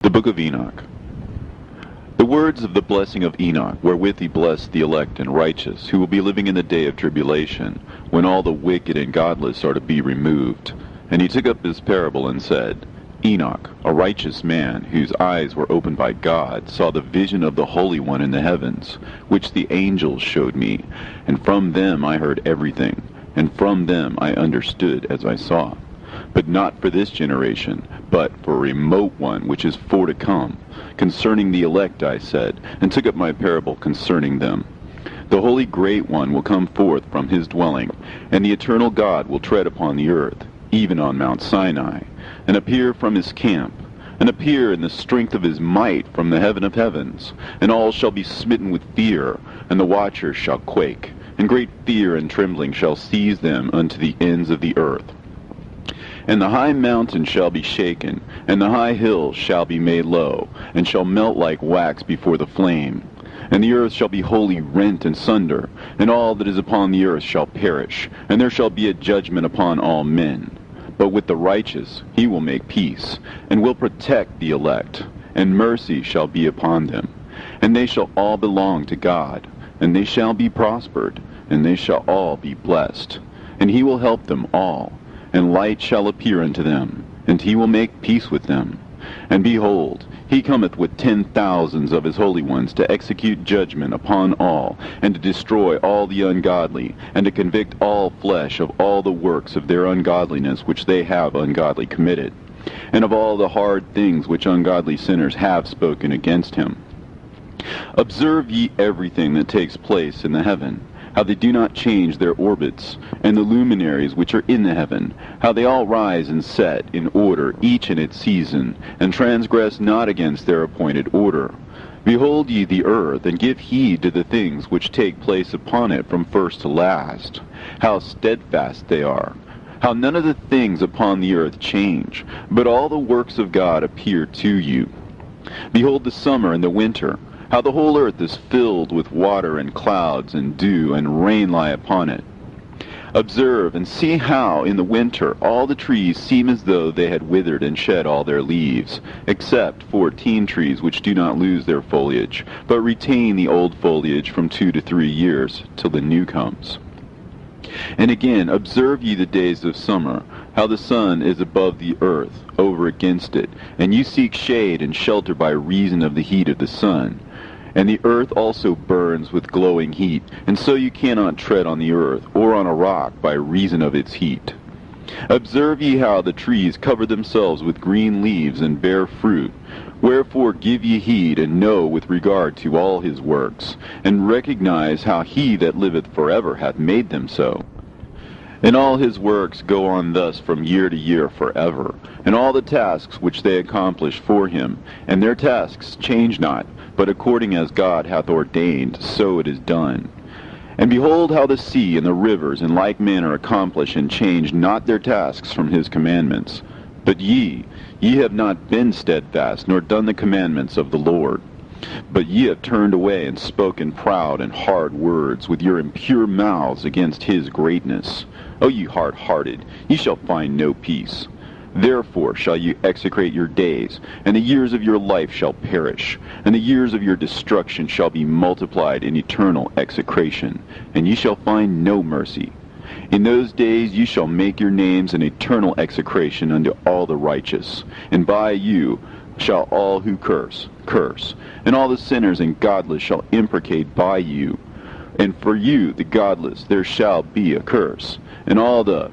The Book of Enoch. The words of the blessing of Enoch, wherewith he blessed the elect and righteous, who will be living in the day of tribulation, when all the wicked and godless are to be removed. And he took up this parable and said, Enoch, a righteous man, whose eyes were opened by God, saw the vision of the Holy One in the heavens, which the angels showed me, and from them I heard everything, and from them I understood as I saw. But not for this generation, but for a remote one which is for to come. Concerning the elect I said, and took up my parable concerning them. The Holy Great One will come forth from his dwelling, and the eternal God will tread upon the earth, even on Mount Sinai, and appear from his camp, and appear in the strength of his might from the heaven of heavens. And all shall be smitten with fear, and the watchers shall quake, and great fear and trembling shall seize them unto the ends of the earth. And the high mountain shall be shaken, and the high hills shall be made low, and shall melt like wax before the flame. And the earth shall be wholly rent in sunder, and all that is upon the earth shall perish, and there shall be a judgment upon all men. But with the righteous he will make peace, and will protect the elect, and mercy shall be upon them. And they shall all belong to God, and they shall be prospered, and they shall all be blessed. And he will help them all. And light shall appear unto them, and he will make peace with them. And behold, he cometh with 10,000s of his holy ones to execute judgment upon all, and to destroy all the ungodly, and to convict all flesh of all the works of their ungodliness which they have ungodly committed, and of all the hard things which ungodly sinners have spoken against him. Observe ye everything that takes place in the heaven, how they do not change their orbits, and the luminaries which are in the heaven, how they all rise and set in order, each in its season, and transgress not against their appointed order. Behold ye the earth, and give heed to the things which take place upon it from first to last, how steadfast they are, how none of the things upon the earth change, but all the works of God appear to you. Behold the summer and the winter, how the whole earth is filled with water and clouds and dew, and rain lie upon it. Observe and see how in the winter all the trees seem as though they had withered and shed all their leaves, except 14 trees which do not lose their foliage, but retain the old foliage from 2 to 3 years, till the new comes. And again, observe ye the days of summer, how the sun is above the earth, over against it, and you seek shade and shelter by reason of the heat of the sun. And the earth also burns with glowing heat, and so you cannot tread on the earth, or on a rock, by reason of its heat. Observe ye how the trees cover themselves with green leaves and bear fruit. Wherefore give ye heed, and know with regard to all his works, and recognize how he that liveth forever hath made them so. And all his works go on thus from year to year forever, and all the tasks which they accomplish for him, and their tasks change not, but according as God hath ordained, so it is done. And behold how the sea and the rivers in like manner accomplish and change not their tasks from his commandments. But ye have not been steadfast, nor done the commandments of the Lord. But ye have turned away and spoken proud and hard words with your impure mouths against his greatness. O ye hard-hearted, ye shall find no peace. Therefore shall you execrate your days, and the years of your life shall perish, and the years of your destruction shall be multiplied in eternal execration, and ye shall find no mercy. In those days ye shall make your names an eternal execration unto all the righteous, and by you shall all who curse, and all the sinners and godless shall imprecate by you. And for you, the godless, there shall be a curse, and all the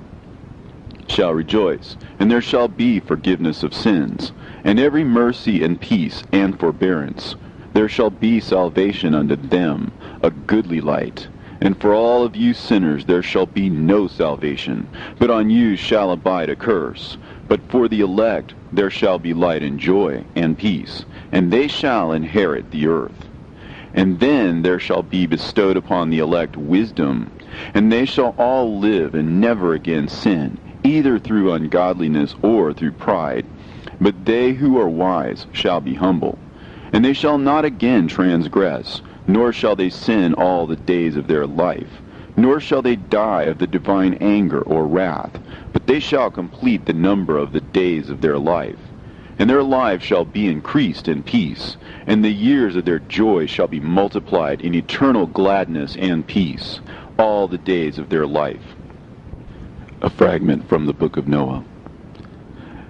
shall rejoice, and there shall be forgiveness of sins, and every mercy and peace and forbearance. There shall be salvation unto them, a goodly light. And for all of you sinners there shall be no salvation, but on you shall abide a curse. But for the elect there shall be light and joy and peace, and they shall inherit the earth. And then there shall be bestowed upon the elect wisdom, and they shall all live and never again sin, either through ungodliness or through pride. But they who are wise shall be humble, and they shall not again transgress, nor shall they sin all the days of their life, nor shall they die of the divine anger or wrath, but they shall complete the number of the days of their life. and their lives shall be increased in peace, and the years of their joy shall be multiplied in eternal gladness and peace, all the days of their life. A fragment from the book of Noah.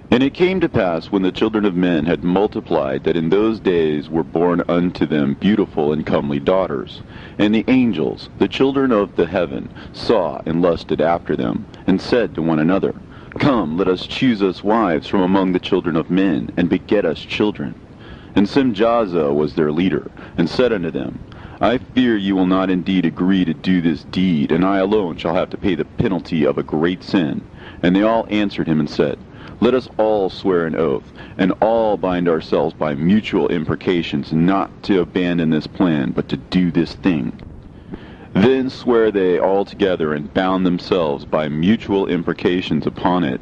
And it came to pass, when the children of men had multiplied, that in those days were born unto them beautiful and comely daughters. And the angels, the children of the heaven, saw and lusted after them, and said to one another, Come, let us choose us wives from among the children of men, and beget us children. And Simjaza was their leader, and said unto them, I fear you will not indeed agree to do this deed, and I alone shall have to pay the penalty of a great sin. And they all answered him and said, Let us all swear an oath, and all bind ourselves by mutual imprecations, not to abandon this plan, but to do this thing. Then sware they all together, and bound themselves by mutual imprecations upon it.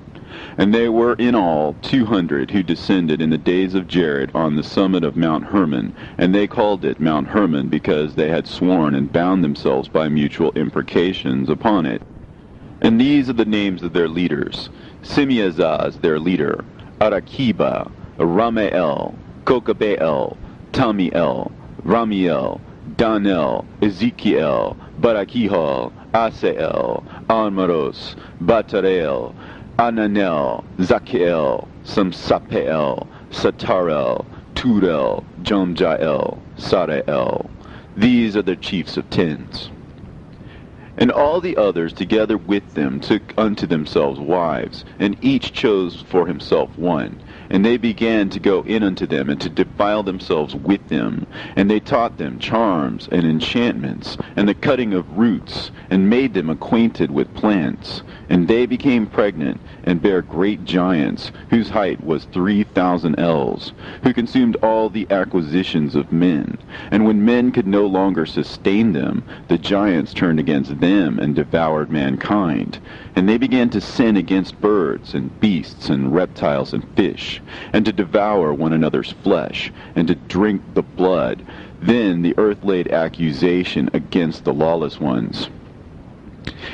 And they were in all 200 who descended in the days of Jared on the summit of Mount Hermon, and they called it Mount Hermon because they had sworn and bound themselves by mutual imprecations upon it. And these are the names of their leaders: Simeazaz their leader, Arakiba, Ramael, Kokabeel, Tamiel, Ramiel, Danel, Ezekiel, Barakihal, Asael, Almaros, Batareel, Ananel, Zakiel, Samsapeel, Satarel, Turel, Jomjael, Sarael. These are the chiefs of tens. And all the others together with them took unto themselves wives, and each chose for himself one. And they began to go in unto them, and to defile themselves with them. And they taught them charms and enchantments, and the cutting of roots, and made them acquainted with plants. And they became pregnant, and bare great giants, whose height was 3,000 ells, who consumed all the acquisitions of men. And when men could no longer sustain them, the giants turned against them, and devoured mankind. And they began to sin against birds, and beasts, and reptiles, and fish, and to devour one another's flesh, and to drink the blood. Then the earth laid accusation against the lawless ones.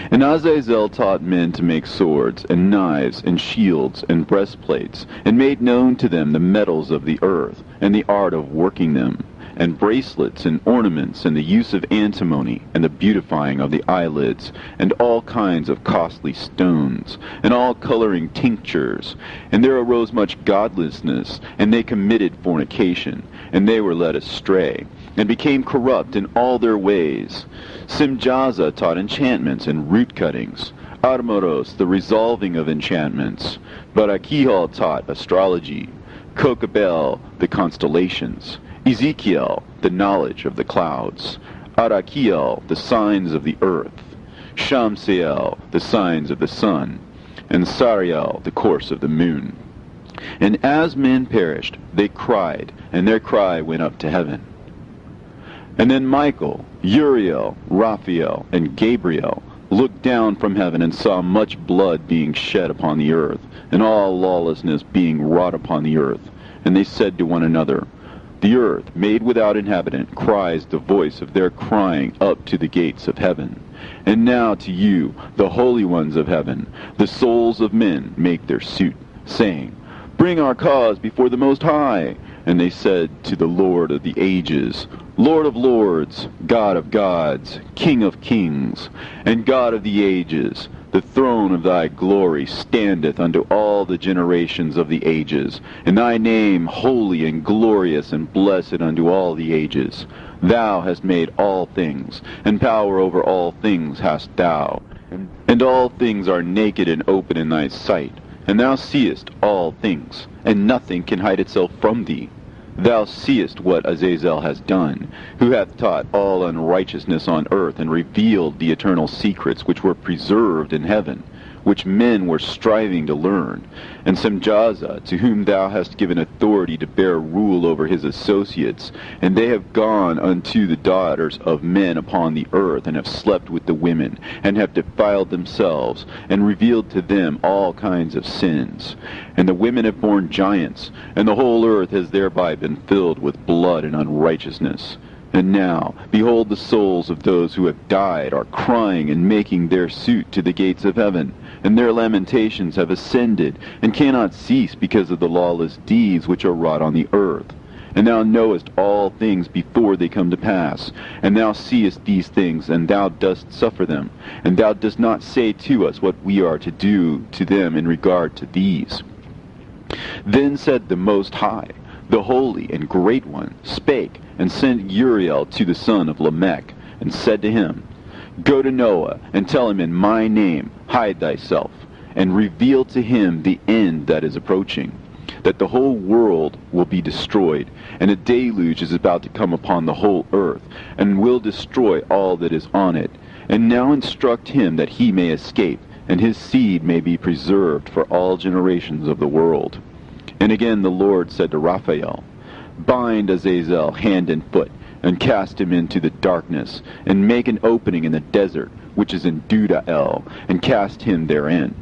And Azazel taught men to make swords, and knives, and shields, and breastplates, and made known to them the metals of the earth, and the art of working them, and bracelets, and ornaments, and the use of antimony, and the beautifying of the eyelids, and all kinds of costly stones, and all coloring tinctures. And there arose much godlessness, and they committed fornication, and they were led astray, and became corrupt in all their ways. Simjaza taught enchantments and root cuttings, Armoros the resolving of enchantments, Barakihal taught astrology, Kokabel the constellations, Ezekiel the knowledge of the clouds, Arakiel the signs of the earth, Shamseel the signs of the sun, and Sariel the course of the moon. And as men perished, they cried, and their cry went up to heaven. And then Michael, Uriel, Raphael, and Gabriel looked down from heaven, and saw much blood being shed upon the earth, and all lawlessness being wrought upon the earth. And they said to one another, The earth, made without inhabitant, cries the voice of their crying up to the gates of heaven. And now to you, the holy ones of heaven, the souls of men make their suit, saying, Bring our cause before the Most High. And they said to the Lord of the ages, Lord of lords, God of gods, King of kings, and God of the ages, the throne of thy glory standeth unto all the generations of the ages, and thy name holy and glorious and blessed unto all the ages. Thou hast made all things, and power over all things hast thou, and all things are naked and open in thy sight, and thou seest all things, and nothing can hide itself from thee. Thou seest what Azazel has done, who hath taught all unrighteousness on earth, and revealed the eternal secrets which were preserved in heaven, which men were striving to learn. And Simjaza, to whom thou hast given authority to bear rule over his associates, and they have gone unto the daughters of men upon the earth, and have slept with the women, and have defiled themselves, and revealed to them all kinds of sins. And the women have borne giants, and the whole earth has thereby been filled with blood and unrighteousness. And now, behold, the souls of those who have died are crying and making their suit to the gates of heaven. and their lamentations have ascended, and cannot cease because of the lawless deeds which are wrought on the earth. And thou knowest all things before they come to pass, and thou seest these things, and thou dost suffer them, and thou dost not say to us what we are to do to them in regard to these. Then said the Most High, the Holy and Great One, spake, and sent Uriel to the son of Lamech, and said to him, Go to Noah, and tell him in my name, hide thyself, and reveal to him the end that is approaching, that the whole world will be destroyed, and a deluge is about to come upon the whole earth, and will destroy all that is on it. And now instruct him that he may escape, and his seed may be preserved for all generations of the world. And again the Lord said to Raphael, Bind Azazel hand and foot, and cast him into the darkness, and make an opening in the desert, which is in Dudael, and cast him therein.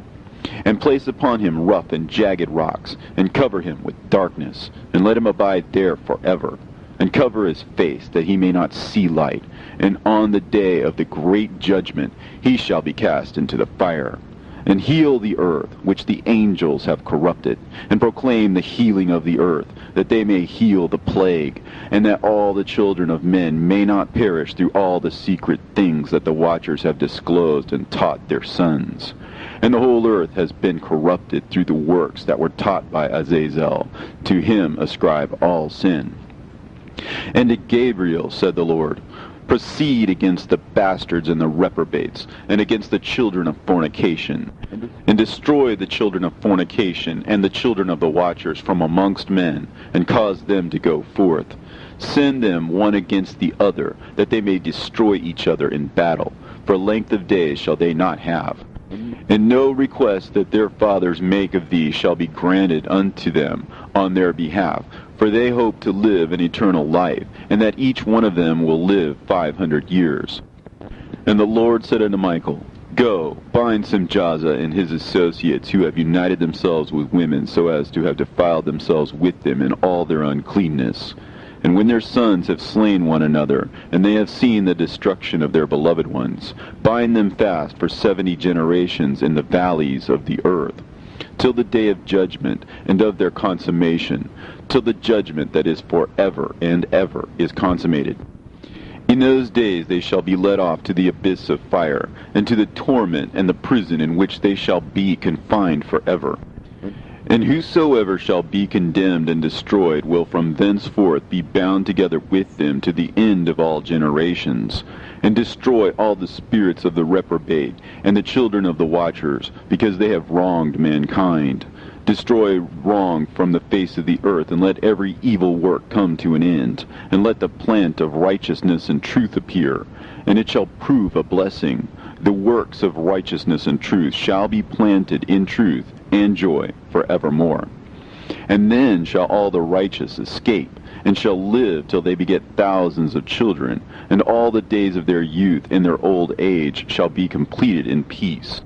And place upon him rough and jagged rocks, and cover him with darkness, and let him abide there forever. And cover his face, that he may not see light. And on the day of the great judgment he shall be cast into the fire. And heal the earth, which the angels have corrupted, and proclaim the healing of the earth, that they may heal the plague, and that all the children of men may not perish through all the secret things that the watchers have disclosed and taught their sons. And the whole earth has been corrupted through the works that were taught by Azazel. To him ascribe all sin. And to Gabriel said the Lord, Proceed against the bastards and the reprobates, and against the children of fornication, and destroy the children of fornication, and the children of the watchers from amongst men, and cause them to go forth. Send them one against the other, that they may destroy each other in battle. For length of days shall they not have. And no request that their fathers make of thee shall be granted unto them on their behalf, for they hope to live an eternal life, and that each one of them will live 500 years. And the Lord said unto Michael, Go, bind Simjaza and his associates, who have united themselves with women, so as to have defiled themselves with them in all their uncleanness. And when their sons have slain one another, and they have seen the destruction of their beloved ones, bind them fast for 70 generations in the valleys of the earth, till the day of judgment and of their consummation, till the judgment that is forever and ever is consummated. In those days they shall be led off to the abyss of fire, and to the torment and the prison in which they shall be confined forever. And whosoever shall be condemned and destroyed will from thenceforth be bound together with them to the end of all generations, and destroy all the spirits of the reprobate, and the children of the watchers, because they have wronged mankind. Destroy wrong from the face of the earth, and let every evil work come to an end, and let the plant of righteousness and truth appear, and it shall prove a blessing. The works of righteousness and truth shall be planted in truth and joy forevermore. And then shall all the righteous escape, and shall live till they beget thousands of children, and all the days of their youth and their old age shall be completed in peace.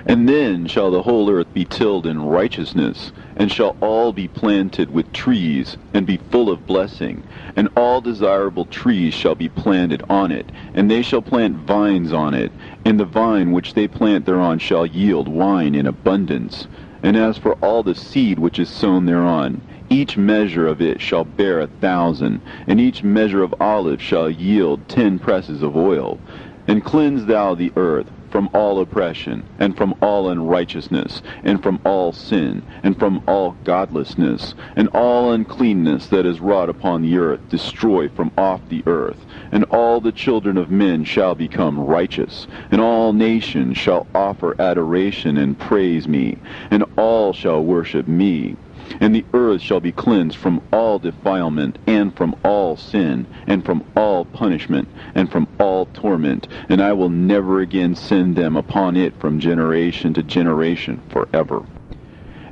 And then shall the whole earth be tilled in righteousness, and shall all be planted with trees, and be full of blessing, and all desirable trees shall be planted on it, and they shall plant vines on it, and the vine which they plant thereon shall yield wine in abundance. And as for all the seed which is sown thereon, each measure of it shall bear 1,000, and each measure of olive shall yield 10 presses of oil. And cleanse thou the earth from all oppression, and from all unrighteousness, and from all sin, and from all godlessness, and all uncleanness that is wrought upon the earth destroy from off the earth. And all the children of men shall become righteous, and all nations shall offer adoration and praise me, and all shall worship me. And the earth shall be cleansed from all defilement, and from all sin, and from all punishment, and from all torment, and I will never again send them upon it from generation to generation forever.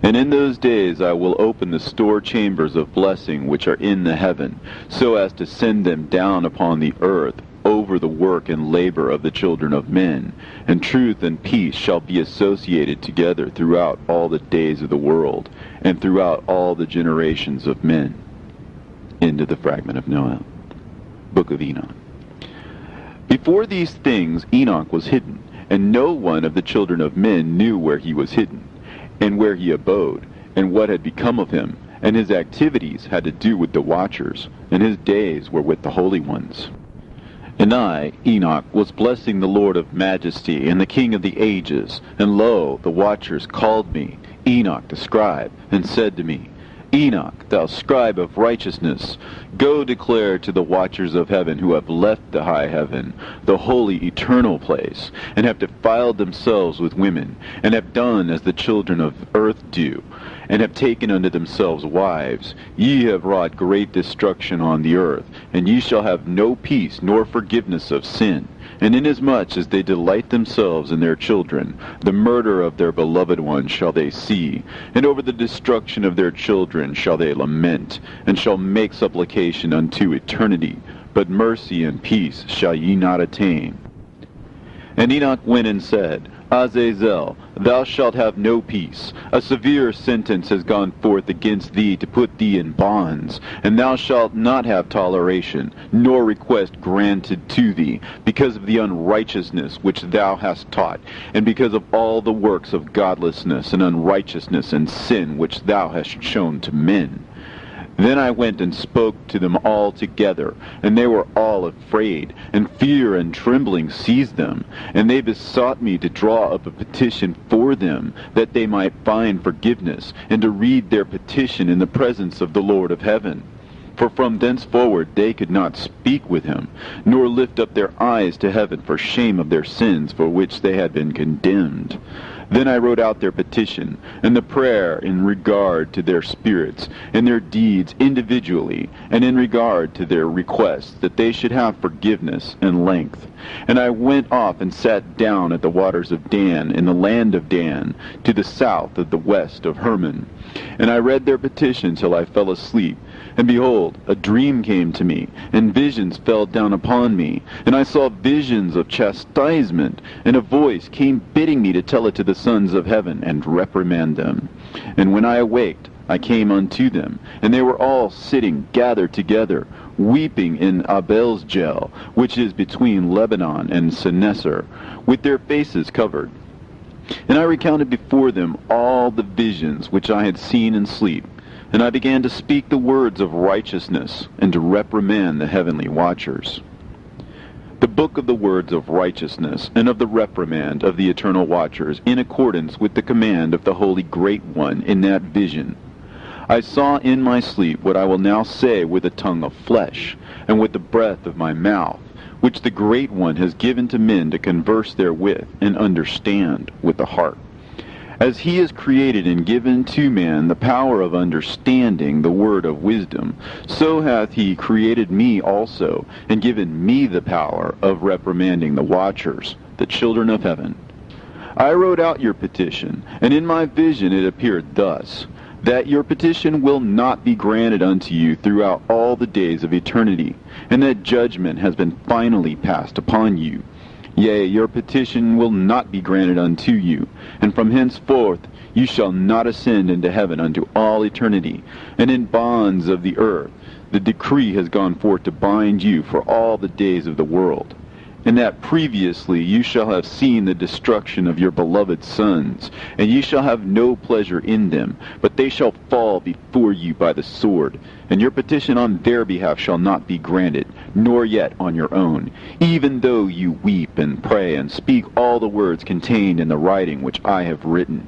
And in those days I will open the store chambers of blessing which are in the heaven, so as to send them down upon the earth, over the work and labor of the children of men, and truth and peace shall be associated together throughout all the days of the world, and throughout all the generations of men. End of the fragment of Noah. Book of Enoch. Before these things Enoch was hidden, and no one of the children of men knew where he was hidden, and where he abode, and what had become of him, and his activities had to do with the watchers, and his days were with the holy ones. And I, Enoch, was blessing the Lord of majesty and the King of the ages, and lo, the watchers called me, Enoch the scribe, and said to me, Enoch, thou scribe of righteousness, go declare to the watchers of heaven who have left the high heaven, the holy eternal place, and have defiled themselves with women, and have done as the children of earth do, and have taken unto themselves wives. Ye have wrought great destruction on the earth, and ye shall have no peace nor forgiveness of sin. And inasmuch as they delight themselves in their children, the murder of their beloved ones shall they see, and over the destruction of their children shall they lament, and shall make supplication unto eternity. But mercy and peace shall ye not attain. And Enoch went and said, Azazel, thou shalt have no peace. A severe sentence has gone forth against thee to put thee in bonds, and thou shalt not have toleration, nor request granted to thee, because of the unrighteousness which thou hast taught, and because of all the works of godlessness and unrighteousness and sin which thou hast shown to men. Then I went and spoke to them all together, and they were all afraid, and fear and trembling seized them. And they besought me to draw up a petition for them, that they might find forgiveness, and to read their petition in the presence of the Lord of heaven. For from thenceforward they could not speak with him, nor lift up their eyes to heaven for shame of their sins for which they had been condemned. Then I wrote out their petition, and the prayer in regard to their spirits, and their deeds individually, and in regard to their requests, that they should have forgiveness and length. And I went off and sat down at the waters of Dan, in the land of Dan, to the south of the west of Hermon. And I read their petition till I fell asleep. And behold, a dream came to me, and visions fell down upon me. And I saw visions of chastisement, and a voice came bidding me to tell it to the sons of heaven, and reprimand them. And when I awaked, I came unto them, and they were all sitting gathered together, weeping in Abel's-Gel, which is between Lebanon and Seneser, with their faces covered. And I recounted before them all the visions which I had seen in sleep. And I began to speak the words of righteousness, and to reprimand the heavenly watchers. The book of the words of righteousness, and of the reprimand of the eternal watchers, in accordance with the command of the Holy Great One in that vision. I saw in my sleep what I will now say with a tongue of flesh, and with the breath of my mouth, which the Great One has given to men to converse therewith, and understand with the heart. As he has created and given to man the power of understanding the word of wisdom, so hath he created me also, and given me the power of reprimanding the watchers, the children of heaven. I wrote out your petition, and in my vision it appeared thus, that your petition will not be granted unto you throughout all the days of eternity, and that judgment has been finally passed upon you. Yea, your petition will not be granted unto you, and from henceforth you shall not ascend into heaven unto all eternity, and in bonds of the earth the decree has gone forth to bind you for all the days of the world. And that previously you shall have seen the destruction of your beloved sons, and ye shall have no pleasure in them, but they shall fall before you by the sword, and your petition on their behalf shall not be granted, nor yet on your own, even though you weep and pray and speak all the words contained in the writing which I have written.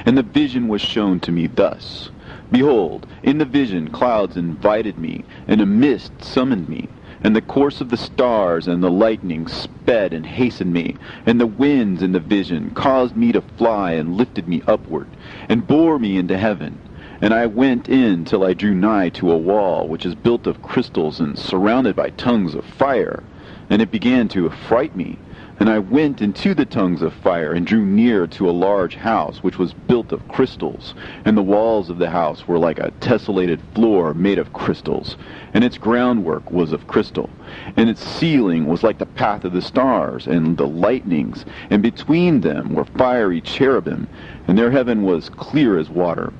And the vision was shown to me thus. Behold, in the vision clouds invited me, and a mist summoned me. And the course of the stars and the lightning sped and hastened me, and the winds in the vision caused me to fly and lifted me upward, and bore me into heaven. And I went in till I drew nigh to a wall which is built of crystals and surrounded by tongues of fire. And it began to affright me. And I went into the tongues of fire, and drew near to a large house which was built of crystals, and the walls of the house were like a tessellated floor made of crystals, and its groundwork was of crystal, and its ceiling was like the path of the stars and the lightnings, and between them were fiery cherubim, and their heaven was clear as water.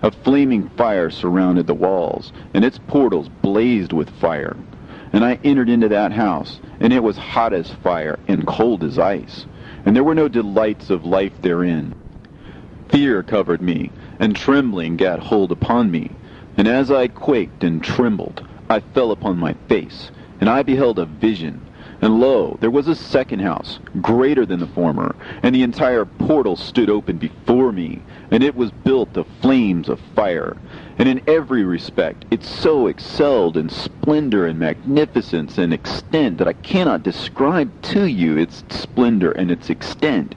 A flaming fire surrounded the walls, and its portals blazed with fire. And I entered into that house, and it was hot as fire and cold as ice. and there were no delights of life therein. Fear covered me, and trembling gat hold upon me. And as I quaked and trembled, I fell upon my face, and I beheld a vision. And lo, there was a second house, greater than the former, and the entire portal stood open before me, and it was built of flames of fire. And in every respect it so excelled in splendor and magnificence and extent that I cannot describe to you its splendor and its extent.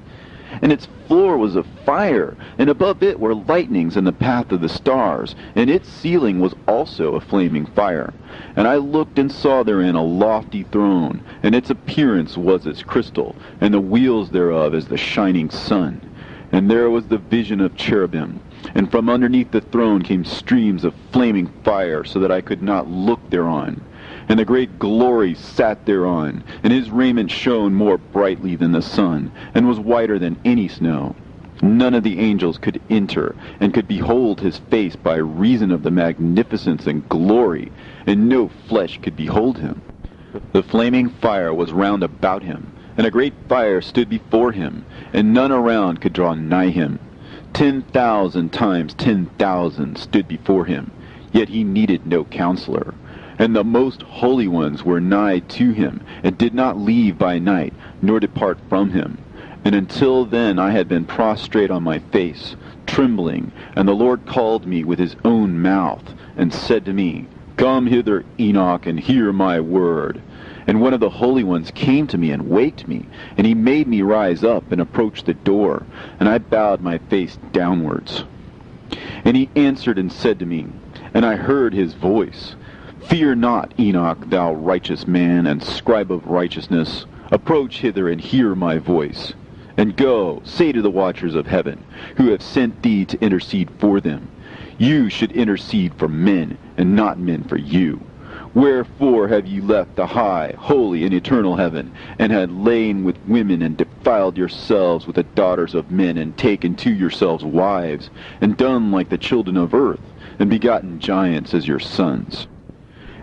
And its floor was of fire, and above it were lightnings in the path of the stars, and its ceiling was also a flaming fire. And I looked and saw therein a lofty throne, and its appearance was as crystal, and the wheels thereof as the shining sun. And there was the vision of cherubim, and from underneath the throne came streams of flaming fire, so that I could not look thereon. And the great glory sat thereon, and his raiment shone more brightly than the sun, and was whiter than any snow. None of the angels could enter, and could behold his face by reason of the magnificence and glory, and no flesh could behold him. The flaming fire was round about him, and a great fire stood before him, and none around could draw nigh him. 10,000 times 10,000 stood before him, yet he needed no counselor. And the most holy ones were nigh to him, and did not leave by night, nor depart from him. And until then I had been prostrate on my face, trembling, and the Lord called me with his own mouth, and said to me, Come hither, Enoch, and hear my word. And one of the holy ones came to me and waked me, and he made me rise up and approach the door, and I bowed my face downwards. And he answered and said to me, and I heard his voice, Fear not, Enoch, thou righteous man, and scribe of righteousness. Approach hither and hear my voice. And go, say to the watchers of heaven, who have sent thee to intercede for them. You should intercede for men, and not men for you. Wherefore have ye left the high, holy, and eternal heaven, and had lain with women, and defiled yourselves with the daughters of men, and taken to yourselves wives, and done like the children of earth, and begotten giants as your sons?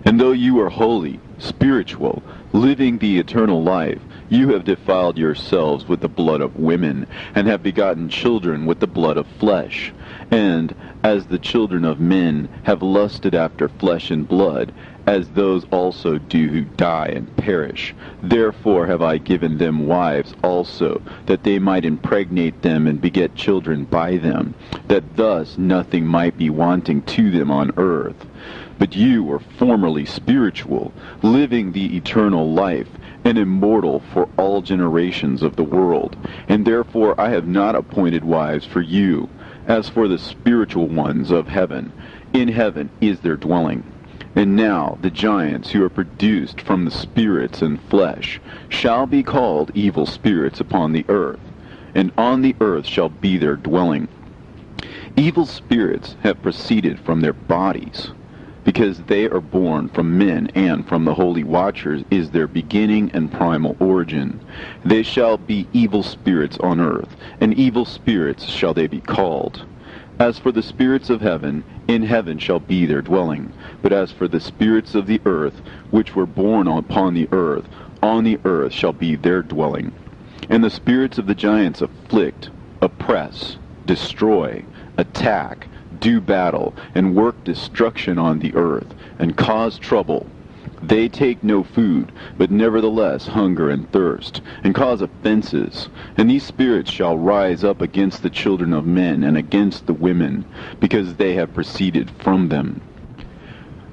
And though you are holy, spiritual, living the eternal life, you have defiled yourselves with the blood of women, and have begotten children with the blood of flesh. And, as the children of men have lusted after flesh and blood, as those also do who die and perish, therefore have I given them wives also, that they might impregnate them and beget children by them, that thus nothing might be wanting to them on earth. But you were formerly spiritual, living the eternal life, and immortal for all generations of the world. And therefore I have not appointed wives for you, as for the spiritual ones of heaven. In heaven is their dwelling. And now the giants who are produced from the spirits and flesh shall be called evil spirits upon the earth, and on the earth shall be their dwelling. Evil spirits have proceeded from their bodies, because they are born from men, and from the holy watchers is their beginning and primal origin. They shall be evil spirits on earth, and evil spirits shall they be called. As for the spirits of heaven, in heaven shall be their dwelling. But as for the spirits of the earth, which were born upon the earth, on the earth shall be their dwelling. And the spirits of the giants afflict, oppress, destroy, attack, do battle, and work destruction on the earth, and cause trouble. They take no food, but nevertheless hunger and thirst, and cause offenses. And these spirits shall rise up against the children of men, and against the women, because they have proceeded from them.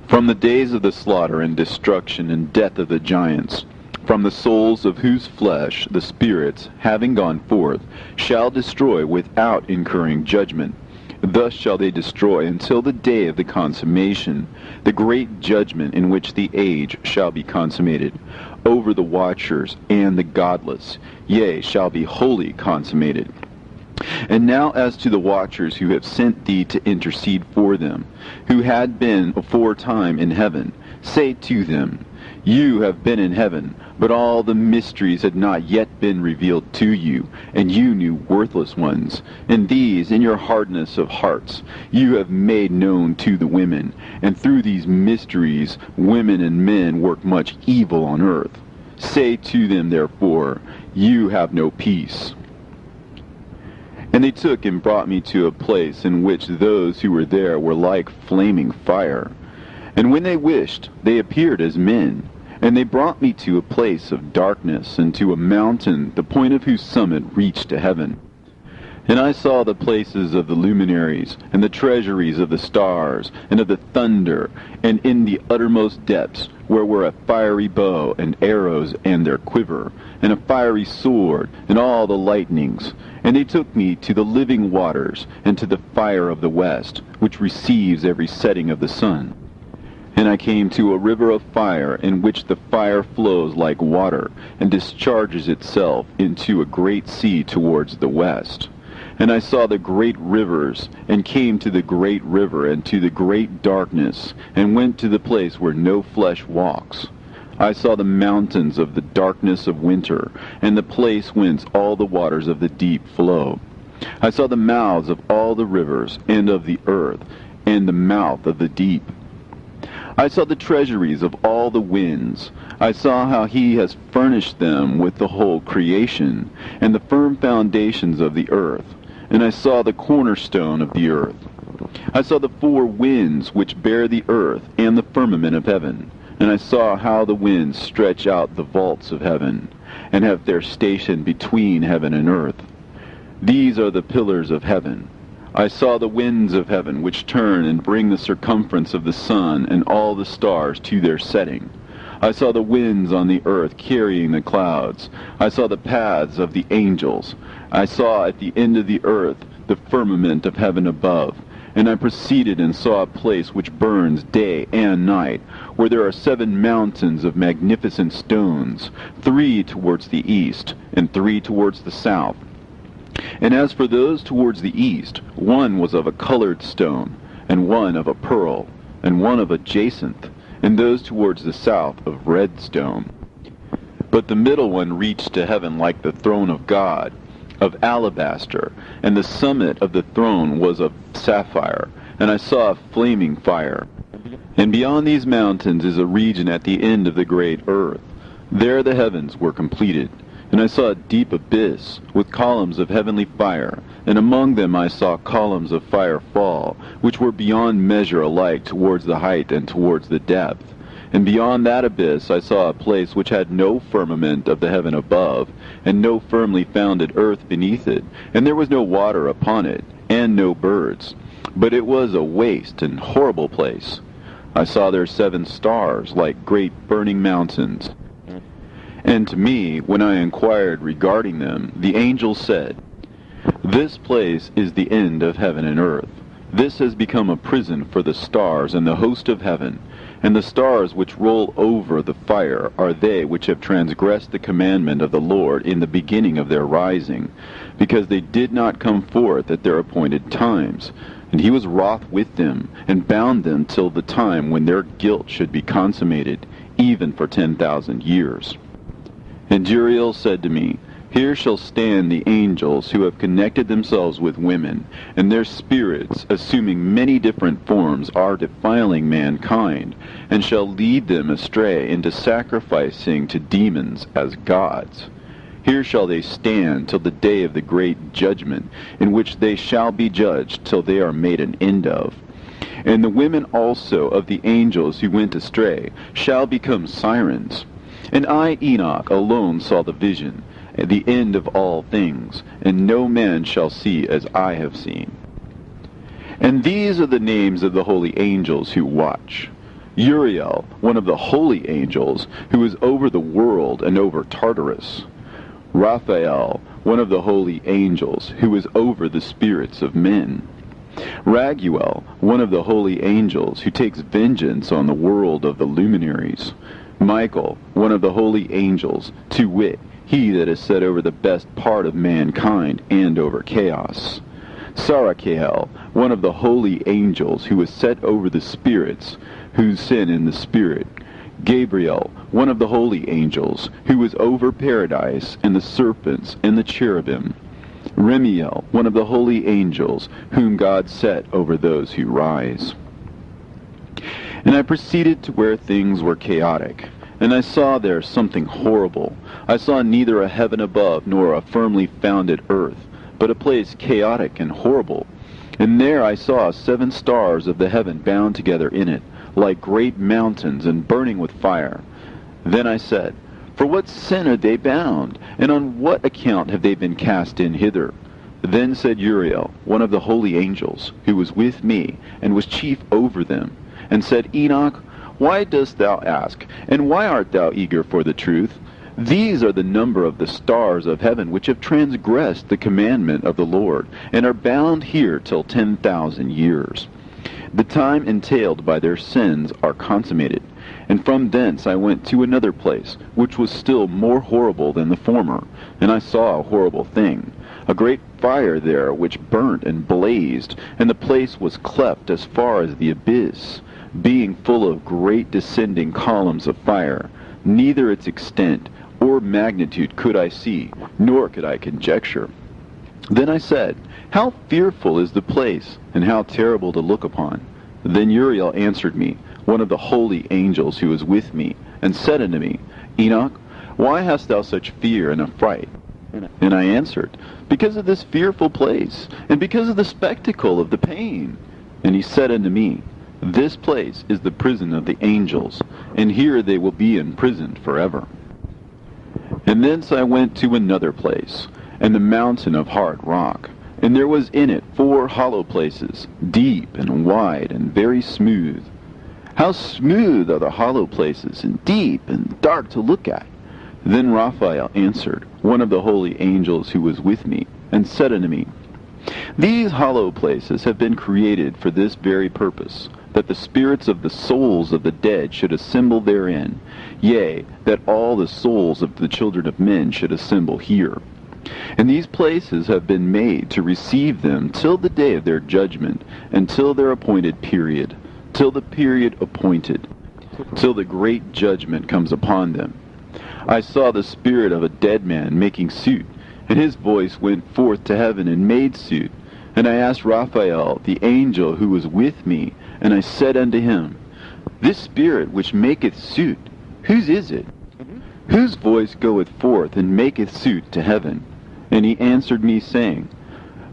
From the days of the slaughter and destruction and death of the giants, from the souls of whose flesh the spirits, having gone forth, shall destroy without incurring judgment. Thus shall they destroy until the day of the consummation, the great judgment in which the age shall be consummated, over the watchers and the godless, yea, shall be wholly consummated. And now as to the watchers who have sent thee to intercede for them, who had been aforetime in heaven, say to them, You have been in heaven, but all the mysteries had not yet been revealed to you, and you knew worthless ones. And these, in your hardness of hearts, you have made known to the women. And through these mysteries, women and men work much evil on earth. Say to them, therefore, you have no peace. And they took and brought me to a place in which those who were there were like flaming fire. And when they wished, they appeared as men. And they brought me to a place of darkness, and to a mountain, the point of whose summit reached to heaven. And I saw the places of the luminaries, and the treasuries of the stars, and of the thunder, and in the uttermost depths, where were a fiery bow, and arrows, and their quiver, and a fiery sword, and all the lightnings. And they took me to the living waters, and to the fire of the west, which receives every setting of the sun. And I came to a river of fire, in which the fire flows like water, and discharges itself into a great sea towards the west. And I saw the great rivers, and came to the great river, and to the great darkness, and went to the place where no flesh walks. I saw the mountains of the darkness of winter, and the place whence all the waters of the deep flow. I saw the mouths of all the rivers, and of the earth, and the mouth of the deep. I saw the treasuries of all the winds. I saw how he has furnished them with the whole creation, and the firm foundations of the earth. And I saw the cornerstone of the earth. I saw the four winds which bear the earth, and the firmament of heaven. And I saw how the winds stretch out the vaults of heaven, and have their station between heaven and earth. These are the pillars of heaven. I saw the winds of heaven, which turn and bring the circumference of the sun and all the stars to their setting. I saw the winds on the earth carrying the clouds. I saw the paths of the angels. I saw at the end of the earth the firmament of heaven above. And I proceeded and saw a place which burns day and night, where there are 7 mountains of magnificent stones, 3 towards the east, and 3 towards the south. And as for those towards the east, one was of a colored stone, and one of a pearl, and one of a jacinth, and those towards the south of red stone. But the middle one reached to heaven like the throne of God, of alabaster, and the summit of the throne was of sapphire, and I saw a flaming fire. And beyond these mountains is a region at the end of the great earth. There the heavens were completed. And I saw a deep abyss, with columns of heavenly fire, and among them I saw columns of fire fall, which were beyond measure alike towards the height and towards the depth. And beyond that abyss I saw a place which had no firmament of the heaven above, and no firmly founded earth beneath it, and there was no water upon it, and no birds. But it was a waste and horrible place. I saw there 7 stars, like great burning mountains. And to me, when I inquired regarding them, the angel said, "This place is the end of heaven and earth. This has become a prison for the stars and the host of heaven. And the stars which roll over the fire are they which have transgressed the commandment of the Lord in the beginning of their rising, because they did not come forth at their appointed times. And he was wroth with them, and bound them till the time when their guilt should be consummated, even for 10,000 years. And Uriel said to me, Here shall stand the angels who have connected themselves with women, and their spirits, assuming many different forms, are defiling mankind, and shall lead them astray into sacrificing to demons as gods. Here shall they stand till the day of the great judgment, in which they shall be judged till they are made an end of. And the women also of the angels who went astray shall become sirens. And I, Enoch, alone saw the vision, the end of all things, and no man shall see as I have seen. And these are the names of the holy angels who watch. Uriel, one of the holy angels, who is over the world and over Tartarus. Raphael, one of the holy angels, who is over the spirits of men. Raguel, one of the holy angels, who takes vengeance on the world of the luminaries. Michael, one of the holy angels, to wit, he that is set over the best part of mankind and over chaos. Sarachael, one of the holy angels, who is set over the spirits, who sin in the spirit. Gabriel, one of the holy angels, who is over paradise, and the serpents, and the cherubim. Remiel, one of the holy angels, whom God set over those who rise. And I proceeded to where things were chaotic, And I saw there something horrible. I saw neither a heaven above nor a firmly founded earth, but a place chaotic and horrible. And there I saw 7 stars of the heaven bound together in it, like great mountains and burning with fire. Then I said, For what sin are they bound, and on what account have they been cast in hither? Then said Uriel, one of the holy angels, who was with me, and was chief over them, and said, Enoch, why dost thou ask, and why art thou eager for the truth? These are the number of the stars of heaven which have transgressed the commandment of the Lord, and are bound here till 10,000 years. The time entailed by their sins are consummated. And from thence I went to another place, which was still more horrible than the former, and I saw a horrible thing, a great fire there which burnt and blazed, and the place was cleft as far as the abyss, being full of great descending columns of fire. Neither its extent or magnitude could I see, nor could I conjecture. Then I said, How fearful is the place, and how terrible to look upon! Then Uriel answered me, one of the holy angels who was with me, and said unto me, Enoch, why hast thou such fear and affright? And I answered, Because of this fearful place, and because of the spectacle of the pain. And he said unto me, This place is the prison of the angels, and here they will be imprisoned forever. And thence I went to another place, and the mountain of hard rock, and there was in it 4 hollow places, deep and wide and very smooth. How smooth are the hollow places, and deep and dark to look at! Then Raphael answered, one of the holy angels who was with me, and said unto me, These hollow places have been created for this very purpose, that the spirits of the souls of the dead should assemble therein, yea, that all the souls of the children of men should assemble here. And these places have been made to receive them till the day of their judgment, and till their appointed period, till the period appointed, till the great judgment comes upon them. I saw the spirit of a dead man making suit, and his voice went forth to heaven and made suit. And I asked Raphael, the angel who was with me, and I said unto him, This spirit which maketh suit, whose is it? Whose voice goeth forth and maketh suit to heaven? And he answered me, saying,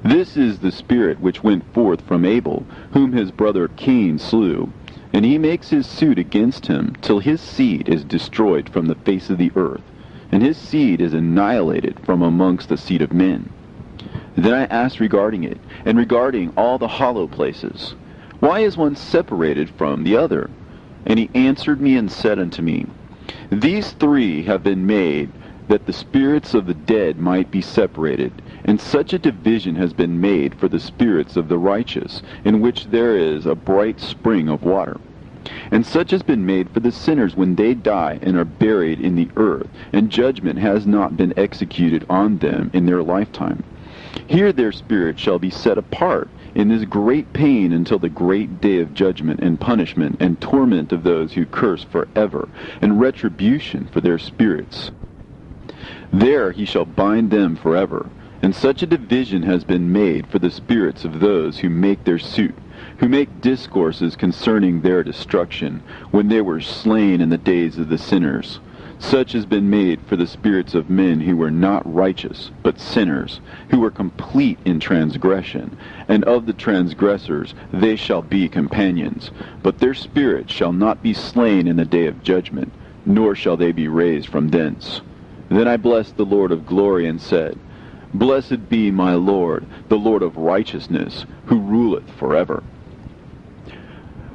This is the spirit which went forth from Abel, whom his brother Cain slew. And he makes his suit against him, till his seed is destroyed from the face of the earth, and his seed is annihilated from amongst the seed of men. Then I asked regarding it, and regarding all the hollow places, Why is one separated from the other? And he answered me and said unto me, These 3 have been made, that the spirits of the dead might be separated, and such a division has been made for the spirits of the righteous, in which there is a bright spring of water. And such has been made for the sinners when they die and are buried in the earth, and judgment has not been executed on them in their lifetime. Here their spirit shall be set apart in this great pain until the great day of judgment and punishment and torment of those who curse forever, and retribution for their spirits. There he shall bind them forever. And such a division has been made for the spirits of those who make their suit, who make discourses concerning their destruction, when they were slain in the days of the sinners. Such has been made for the spirits of men who were not righteous, but sinners, who were complete in transgression. And of the transgressors they shall be companions. But their spirits shall not be slain in the day of judgment, nor shall they be raised from thence. Then I blessed the Lord of glory, and said, Blessed be my Lord, the Lord of righteousness, who ruleth forever.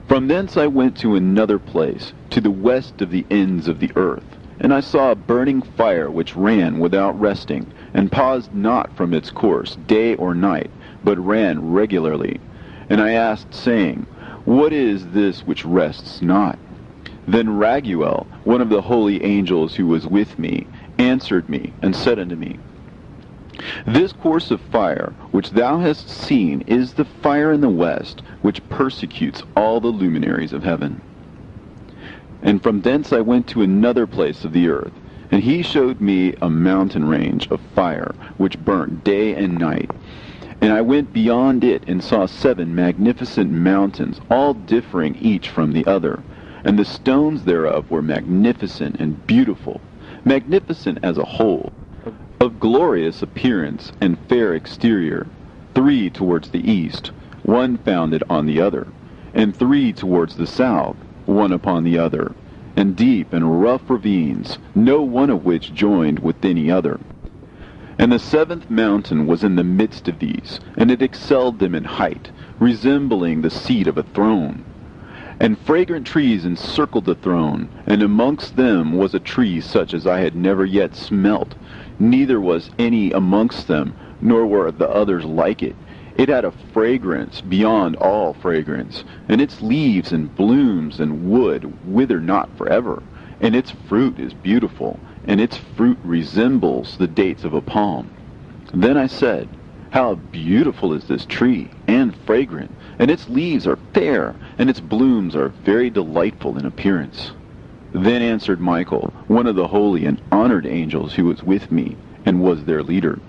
From thence I went to another place, to the west of the ends of the earth. And I saw a burning fire which ran without resting, and paused not from its course day or night, but ran regularly. And I asked, saying, What is this which rests not? Then Raguel, one of the holy angels who was with me, answered me, and said unto me, This course of fire which thou hast seen is the fire in the west, which persecutes all the luminaries of heaven. And from thence I went to another place of the earth, and he showed me a mountain range of fire, which burnt day and night. And I went beyond it, and saw 7 magnificent mountains, all differing each from the other. and the stones thereof were magnificent and beautiful, magnificent as a whole, of glorious appearance and fair exterior, 3 towards the east, one founded on the other, and 3 towards the south, one upon the other, and deep and rough ravines, no one of which joined with any other. And the 7th mountain was in the midst of these, and it excelled them in height, resembling the seat of a throne. And fragrant trees encircled the throne, and amongst them was a tree such as I had never yet smelt, neither was any amongst them, nor were the others like it. It had a fragrance beyond all fragrance, and its leaves and blooms and wood wither not forever, and its fruit is beautiful, and its fruit resembles the dates of a palm. Then I said, How beautiful is this tree, and fragrant, and its leaves are fair, and its blooms are very delightful in appearance. Then answered Michael, one of the holy and honored angels who was with me, and was their leader.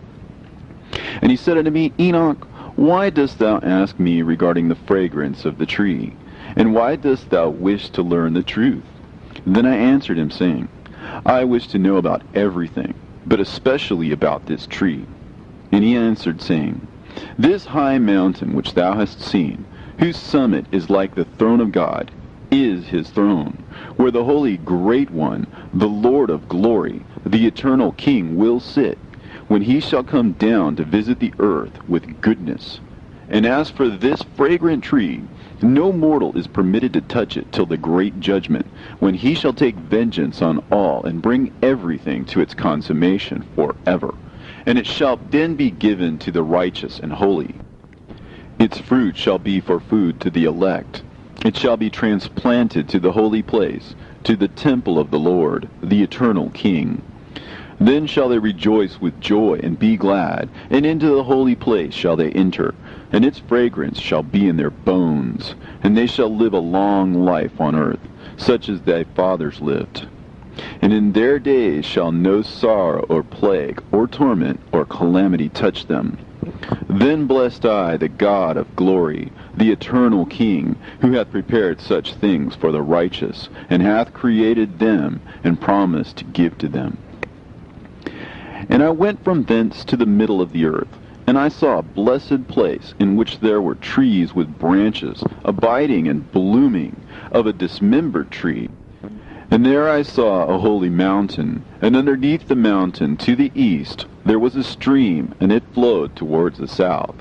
And he said unto me, Enoch, why dost thou ask me regarding the fragrance of the tree? And why dost thou wish to learn the truth? Then I answered him, saying, I wish to know about everything, but especially about this tree. And he answered, saying, This high mountain which thou hast seen, whose summit is like the throne of God, is his throne, where the holy great one, the Lord of glory, the eternal King, will sit, when he shall come down to visit the earth with goodness. And as for this fragrant tree, no mortal is permitted to touch it till the great judgment, when he shall take vengeance on all, and bring everything to its consummation forever. And it shall then be given to the righteous and holy. Its fruit shall be for food to the elect. It shall be transplanted to the holy place, to the temple of the Lord, the eternal King. Then shall they rejoice with joy and be glad, and into the holy place shall they enter, and its fragrance shall be in their bones, and they shall live a long life on earth, such as thy fathers lived. And in their days shall no sorrow or plague or torment or calamity touch them. Then blessed I the God of glory, the eternal King, who hath prepared such things for the righteous, and hath created them, and promised to give to them. And I went from thence to the middle of the earth, and I saw a blessed place, in which there were trees with branches, abiding and blooming, of a dismembered tree. And there I saw a holy mountain, and underneath the mountain to the east there was a stream, and it flowed towards the south.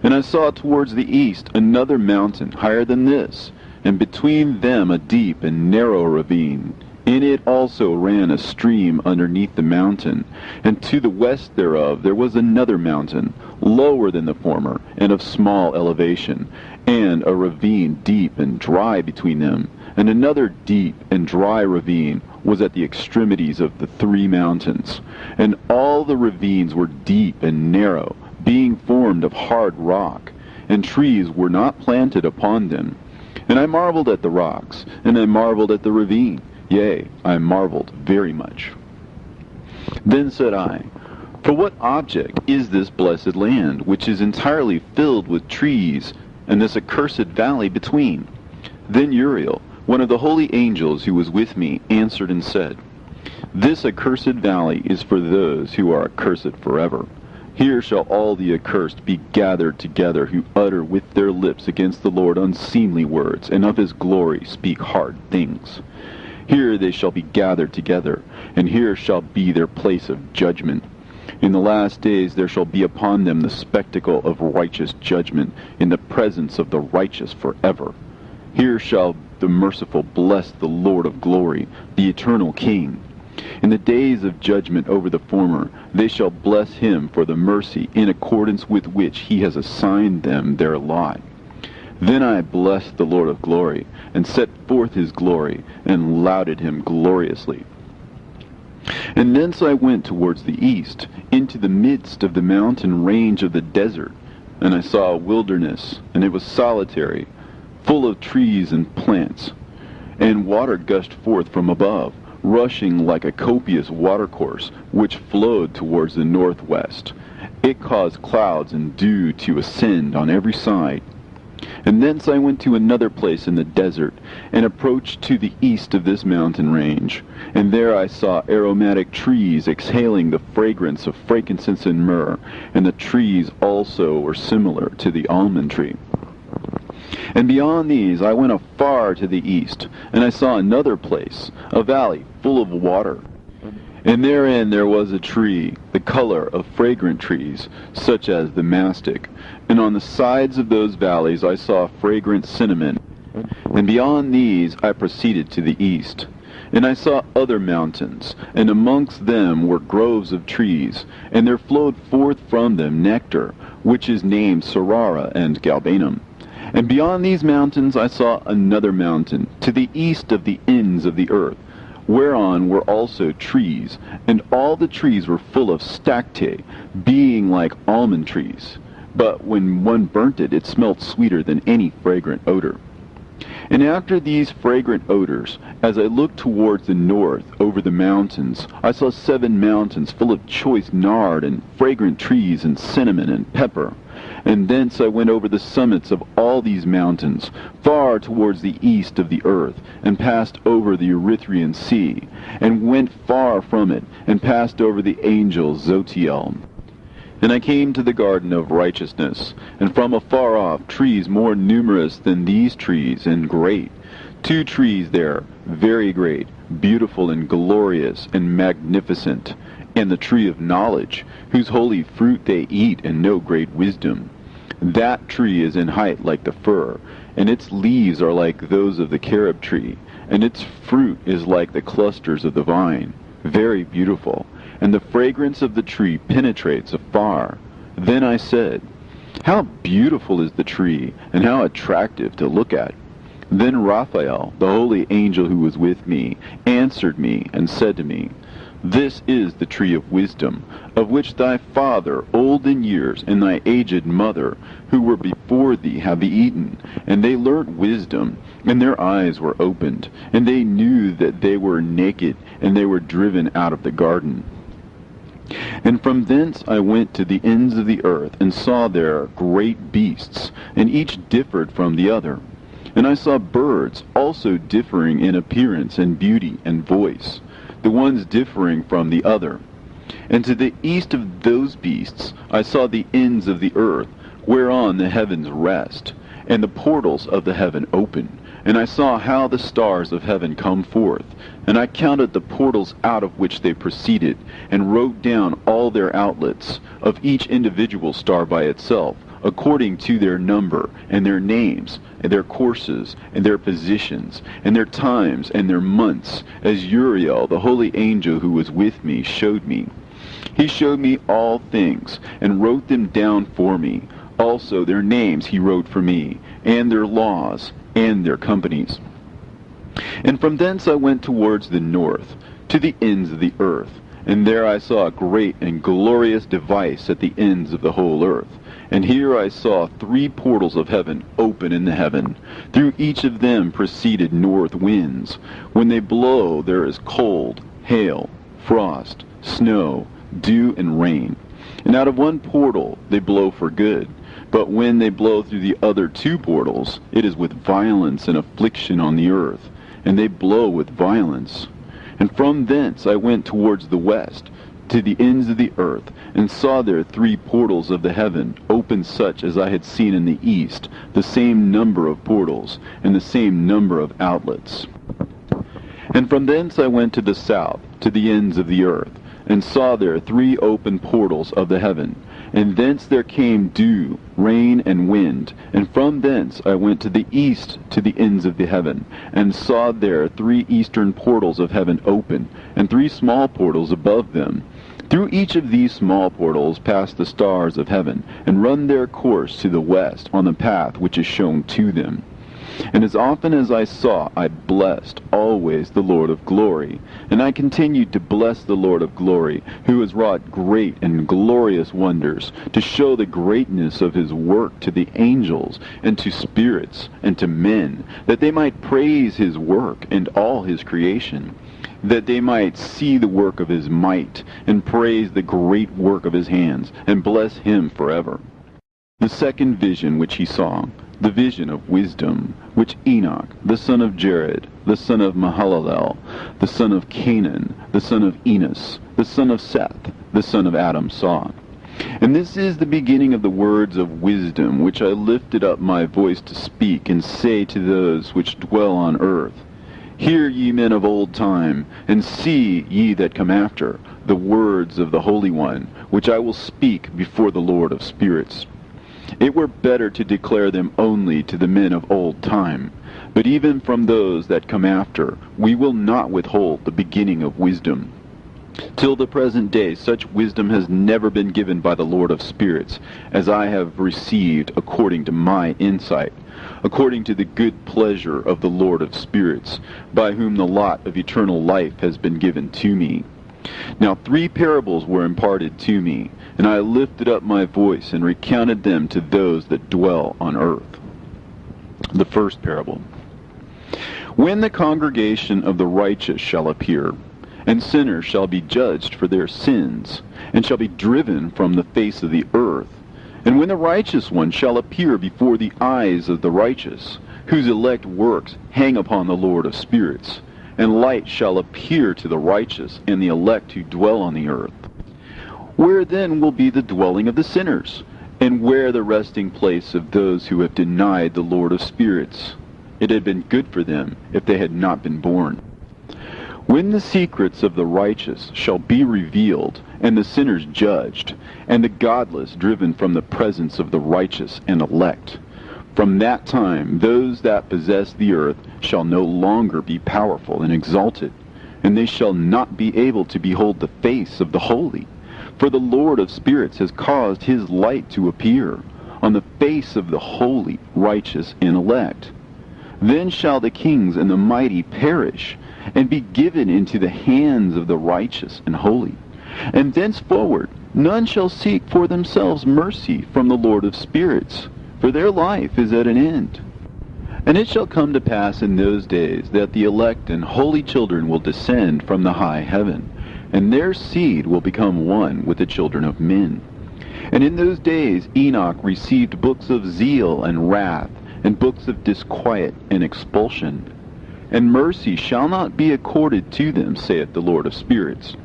And I saw towards the east another mountain higher than this, and between them a deep and narrow ravine. In it also ran a stream underneath the mountain, and to the west thereof there was another mountain, lower than the former, and of small elevation, and a ravine deep and dry between them. And another deep and dry ravine was at the extremities of the 3 mountains. And all the ravines were deep and narrow, being formed of hard rock, and trees were not planted upon them. And I marveled at the rocks, and I marveled at the ravine. Yea, I marveled very much. Then said I, For what object is this blessed land, which is entirely filled with trees, and this accursed valley between? Then Uriel, one of the holy angels who was with me, answered and said, This accursed valley is for those who are accursed forever. Here shall all the accursed be gathered together, who utter with their lips against the Lord unseemly words, and of his glory speak hard things. Here they shall be gathered together, and here shall be their place of judgment. In the last days there shall be upon them the spectacle of righteous judgment, in the presence of the righteous forever. Here shall the merciful bless the Lord of glory, the eternal King. In the days of judgment over the former, they shall bless him for the mercy in accordance with which he has assigned them their lot. Then I blessed the Lord of glory, and set forth his glory, and lauded him gloriously. And thence I went towards the east, into the midst of the mountain range of the desert, and I saw a wilderness, and it was solitary, full of trees and plants, and water gushed forth from above, rushing like a copious watercourse, which flowed towards the northwest. It caused clouds and dew to ascend on every side. And thence I went to another place in the desert, and approached to the east of this mountain range. And there I saw aromatic trees exhaling the fragrance of frankincense and myrrh, and the trees also were similar to the almond tree. And beyond these I went afar to the east, and I saw another place, a valley full of water. And therein there was a tree, the color of fragrant trees, such as the mastic. And on the sides of those valleys I saw fragrant cinnamon. And beyond these I proceeded to the east. And I saw other mountains, and amongst them were groves of trees, and there flowed forth from them nectar, which is named Sarara and Galbanum. And beyond these mountains I saw another mountain, to the east of the ends of the earth, whereon were also trees, and all the trees were full of stacte, being like almond trees. But when one burnt it, it smelt sweeter than any fragrant odor. And after these fragrant odors, as I looked towards the north over the mountains, I saw 7 mountains full of choice nard and fragrant trees and cinnamon and pepper. And thence I went over the summits of all these mountains, far towards the east of the earth, and passed over the Erythraean Sea, and went far from it, and passed over the angel Zotiel. And I came to the garden of righteousness, and from afar off trees more numerous than these trees, and great. 2 trees there, very great, beautiful and glorious and magnificent, and the tree of knowledge, whose holy fruit they eat and know great wisdom. That tree is in height like the fir, and its leaves are like those of the carob tree, and its fruit is like the clusters of the vine, very beautiful, and the fragrance of the tree penetrates afar. Then I said, how beautiful is the tree, and how attractive to look at. Then Raphael, the holy angel who was with me, answered me and said to me, this is the tree of wisdom, of which thy father, old in years, and thy aged mother, who were before thee, have eaten. And they learnt wisdom, and their eyes were opened, and they knew that they were naked, and they were driven out of the garden. And from thence I went to the ends of the earth, and saw there great beasts, and each differed from the other. And I saw birds also differing in appearance and beauty and voice, the ones differing from the other. And to the east of those beasts I saw the ends of the earth, whereon the heavens rest, and the portals of the heaven open. And I saw how the stars of heaven come forth, and I counted the portals out of which they proceeded, and wrote down all their outlets, of each individual star by itself, according to their number, and their names, and their courses, and their positions, and their times, and their months, as Uriel, the holy angel who was with me, showed me. He showed me all things, and wrote them down for me. Also their names he wrote for me, and their laws, and their companies. And from thence I went towards the north, to the ends of the earth, and there I saw a great and glorious device at the ends of the whole earth. And here I saw 3 portals of heaven open in the heaven. Through each of them proceeded north winds. When they blow, there is cold, hail, frost, snow, dew, and rain. And out of one portal they blow for good. But when they blow through the other 2 portals, it is with violence and affliction on the earth, and they blow with violence. And from thence I went towards the west, to the ends of the earth, and saw there 3 portals of the heaven, open such as I had seen in the east, the same number of portals, and the same number of outlets. And from thence I went to the south, to the ends of the earth, and saw there 3 open portals of the heaven, and thence there came dew, rain, and wind. And from thence I went to the east, to the ends of the heaven, and saw there 3 eastern portals of heaven open, and 3 small portals above them. Through each of these small portals pass the stars of heaven, and run their course to the west on the path which is shown to them. And as often as I saw, I blessed always the Lord of glory. And I continued to bless the Lord of glory, who has wrought great and glorious wonders, to show the greatness of his work to the angels, and to spirits, and to men, that they might praise his work and all his creation, that they might see the work of his might, and praise the great work of his hands, and bless him forever. The second vision which he saw, the vision of wisdom, which Enoch, the son of Jared, the son of Mahalalel, the son of Canaan, the son of Enos, the son of Seth, the son of Adam saw. And this is the beginning of the words of wisdom, which I lifted up my voice to speak, and say to those which dwell on earth, Hear ye men of old time, and see ye that come after, the words of the Holy One, which I will speak before the Lord of spirits. It were better to declare them only to the men of old time, but even from those that come after, we will not withhold the beginning of wisdom. Till the present day such wisdom has never been given by the Lord of spirits, as I have received according to my insight, according to the good pleasure of the Lord of spirits, by whom the lot of eternal life has been given to me. Now 3 parables were imparted to me, and I lifted up my voice and recounted them to those that dwell on earth. The first parable. When the congregation of the righteous shall appear, and sinners shall be judged for their sins, and shall be driven from the face of the earth, and when the righteous one shall appear before the eyes of the righteous, whose elect works hang upon the Lord of spirits, and light shall appear to the righteous and the elect who dwell on the earth. Where then will be the dwelling of the sinners, and where the resting place of those who have denied the Lord of spirits? It had been good for them if they had not been born. When the secrets of the righteous shall be revealed, and the sinners judged, and the godless driven from the presence of the righteous and elect, from that time those that possess the earth shall no longer be powerful and exalted, and they shall not be able to behold the face of the holy. For the Lord of spirits has caused his light to appear on the face of the holy, righteous, and elect. Then shall the kings and the mighty perish, and be given into the hands of the righteous and holy. And thenceforward none shall seek for themselves mercy from the Lord of spirits, for their life is at an end. And it shall come to pass in those days that the elect and holy children will descend from the high heaven, and their seed will become one with the children of men. And in those days Enoch received books of zeal and wrath, and books of disquiet and expulsion. And mercy shall not be accorded to them, saith the Lord of spirits.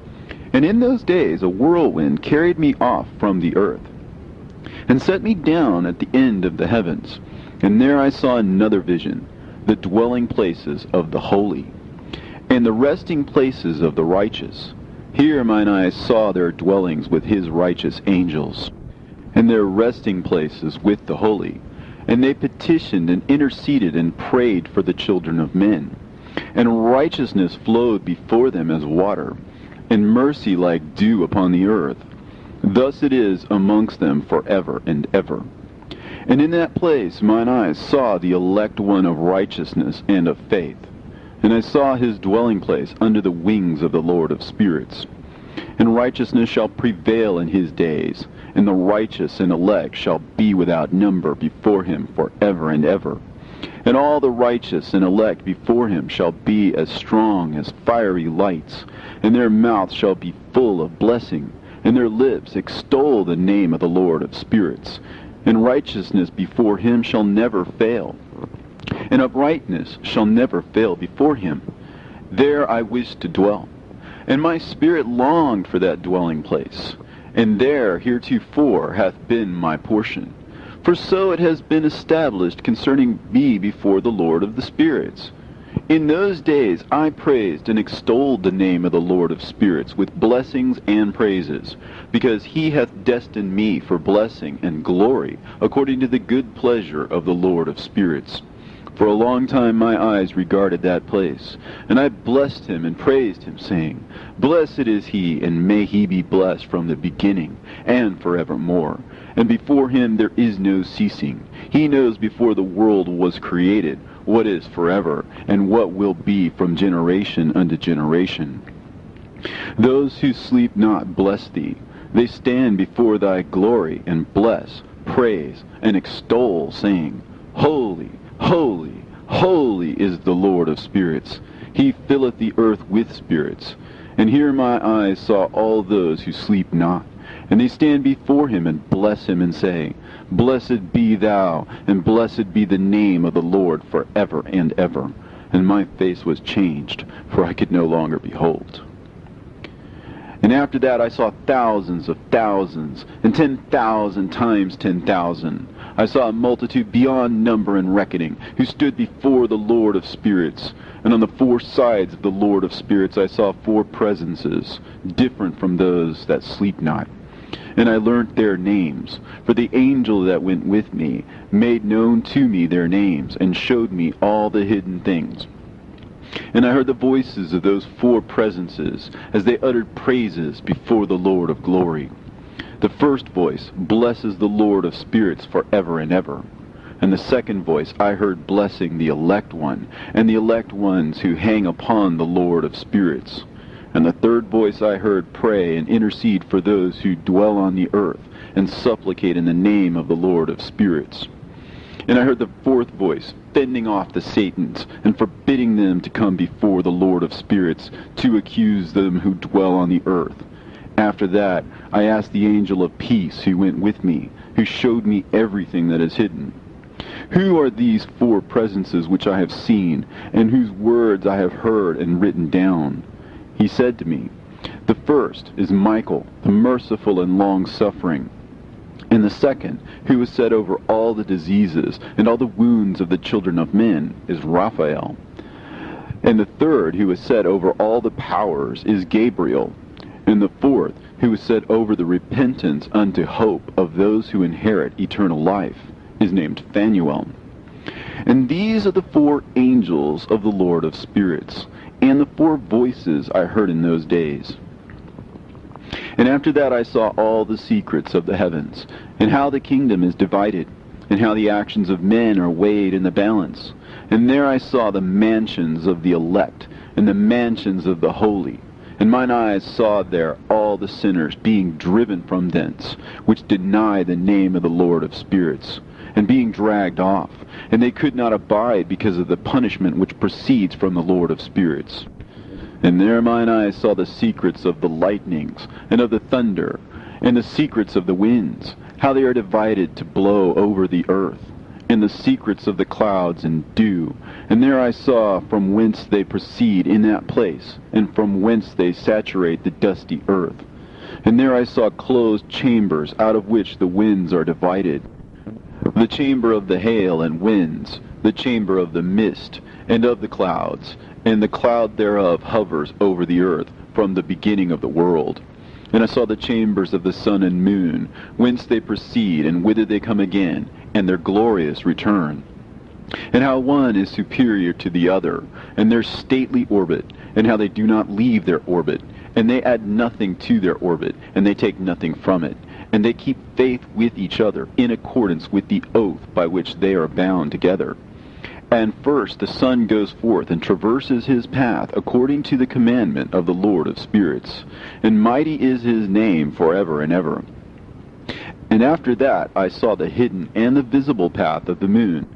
And in those days a whirlwind carried me off from the earth, and set me down at the end of the heavens. And there I saw another vision, the dwelling places of the holy, and the resting places of the righteous. Here mine eyes saw their dwellings with his righteous angels, and their resting places with the holy. And they petitioned and interceded and prayed for the children of men. And righteousness flowed before them as water, and mercy like dew upon the earth. Thus it is amongst them forever and ever. And in that place mine eyes saw the elect one of righteousness and of faith. And I saw his dwelling place under the wings of the Lord of spirits. And righteousness shall prevail in his days, and the righteous and elect shall be without number before him forever and ever. And all the righteous and elect before him shall be as strong as fiery lights, and their mouth shall be full of blessing, and their lips extol the name of the Lord of spirits. And righteousness before him shall never fail, and uprightness shall never fail before him. There I wished to dwell, and my spirit longed for that dwelling place. And there heretofore hath been my portion. For so it has been established concerning me before the Lord of the spirits. In those days I praised and extolled the name of the Lord of spirits with blessings and praises, because he hath destined me for blessing and glory, according to the good pleasure of the Lord of spirits. For a long time my eyes regarded that place, and I blessed him and praised him, saying, Blessed is he, and may he be blessed from the beginning, and forevermore. And before him there is no ceasing. He knows before the world was created what is forever, and what will be from generation unto generation. Those who sleep not bless thee. They stand before thy glory, and bless, praise, and extol, saying, Holy, holy, holy is the Lord of spirits. He filleth the earth with spirits. And here my eyes saw all those who sleep not, And they stand before him and bless him and say, Blessed be thou, and blessed be the name of the Lord forever and ever. And my face was changed, for I could no longer behold. And after that I saw thousands of thousands, and 10,000 times 10,000. I saw a multitude beyond number and reckoning, who stood before the Lord of spirits. And on the four sides of the Lord of spirits I saw four presences, different from those that sleep not. And I learnt their names, for the angel that went with me made known to me their names, and showed me all the hidden things. And I heard the voices of those four presences, as they uttered praises before the Lord of glory. The first voice blesses the Lord of spirits forever and ever. And the second voice I heard blessing the elect one, and the elect ones who hang upon the Lord of spirits. And the third voice I heard pray and intercede for those who dwell on the earth, and supplicate in the name of the Lord of spirits. And I heard the fourth voice fending off the Satans, and forbidding them to come before the Lord of spirits, to accuse them who dwell on the earth. After that I asked the angel of peace who went with me, who showed me everything that is hidden. Who are these four presences which I have seen, and whose words I have heard and written down? He said to me, The first is Michael, the merciful and long-suffering. And the second, who is set over all the diseases and all the wounds of the children of men, is Raphael. And the third, who is set over all the powers, is Gabriel. And the fourth, who is set over the repentance unto hope of those who inherit eternal life, is named Phanuel. And these are the four angels of the Lord of spirits, and the four voices I heard in those days. And after that I saw all the secrets of the heavens, and how the kingdom is divided, and how the actions of men are weighed in the balance. And there I saw the mansions of the elect, and the mansions of the holy. And mine eyes saw there all the sinners being driven from thence, which deny the name of the Lord of spirits, and being dragged off. And they could not abide because of the punishment which proceeds from the Lord of spirits. And there mine eyes saw the secrets of the lightnings, and of the thunder, and the secrets of the winds, how they are divided to blow over the earth, and the secrets of the clouds and dew. And there I saw from whence they proceed in that place, and from whence they saturate the dusty earth. And there I saw closed chambers, out of which the winds are divided. The chamber of the hail and winds, the chamber of the mist, and of the clouds, and the cloud thereof hovers over the earth from the beginning of the world. And I saw the chambers of the sun and moon, whence they proceed, and whither they come again, and their glorious return. And how one is superior to the other, and their stately orbit, and how they do not leave their orbit, and they add nothing to their orbit, and they take nothing from it, and they keep faith with each other, in accordance with the oath by which they are bound together. And first the sun goes forth and traverses his path according to the commandment of the Lord of spirits, and mighty is his name forever and ever. And after that I saw the hidden and the visible path of the moon,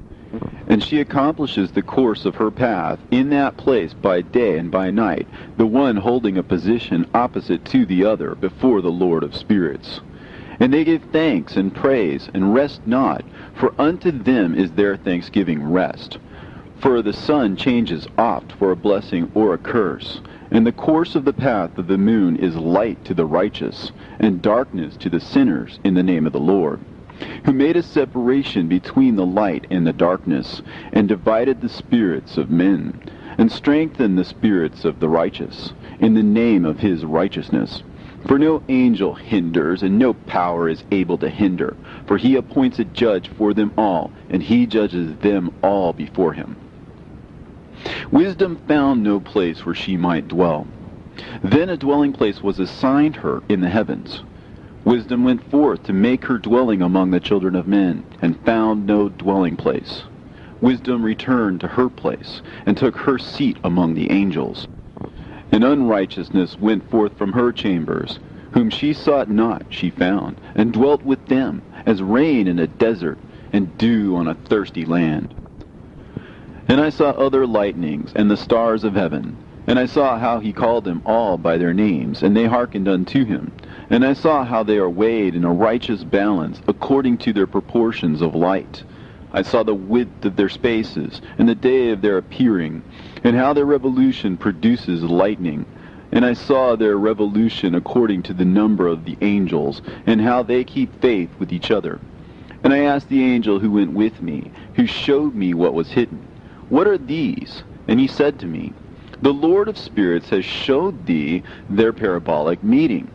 and she accomplishes the course of her path in that place by day and by night, the one holding a position opposite to the other before the Lord of spirits. And they give thanks and praise, and rest not, for unto them is their thanksgiving rest. For the sun changes oft for a blessing or a curse, and the course of the path of the moon is light to the righteous, and darkness to the sinners in the name of the Lord, who made a separation between the light and the darkness, and divided the spirits of men, and strengthened the spirits of the righteous, in the name of his righteousness. For no angel hinders, and no power is able to hinder. For he appoints a judge for them all, and he judges them all before him. Wisdom found no place where she might dwell. Then a dwelling place was assigned her in the heavens. Wisdom went forth to make her dwelling among the children of men, and found no dwelling place. Wisdom returned to her place, and took her seat among the angels. And unrighteousness went forth from her chambers, whom she sought not she found, and dwelt with them, as rain in a desert, and dew on a thirsty land. And I saw other lightnings, and the stars of heaven, and I saw how he called them all by their names, and they hearkened unto him. And I saw how they are weighed in a righteous balance according to their proportions of light. I saw the width of their spaces, and the day of their appearing, and how their revolution produces lightning. And I saw their revolution according to the number of the angels, and how they keep faith with each other. And I asked the angel who went with me, who showed me what was hidden, "What are these?" And he said to me, "The Lord of spirits has showed thee their parabolic meeting.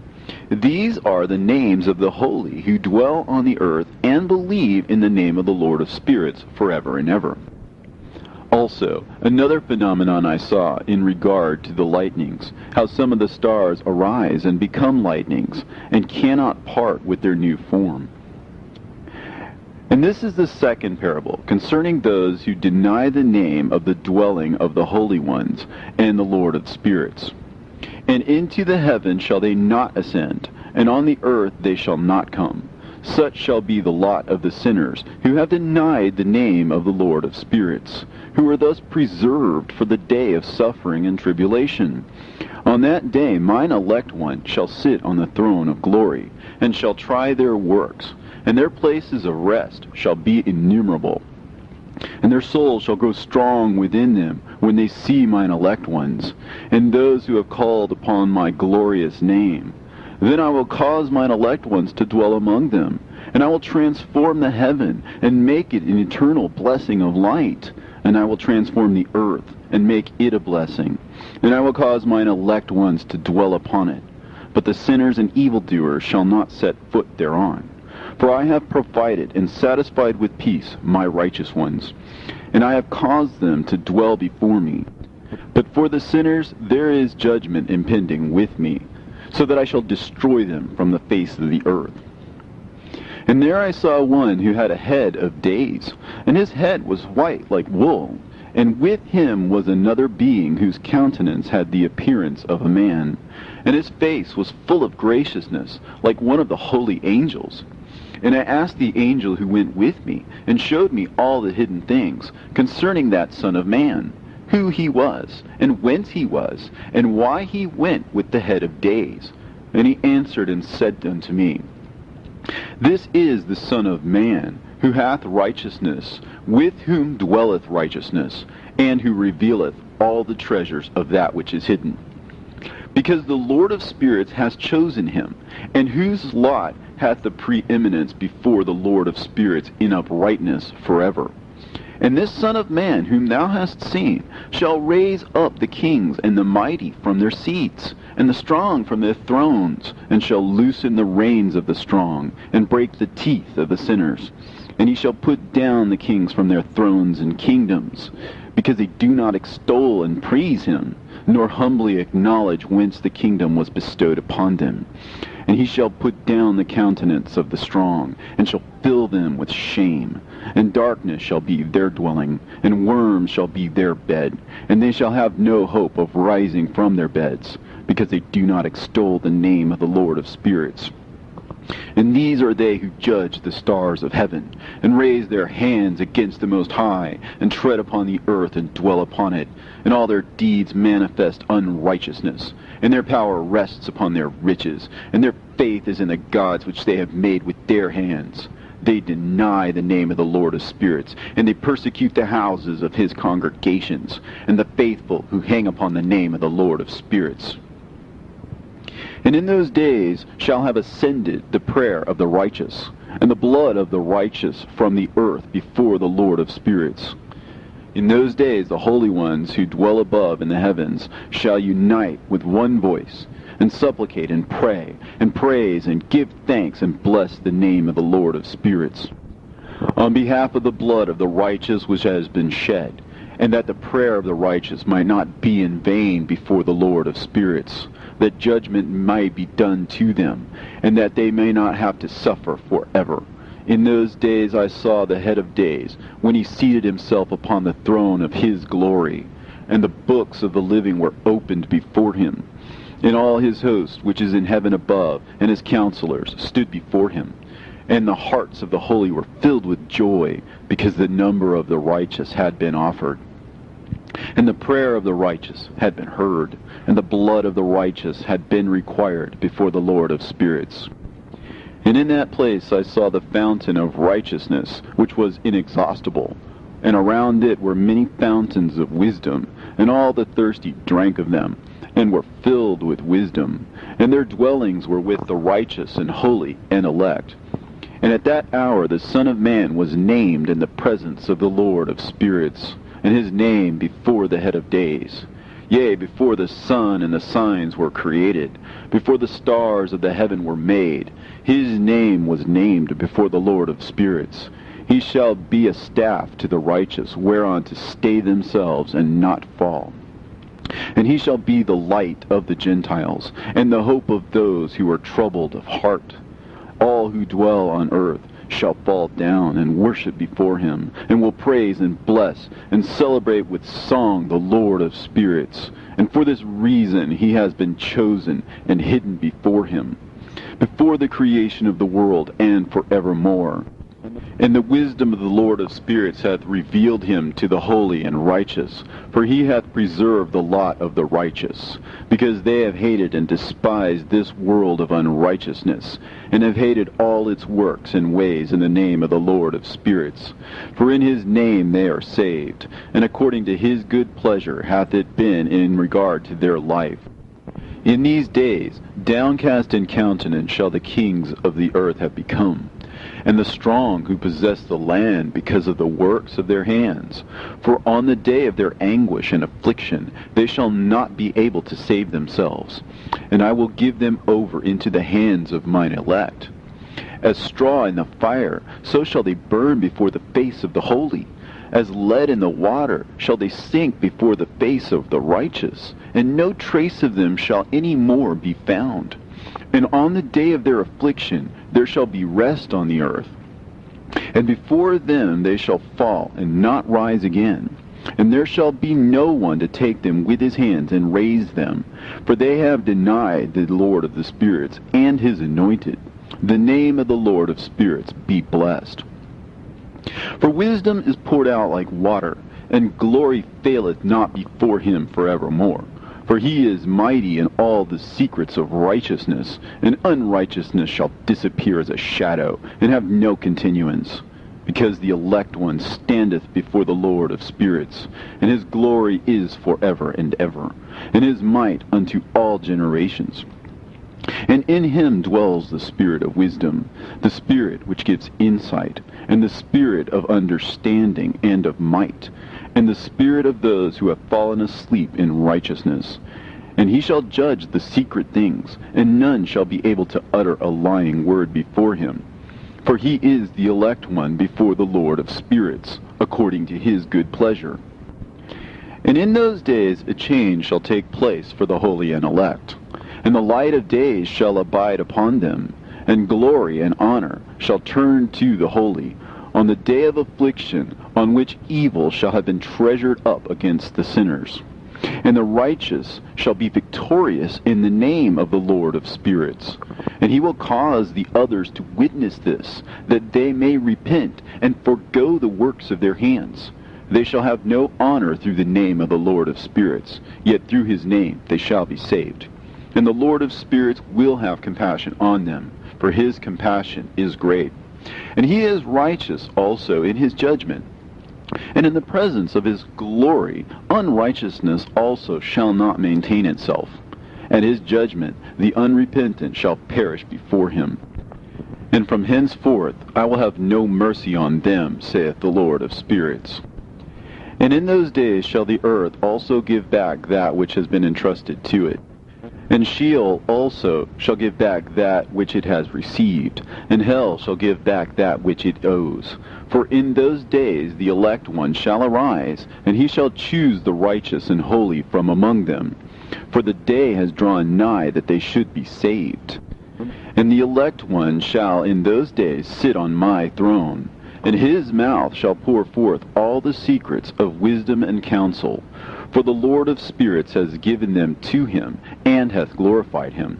These are the names of the holy who dwell on the earth and believe in the name of the Lord of spirits forever and ever." Also, another phenomenon I saw in regard to the lightnings, how some of the stars arise and become lightnings, and cannot part with their new form. And this is the second parable, concerning those who deny the name of the dwelling of the holy ones and the Lord of spirits. And into the heaven shall they not ascend, and on the earth they shall not come. Such shall be the lot of the sinners who have denied the name of the Lord of spirits, who are thus preserved for the day of suffering and tribulation. On that day mine elect one shall sit on the throne of glory, and shall try their works, and their places of rest shall be innumerable. And their souls shall grow strong within them when they see mine elect ones, and those who have called upon my glorious name. Then I will cause mine elect ones to dwell among them, and I will transform the heaven, and make it an eternal blessing of light. And I will transform the earth, and make it a blessing. And I will cause mine elect ones to dwell upon it. But the sinners and evildoers shall not set foot thereon. For I have provided and satisfied with peace my righteous ones, and I have caused them to dwell before me. But for the sinners there is judgment impending with me, so that I shall destroy them from the face of the earth. And there I saw one who had a head of days, and his head was white like wool, and with him was another being whose countenance had the appearance of a man, and his face was full of graciousness, like one of the holy angels. And I asked the angel who went with me, and showed me all the hidden things concerning that Son of Man, who he was, and whence he was, and why he went with the head of days. And he answered and said unto me, "This is the Son of Man, who hath righteousness, with whom dwelleth righteousness, and who revealeth all the treasures of that which is hidden. Because the Lord of spirits hath chosen him, and whose lot hath the preeminence before the Lord of spirits in uprightness forever. And this Son of Man, whom thou hast seen, shall raise up the kings and the mighty from their seats, and the strong from their thrones, and shall loosen the reins of the strong, and break the teeth of the sinners. And he shall put down the kings from their thrones and kingdoms, because they do not extol and praise him, nor humbly acknowledge whence the kingdom was bestowed upon them. And he shall put down the countenance of the strong, and shall fill them with shame. And darkness shall be their dwelling, and worms shall be their bed. And they shall have no hope of rising from their beds, because they do not extol the name of the Lord of spirits. And these are they who judge the stars of heaven, and raise their hands against the Most High, and tread upon the earth and dwell upon it. And all their deeds manifest unrighteousness, and their power rests upon their riches, and their faith is in the gods which they have made with their hands. They deny the name of the Lord of spirits, and they persecute the houses of his congregations, and the faithful who hang upon the name of the Lord of spirits. And in those days shall have ascended the prayer of the righteous, and the blood of the righteous from the earth before the Lord of spirits. In those days the holy ones who dwell above in the heavens shall unite with one voice, and supplicate and pray, and praise and give thanks and bless the name of the Lord of spirits, on behalf of the blood of the righteous which has been shed, and that the prayer of the righteous might not be in vain before the Lord of spirits, that judgment might be done to them, and that they may not have to suffer forever. In those days I saw the head of days, when he seated himself upon the throne of his glory, and the books of the living were opened before him. And all his host, which is in heaven above, and his counselors, stood before him. And the hearts of the holy were filled with joy, because the number of the righteous had been offered. And the prayer of the righteous had been heard, and the blood of the righteous had been required before the Lord of spirits. And in that place I saw the fountain of righteousness, which was inexhaustible, and around it were many fountains of wisdom, and all the thirsty drank of them, and were filled with wisdom, and their dwellings were with the righteous and holy and elect. And at that hour the Son of Man was named in the presence of the Lord of spirits, and his name before the head of days. Yea, before the sun and the signs were created, before the stars of the heaven were made, his name was named before the Lord of spirits. He shall be a staff to the righteous, whereon to stay themselves and not fall. And he shall be the light of the Gentiles, and the hope of those who are troubled of heart. All who dwell on earth shall fall down and worship before him, and will praise and bless and celebrate with song the Lord of spirits. And for this reason he has been chosen and hidden before him, before the creation of the world and forevermore. And the wisdom of the Lord of spirits hath revealed him to the holy and righteous, for he hath preserved the lot of the righteous, because they have hated and despised this world of unrighteousness, and have hated all its works and ways in the name of the Lord of spirits. For in his name they are saved, and according to his good pleasure hath it been in regard to their life. In these days, downcast in countenance shall the kings of the earth have become, and the strong who possess the land because of the works of their hands. For on the day of their anguish and affliction they shall not be able to save themselves. And I will give them over into the hands of mine elect. As straw in the fire, so shall they burn before the face of the holy. As lead in the water shall they sink before the face of the righteous, and no trace of them shall any more be found. And on the day of their affliction there shall be rest on the earth. And before them they shall fall and not rise again. And there shall be no one to take them with his hands and raise them. For they have denied the Lord of the spirits and his anointed. The name of the Lord of spirits be blessed. For wisdom is poured out like water, and glory faileth not before him forevermore. For he is mighty in all the secrets of righteousness, and unrighteousness shall disappear as a shadow, and have no continuance. Because the elect one standeth before the Lord of spirits, and his glory is forever and ever, and his might unto all generations. And in him dwells the spirit of wisdom, the spirit which gives insight, and the spirit of understanding and of might, and the spirit of those who have fallen asleep in righteousness. And he shall judge the secret things, and none shall be able to utter a lying word before him. For he is the elect one before the Lord of spirits, according to his good pleasure. And in those days a change shall take place for the holy and elect. And the light of days shall abide upon them, and glory and honor shall turn to the holy, on the day of affliction, on which evil shall have been treasured up against the sinners. And the righteous shall be victorious in the name of the Lord of spirits. And he will cause the others to witness this, that they may repent and forego the works of their hands. They shall have no honor through the name of the Lord of spirits, yet through his name they shall be saved. And the Lord of spirits will have compassion on them, for his compassion is great. And he is righteous also in his judgment. And in the presence of his glory, unrighteousness also shall not maintain itself. At his judgment the unrepentant shall perish before him. And from henceforth I will have no mercy on them, saith the Lord of spirits. And in those days shall the earth also give back that which has been entrusted to it. And Sheol also shall give back that which it has received, and hell shall give back that which it owes. For in those days the elect one shall arise, and he shall choose the righteous and holy from among them. For the day has drawn nigh that they should be saved. And the elect one shall in those days sit on my throne, and his mouth shall pour forth all the secrets of wisdom and counsel. For the Lord of spirits has given them to him, and hath glorified him.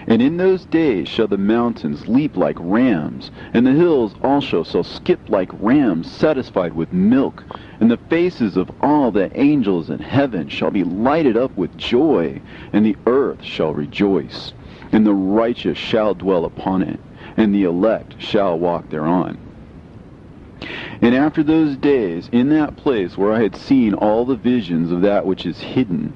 And in those days shall the mountains leap like rams, and the hills also shall skip like rams satisfied with milk, and the faces of all the angels in heaven shall be lighted up with joy, and the earth shall rejoice, and the righteous shall dwell upon it, and the elect shall walk thereon. And after those days, in that place where I had seen all the visions of that which is hidden,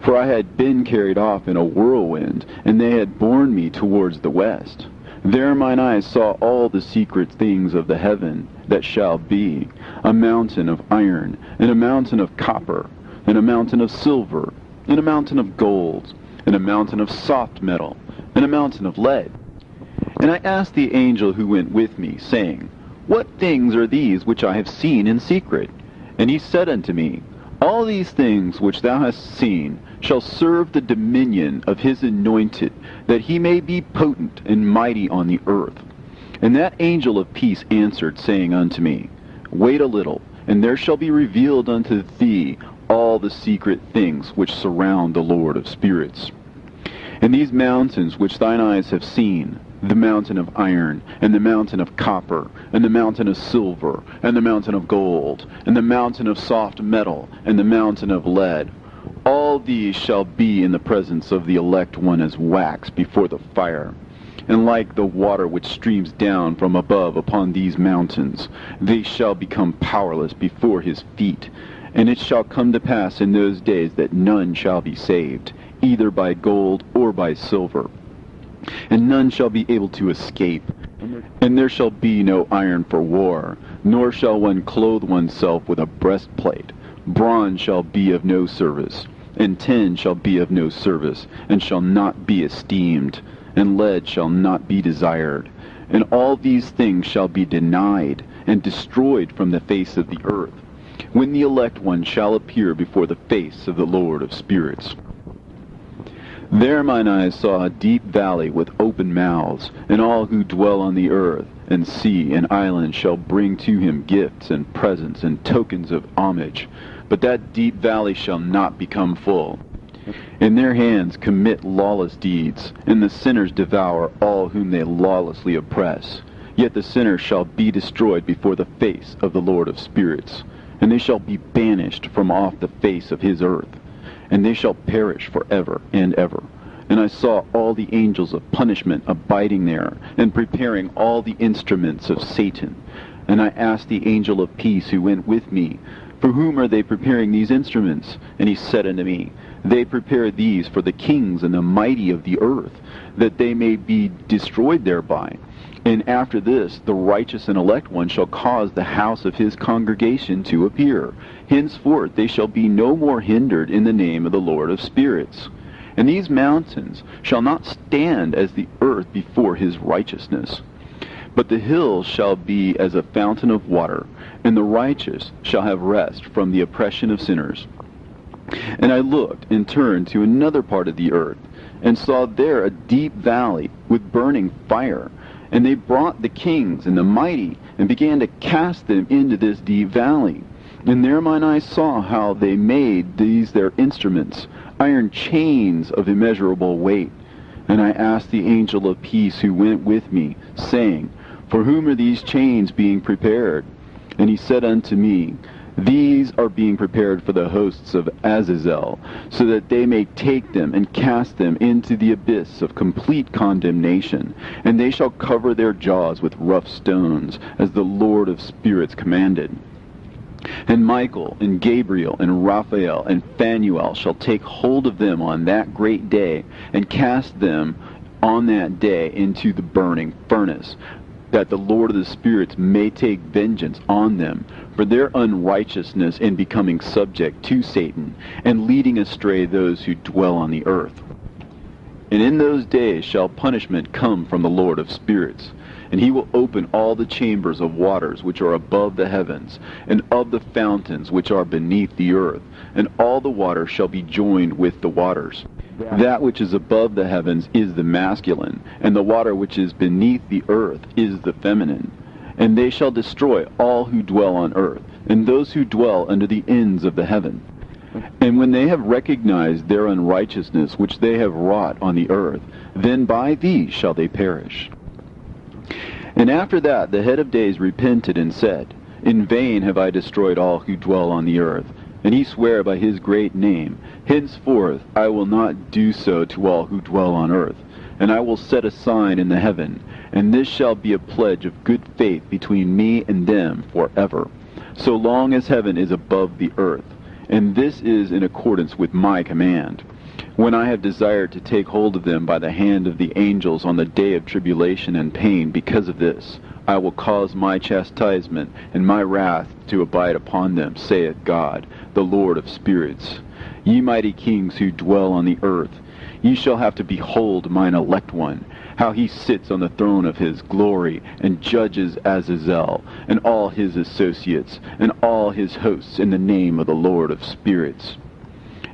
for I had been carried off in a whirlwind, and they had borne me towards the west, there mine eyes saw all the secret things of the heaven that shall be, a mountain of iron, and a mountain of copper, and a mountain of silver, and a mountain of gold, and a mountain of soft metal, and a mountain of lead. And I asked the angel who went with me, saying, What things are these which I have seen in secret? And he said unto me, All these things which thou hast seen shall serve the dominion of his anointed, that he may be potent and mighty on the earth. And that angel of peace answered, saying unto me, Wait a little, and there shall be revealed unto thee all the secret things which surround the Lord of spirits. And these mountains which thine eyes have seen, the mountain of iron, and the mountain of copper, and the mountain of silver, and the mountain of gold, and the mountain of soft metal, and the mountain of lead, all these shall be in the presence of the elect one as wax before the fire. And like the water which streams down from above upon these mountains, they shall become powerless before his feet. And it shall come to pass in those days that none shall be saved, either by gold or by silver. And none shall be able to escape. And there shall be no iron for war, nor shall one clothe oneself with a breastplate. Bronze shall be of no service, and tin shall be of no service, and shall not be esteemed, and lead shall not be desired. And all these things shall be denied, and destroyed from the face of the earth, when the elect one shall appear before the face of the Lord of spirits. There mine eyes saw a deep valley with open mouths, and all who dwell on the earth, and sea and island shall bring to him gifts and presents and tokens of homage. But that deep valley shall not become full. In their hands commit lawless deeds, and the sinners devour all whom they lawlessly oppress. Yet the sinners shall be destroyed before the face of the Lord of spirits, and they shall be banished from off the face of his earth, and they shall perish forever and ever. And I saw all the angels of punishment abiding there, and preparing all the instruments of Satan. And I asked the angel of peace who went with me, For whom are they preparing these instruments? And he said unto me, They prepare these for the kings and the mighty of the earth, that they may be destroyed thereby. And after this, the righteous and elect one shall cause the house of his congregation to appear. Henceforth they shall be no more hindered in the name of the Lord of spirits. And these mountains shall not stand as the earth before his righteousness. But the hills shall be as a fountain of water, and the righteous shall have rest from the oppression of sinners. And I looked and turned to another part of the earth, and saw there a deep valley with burning fire. And they brought the kings and the mighty, and began to cast them into this deep valley. And there mine eyes saw how they made these their instruments, iron chains of immeasurable weight. And I asked the angel of peace who went with me, saying, For whom are these chains being prepared? And he said unto me, These are being prepared for the hosts of Azazel, so that they may take them and cast them into the abyss of complete condemnation. And they shall cover their jaws with rough stones, as the Lord of spirits commanded. And Michael, and Gabriel, and Raphael, and Phanuel shall take hold of them on that great day, and cast them on that day into the burning furnace, that the Lord of the spirits may take vengeance on them for their unrighteousness in becoming subject to Satan, and leading astray those who dwell on the earth. And in those days shall punishment come from the Lord of spirits, and he will open all the chambers of waters which are above the heavens, and of the fountains which are beneath the earth, and all the waters shall be joined with the waters. That which is above the heavens is the masculine, and the water which is beneath the earth is the feminine. And they shall destroy all who dwell on earth, and those who dwell under the ends of the heaven. And when they have recognized their unrighteousness which they have wrought on the earth, then by these shall they perish. And after that the head of days repented and said, In vain have I destroyed all who dwell on the earth. And he sware by his great name, Henceforth I will not do so to all who dwell on earth. And I will set a sign in the heaven, and this shall be a pledge of good faith between me and them forever, so long as heaven is above the earth. And this is in accordance with my command. When I have desired to take hold of them by the hand of the angels on the day of tribulation and pain because of this, I will cause my chastisement and my wrath to abide upon them, saith God, the Lord of spirits. Ye mighty kings who dwell on the earth, ye shall have to behold mine elect one, how he sits on the throne of his glory, and judges Azazel, and all his associates, and all his hosts in the name of the Lord of spirits.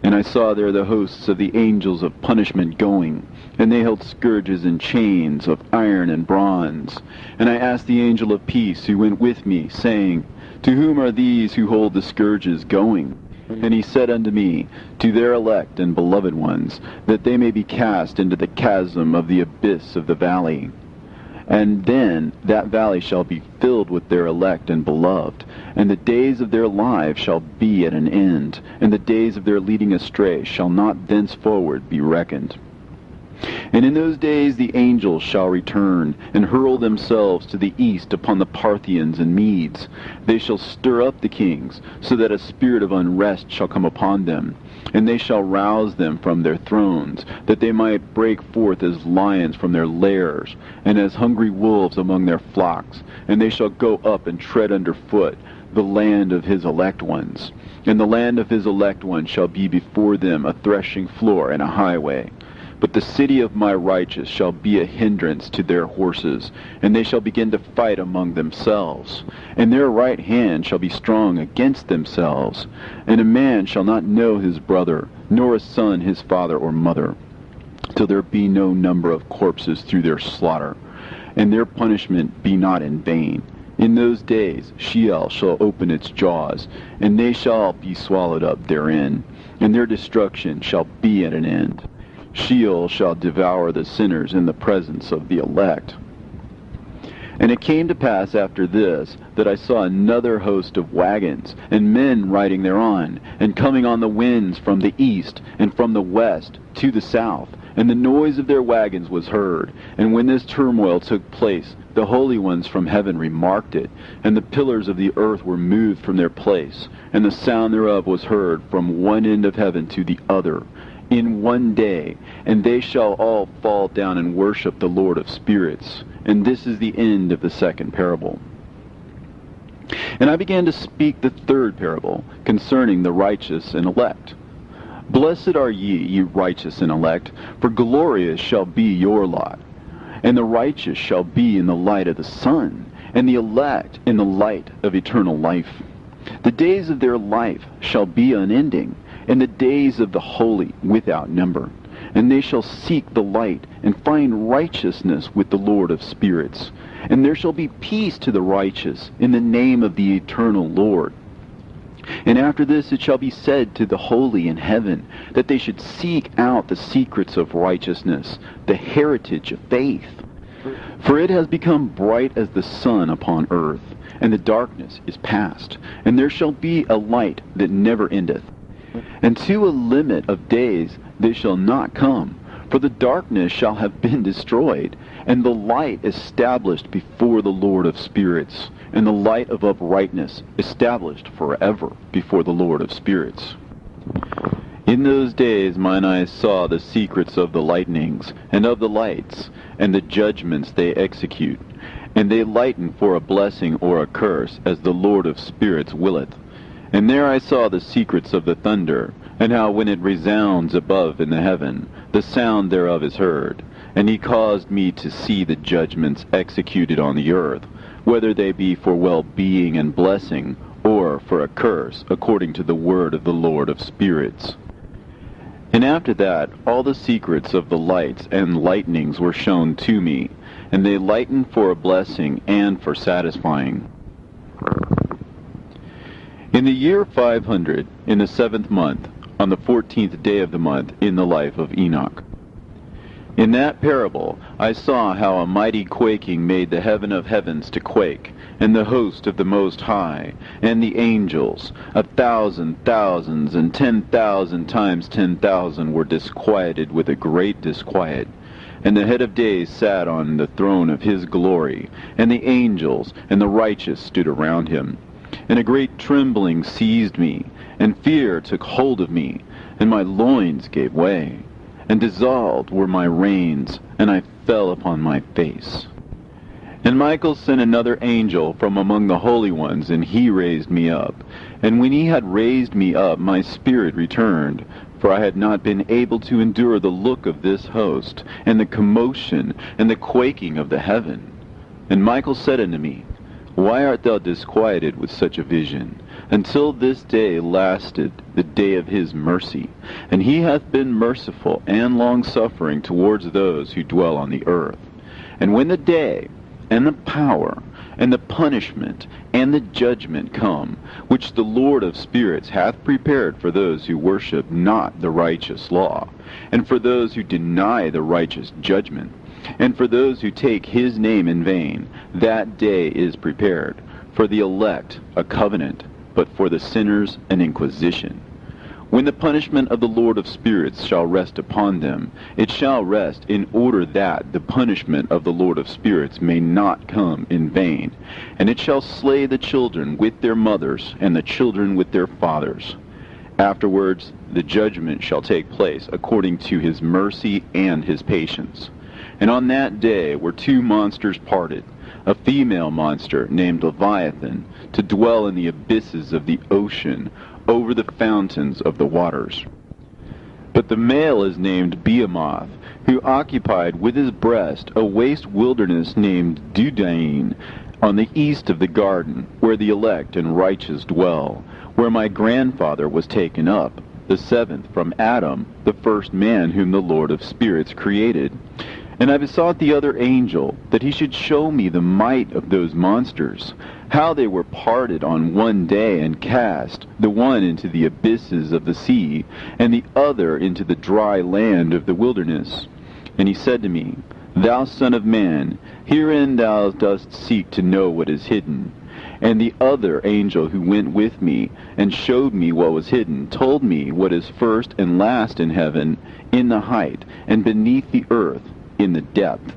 And I saw there the hosts of the angels of punishment going, and they held scourges and chains of iron and bronze. And I asked the angel of peace who went with me, saying, To whom are these who hold the scourges going? And he said unto me, To their elect and beloved ones, that they may be cast into the chasm of the abyss of the valley. And then that valley shall be filled with their elect and beloved, and the days of their lives shall be at an end, and the days of their leading astray shall not thenceforward be reckoned. And in those days the angels shall return, and hurl themselves to the east upon the Parthians and Medes. They shall stir up the kings, so that a spirit of unrest shall come upon them. And they shall rouse them from their thrones, that they might break forth as lions from their lairs, and as hungry wolves among their flocks. And they shall go up and tread under foot the land of his elect ones. And the land of his elect ones shall be before them a threshing floor and a highway. But the city of my righteous shall be a hindrance to their horses, and they shall begin to fight among themselves. And their right hand shall be strong against themselves. And a man shall not know his brother, nor a son his father or mother, till there be no number of corpses through their slaughter, and their punishment be not in vain. In those days Sheol shall open its jaws, and they shall be swallowed up therein, and their destruction shall be at an end. Sheol shall devour the sinners in the presence of the elect. And it came to pass after this, that I saw another host of wagons, and men riding thereon, and coming on the winds from the east, and from the west to the south. And the noise of their wagons was heard. And when this turmoil took place, the holy ones from heaven remarked it, and the pillars of the earth were moved from their place, and the sound thereof was heard from one end of heaven to the other, in one day, and they shall all fall down and worship the Lord of spirits. And this is the end of the second parable. And I began to speak the third parable, concerning the righteous and elect. Blessed are ye, ye righteous and elect, for glorious shall be your lot. And the righteous shall be in the light of the sun, and the elect in the light of eternal life. The days of their life shall be unending, and the days of the holy without number. And they shall seek the light, and find righteousness with the Lord of spirits. And there shall be peace to the righteous, in the name of the eternal Lord. And after this it shall be said to the holy in heaven, that they should seek out the secrets of righteousness, the heritage of faith. For it has become bright as the sun upon earth, and the darkness is past, and there shall be a light that never endeth. And to a limit of days they shall not come, for the darkness shall have been destroyed, and the light established before the Lord of spirits, and the light of uprightness established forever before the Lord of spirits. In those days mine eyes saw the secrets of the lightnings, and of the lights, and the judgments they execute. And they lighten for a blessing or a curse, as the Lord of spirits willeth. And there I saw the secrets of the thunder, and how when it resounds above in the heaven, the sound thereof is heard. And he caused me to see the judgments executed on the earth, whether they be for well-being and blessing, or for a curse, according to the word of the Lord of spirits. And after that all the secrets of the lights and lightnings were shown to me, and they lighten for a blessing and for satisfying. In the year 500, in the 7th month, on the 14th day of the month, in the life of Enoch. In that parable I saw how a mighty quaking made the heaven of heavens to quake, and the host of the Most High, and the angels, 1,000 thousands, and 10,000 times 10,000 were disquieted with a great disquiet. And the head of days sat on the throne of his glory, and the angels and the righteous stood around him. And a great trembling seized me, and fear took hold of me, and my loins gave way, and dissolved were my reins, and I fell upon my face. And Michael sent another angel from among the holy ones, and he raised me up. And when he had raised me up, my spirit returned, for I had not been able to endure the look of this host, and the commotion, and the quaking of the heaven. And Michael said unto me, Why art thou disquieted with such a vision? Until this day lasted the day of his mercy, and he hath been merciful and long-suffering towards those who dwell on the earth. And when the day, and the power, and the punishment, and the judgment come, which the Lord of spirits hath prepared for those who worship not the righteous law, and for those who deny the righteous judgment, and for those who take his name in vain, that day is prepared, for the elect a covenant, but for the sinners an inquisition. When the punishment of the Lord of spirits shall rest upon them, it shall rest in order that the punishment of the Lord of spirits may not come in vain. And it shall slay the children with their mothers, and the children with their fathers. Afterwards the judgment shall take place according to his mercy and his patience. And on that day were two monsters parted, a female monster named Leviathan, to dwell in the abysses of the ocean, over the fountains of the waters. But the male is named Behemoth, who occupied with his breast a waste wilderness named Dudain, on the east of the garden, where the elect and righteous dwell, where my grandfather was taken up, the seventh from Adam, the first man whom the Lord of spirits created. And I besought the other angel that he should show me the might of those monsters, how they were parted on one day and cast, the one into the abysses of the sea, and the other into the dry land of the wilderness. And he said to me, Thou son of man, herein thou dost seek to know what is hidden. And the other angel who went with me, and showed me what was hidden, told me what is first and last in heaven, in the height, and beneath the earth, in the depth,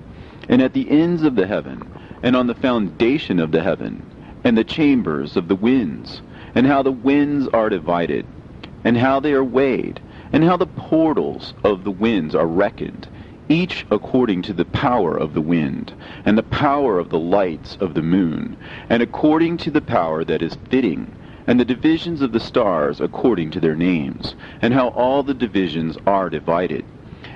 and at the ends of the heaven, and on the foundation of the heaven, and the chambers of the winds, and how the winds are divided, and how they are weighed, and how the portals of the winds are reckoned, each according to the power of the wind, and the power of the lights of the moon, and according to the power that is fitting, and the divisions of the stars according to their names, and how all the divisions are divided,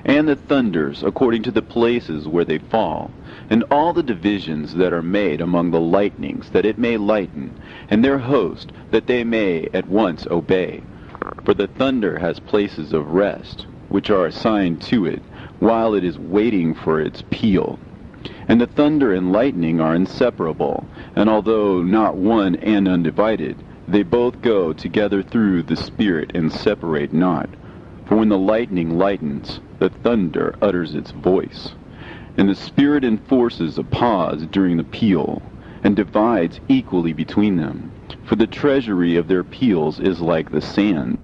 and the thunders according to the places where they fall, and all the divisions that are made among the lightnings, that it may lighten, and their host, that they may at once obey. For the thunder has places of rest, which are assigned to it, while it is waiting for its peal. And the thunder and lightning are inseparable, and although not one and undivided, they both go together through the Spirit and separate not. For when the lightning lightens, the thunder utters its voice, and the Spirit enforces a pause during the peal, and divides equally between them. For the treasury of their peals is like the sand.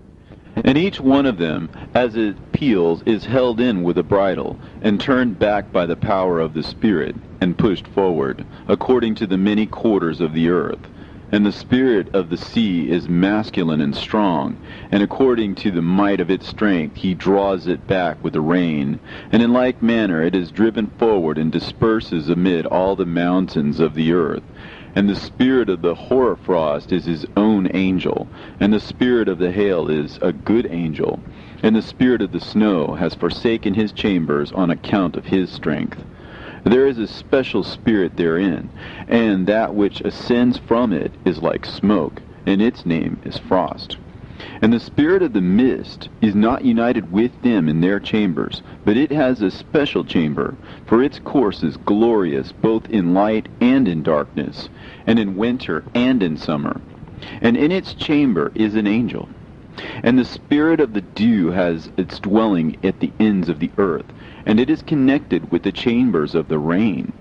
And each one of them, as it peals, is held in with a bridle, and turned back by the power of the Spirit, and pushed forward, according to the many quarters of the earth. And the spirit of the sea is masculine and strong, and according to the might of its strength he draws it back with the rain. And in like manner it is driven forward and disperses amid all the mountains of the earth. And the spirit of the hoarfrost is his own angel, and the spirit of the hail is a good angel, and the spirit of the snow has forsaken his chambers on account of his strength. There is a special spirit therein, and that which ascends from it is like smoke, and its name is frost. And the spirit of the mist is not united with them in their chambers, but it has a special chamber, for its course is glorious both in light and in darkness, and in winter and in summer. and in its chamber is an angel. And the spirit of the dew has its dwelling at the ends of the earth, and it is connected with the chambers of the rain.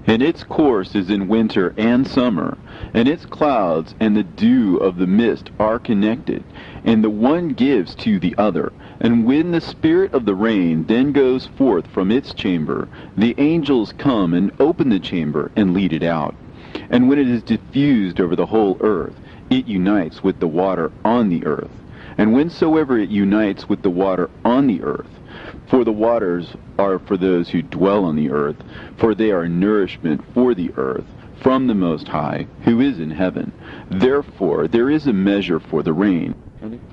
And its course is in winter and summer, and its clouds and the dew of the mist are connected, and the one gives to the other. And when the spirit of the rain then goes forth from its chamber, the angels come and open the chamber and lead it out. And when it is diffused over the whole earth, it unites with the water on the earth. And whensoever it unites with the water on the earth, for the waters are for those who dwell on the earth, for they are nourishment for the earth, from the Most High, who is in heaven. Therefore there is a measure for the rain,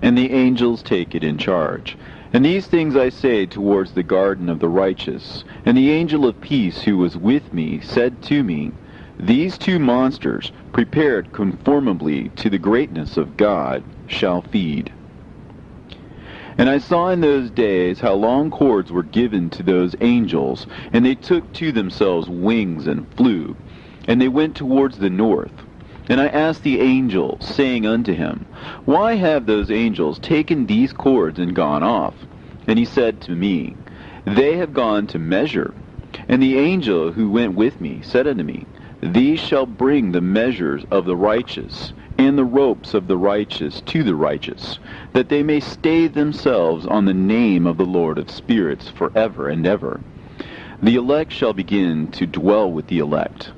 and the angels take it in charge. And these things I say towards the garden of the righteous. And the angel of peace who was with me said to me, These two monsters, prepared conformably to the greatness of God, shall feed. And I saw in those days how long cords were given to those angels, and they took to themselves wings and flew, and they went towards the north. And I asked the angel, saying unto him, Why have those angels taken these cords and gone off? And he said to me, They have gone to measure. And the angel who went with me said unto me, These shall bring the measures of the righteous, and the ropes of the righteous to the righteous, that they may stay themselves on the name of the Lord of spirits forever and ever. The elect shall begin to dwell with the elect.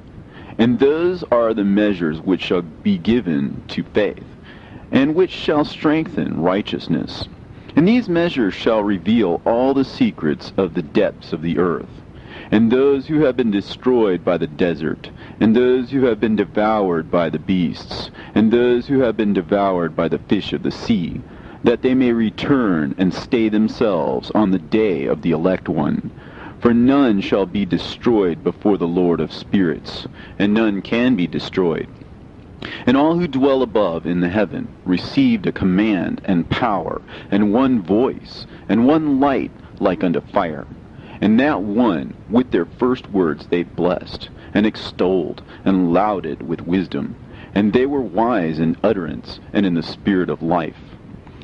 And those are the measures which shall be given to faith, and which shall strengthen righteousness. And these measures shall reveal all the secrets of the depths of the earth, and those who have been destroyed by the desert, and those who have been devoured by the beasts, and those who have been devoured by the fish of the sea, that they may return and stay themselves on the day of the elect one. For none shall be destroyed before the Lord of spirits, and none can be destroyed. And all who dwell above in the heaven received a command and power, and one voice, and one light like unto fire. And that one, with their first words they blessed, and extolled, and lauded with wisdom. And they were wise in utterance, and in the spirit of life.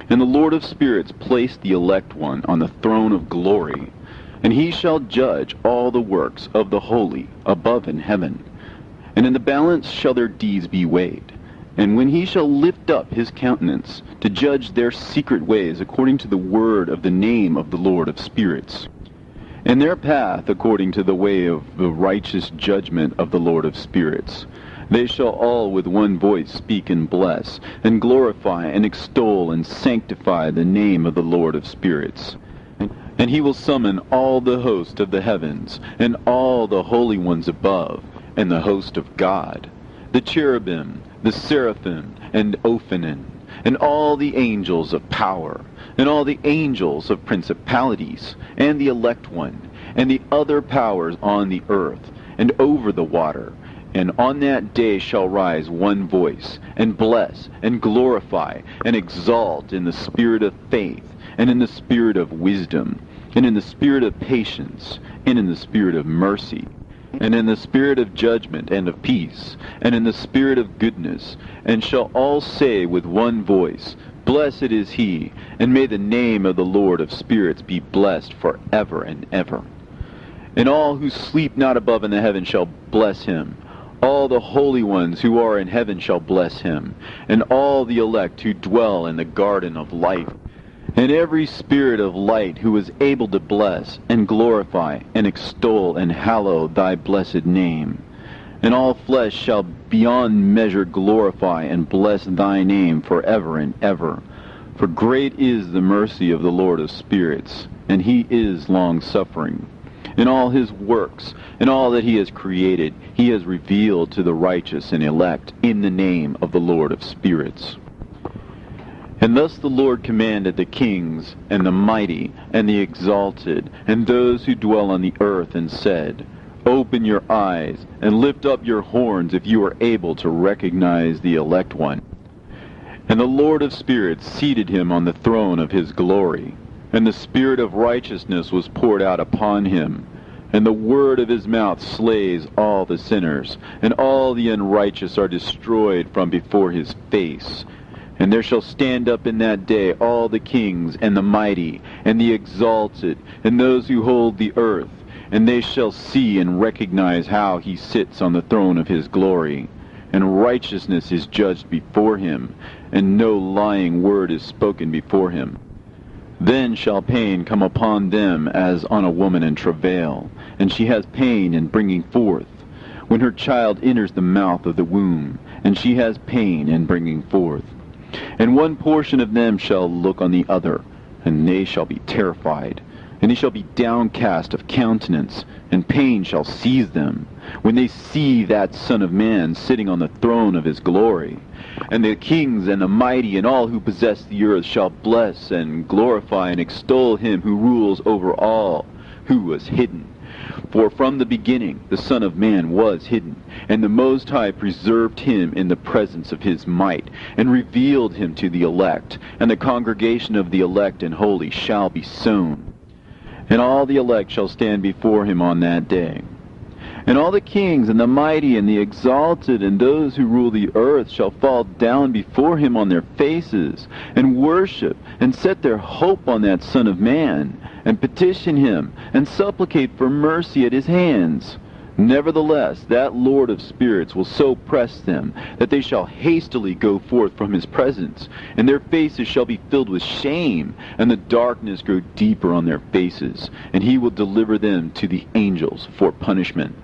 And the Lord of spirits placed the elect one on the throne of glory, and he shall judge all the works of the holy above in heaven. And in the balance shall their deeds be weighed. And when he shall lift up his countenance to judge their secret ways according to the word of the name of the Lord of spirits, and their path according to the way of the righteous judgment of the Lord of spirits, they shall all with one voice speak and bless, and glorify and extol and sanctify the name of the Lord of spirits. And he will summon all the host of the heavens, and all the holy ones above, and the host of God, the cherubim, the seraphim, and Ophanim, and all the angels of power, and all the angels of principalities, and the elect one, and the other powers on the earth, and over the water. And on that day shall rise one voice, and bless, and glorify, and exalt in the spirit of faith, and in the spirit of wisdom, and in the spirit of patience, and in the spirit of mercy, and in the spirit of judgment and of peace, and in the spirit of goodness, and shall all say with one voice, Blessed is he, and may the name of the Lord of spirits be blessed forever and ever. And all who sleep not above in the heaven shall bless him. All the holy ones who are in heaven shall bless him, and all the elect who dwell in the garden of life. And every spirit of light who is able to bless, and glorify, and extol, and hallow thy blessed name. And all flesh shall beyond measure glorify and bless thy name forever and ever. For great is the mercy of the Lord of spirits, and he is long-suffering. In all his works, and all that he has created, he has revealed to the righteous and elect in the name of the Lord of spirits. And thus the Lord commanded the kings, and the mighty, and the exalted, and those who dwell on the earth, and said, Open your eyes, and lift up your horns if you are able to recognize the elect one. And the Lord of spirits seated him on the throne of his glory, and the spirit of righteousness was poured out upon him. And the word of his mouth slays all the sinners, and all the unrighteous are destroyed from before his face. And there shall stand up in that day all the kings, and the mighty, and the exalted, and those who hold the earth, and they shall see and recognize how he sits on the throne of his glory. And righteousness is judged before him, and no lying word is spoken before him. Then shall pain come upon them as on a woman in travail, and she has pain in bringing forth, when her child enters the mouth of the womb, and she has pain in bringing forth. And one portion of them shall look on the other, and they shall be terrified, and they shall be downcast of countenance, and pain shall seize them, when they see that Son of Man sitting on the throne of his glory. And the kings and the mighty and all who possess the earth shall bless and glorify and extol him who rules over all, who was hidden. For from the beginning the Son of Man was hidden, and the Most High preserved him in the presence of his might, and revealed him to the elect, and the congregation of the elect and holy shall be sown. And all the elect shall stand before him on that day. And all the kings and the mighty and the exalted and those who rule the earth shall fall down before him on their faces, and worship, and set their hope on that Son of Man, and petition him, and supplicate for mercy at his hands. Nevertheless, that Lord of spirits will so press them, that they shall hastily go forth from his presence, and their faces shall be filled with shame, and the darkness grow deeper on their faces, and he will deliver them to the angels for punishment,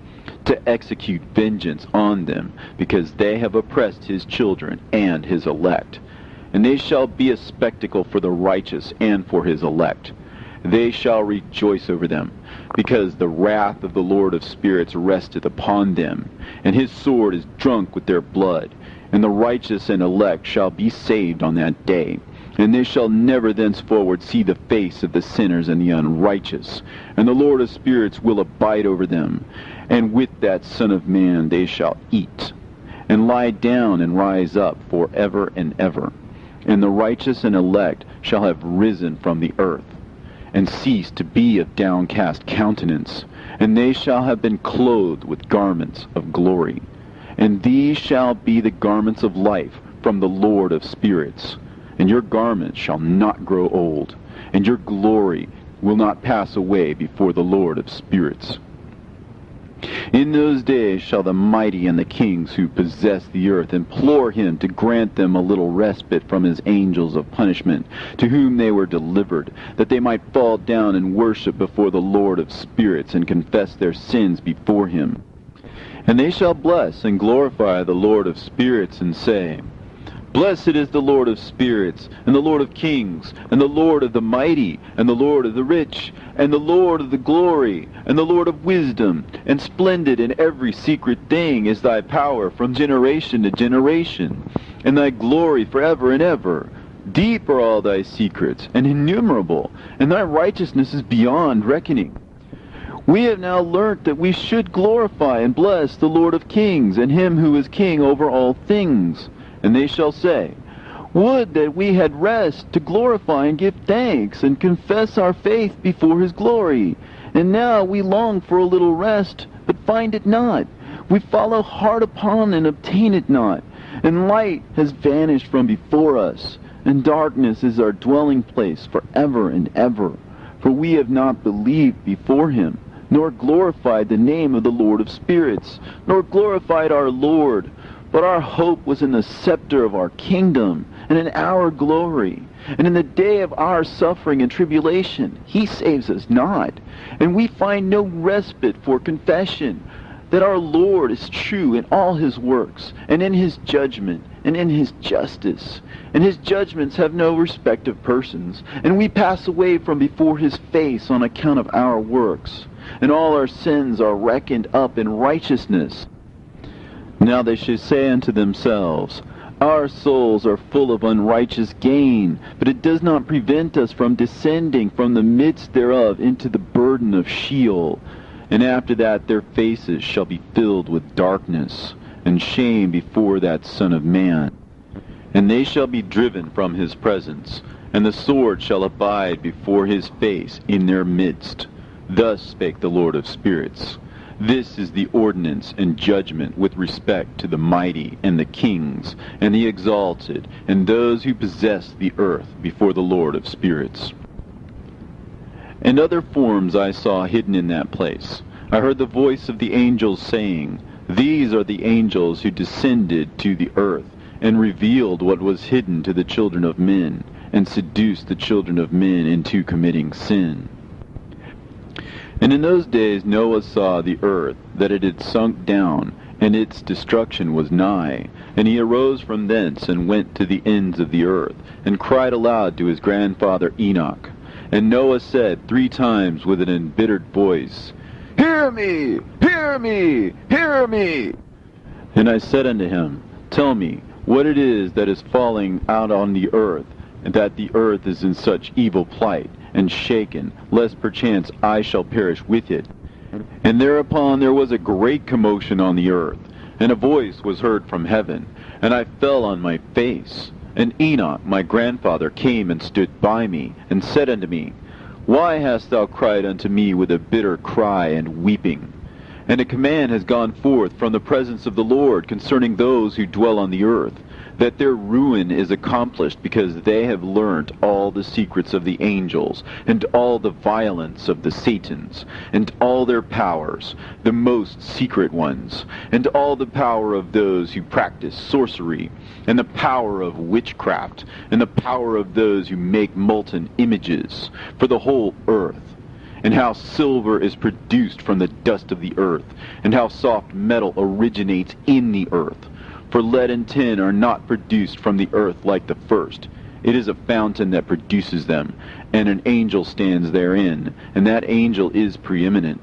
to execute vengeance on them, because they have oppressed his children and his elect. And they shall be a spectacle for the righteous and for his elect. They shall rejoice over them, because the wrath of the Lord of spirits resteth upon them, and his sword is drunk with their blood. And the righteous and elect shall be saved on that day, and they shall never thenceforward see the face of the sinners and the unrighteous. And the Lord of spirits will abide over them, and with that Son of Man they shall eat, and lie down and rise up for ever and ever. And the righteous and elect shall have risen from the earth, and cease to be of downcast countenance, and they shall have been clothed with garments of glory. And these shall be the garments of life from the Lord of spirits. And your garments shall not grow old, and your glory will not pass away before the Lord of spirits. In those days shall the mighty and the kings who possess the earth implore him to grant them a little respite from his angels of punishment, to whom they were delivered, that they might fall down and worship before the Lord of spirits, and confess their sins before him. And they shall bless and glorify the Lord of spirits, and say, Blessed is the Lord of spirits, and the Lord of kings, and the Lord of the mighty, and the Lord of the rich, and the Lord of the glory, and the Lord of wisdom. And splendid in every secret thing is thy power from generation to generation, and thy glory forever and ever. Deep are all thy secrets, and innumerable, and thy righteousness is beyond reckoning. We have now learnt that we should glorify and bless the Lord of kings, and him who is king over all things. And they shall say, Would that we had rest to glorify and give thanks, and confess our faith before his glory. And now we long for a little rest, but find it not. We follow hard upon and obtain it not. And light has vanished from before us, and darkness is our dwelling place forever and ever. For we have not believed before him, nor glorified the name of the Lord of spirits, nor glorified our Lord. But our hope was in the scepter of our kingdom, and in our glory. And in the day of our suffering and tribulation, he saves us not. And we find no respite for confession, that our Lord is true in all his works, and in his judgment, and in his justice. And his judgments have no respect of persons, and we pass away from before his face on account of our works. And all our sins are reckoned up in righteousness. Now they shall say unto themselves, Our souls are full of unrighteous gain, but it does not prevent us from descending from the midst thereof into the burden of Sheol. And after that their faces shall be filled with darkness, and shame before that Son of Man. And they shall be driven from his presence, and the sword shall abide before his face in their midst. Thus spake the Lord of spirits. This is the ordinance and judgment with respect to the mighty and the kings and the exalted and those who possess the earth before the Lord of spirits. And other forms I saw hidden in that place. I heard the voice of the angels saying, These are the angels who descended to the earth, and revealed what was hidden to the children of men, and seduced the children of men into committing sin. And in those days Noah saw the earth, that it had sunk down, and its destruction was nigh. And he arose from thence, and went to the ends of the earth, and cried aloud to his grandfather Enoch. And Noah said 3 times with an embittered voice, Hear me! Hear me! Hear me! And I said unto him, Tell me, what it is that is falling out on the earth, and that the earth is in such evil plight, and shaken, lest perchance I shall perish with it. And thereupon there was a great commotion on the earth, and a voice was heard from heaven, and I fell on my face. And Enoch my grandfather came and stood by me, and said unto me, Why hast thou cried unto me with a bitter cry and weeping? And a command has gone forth from the presence of the Lord concerning those who dwell on the earth, that their ruin is accomplished, because they have learnt all the secrets of the angels, and all the violence of the Satans, and all their powers, the most secret ones, and all the power of those who practice sorcery, and the power of witchcraft, and the power of those who make molten images, for the whole earth. And how silver is produced from the dust of the earth, and how soft metal originates in the earth. For lead and tin are not produced from the earth like the first. It is a fountain that produces them, and an angel stands therein, and that angel is preeminent.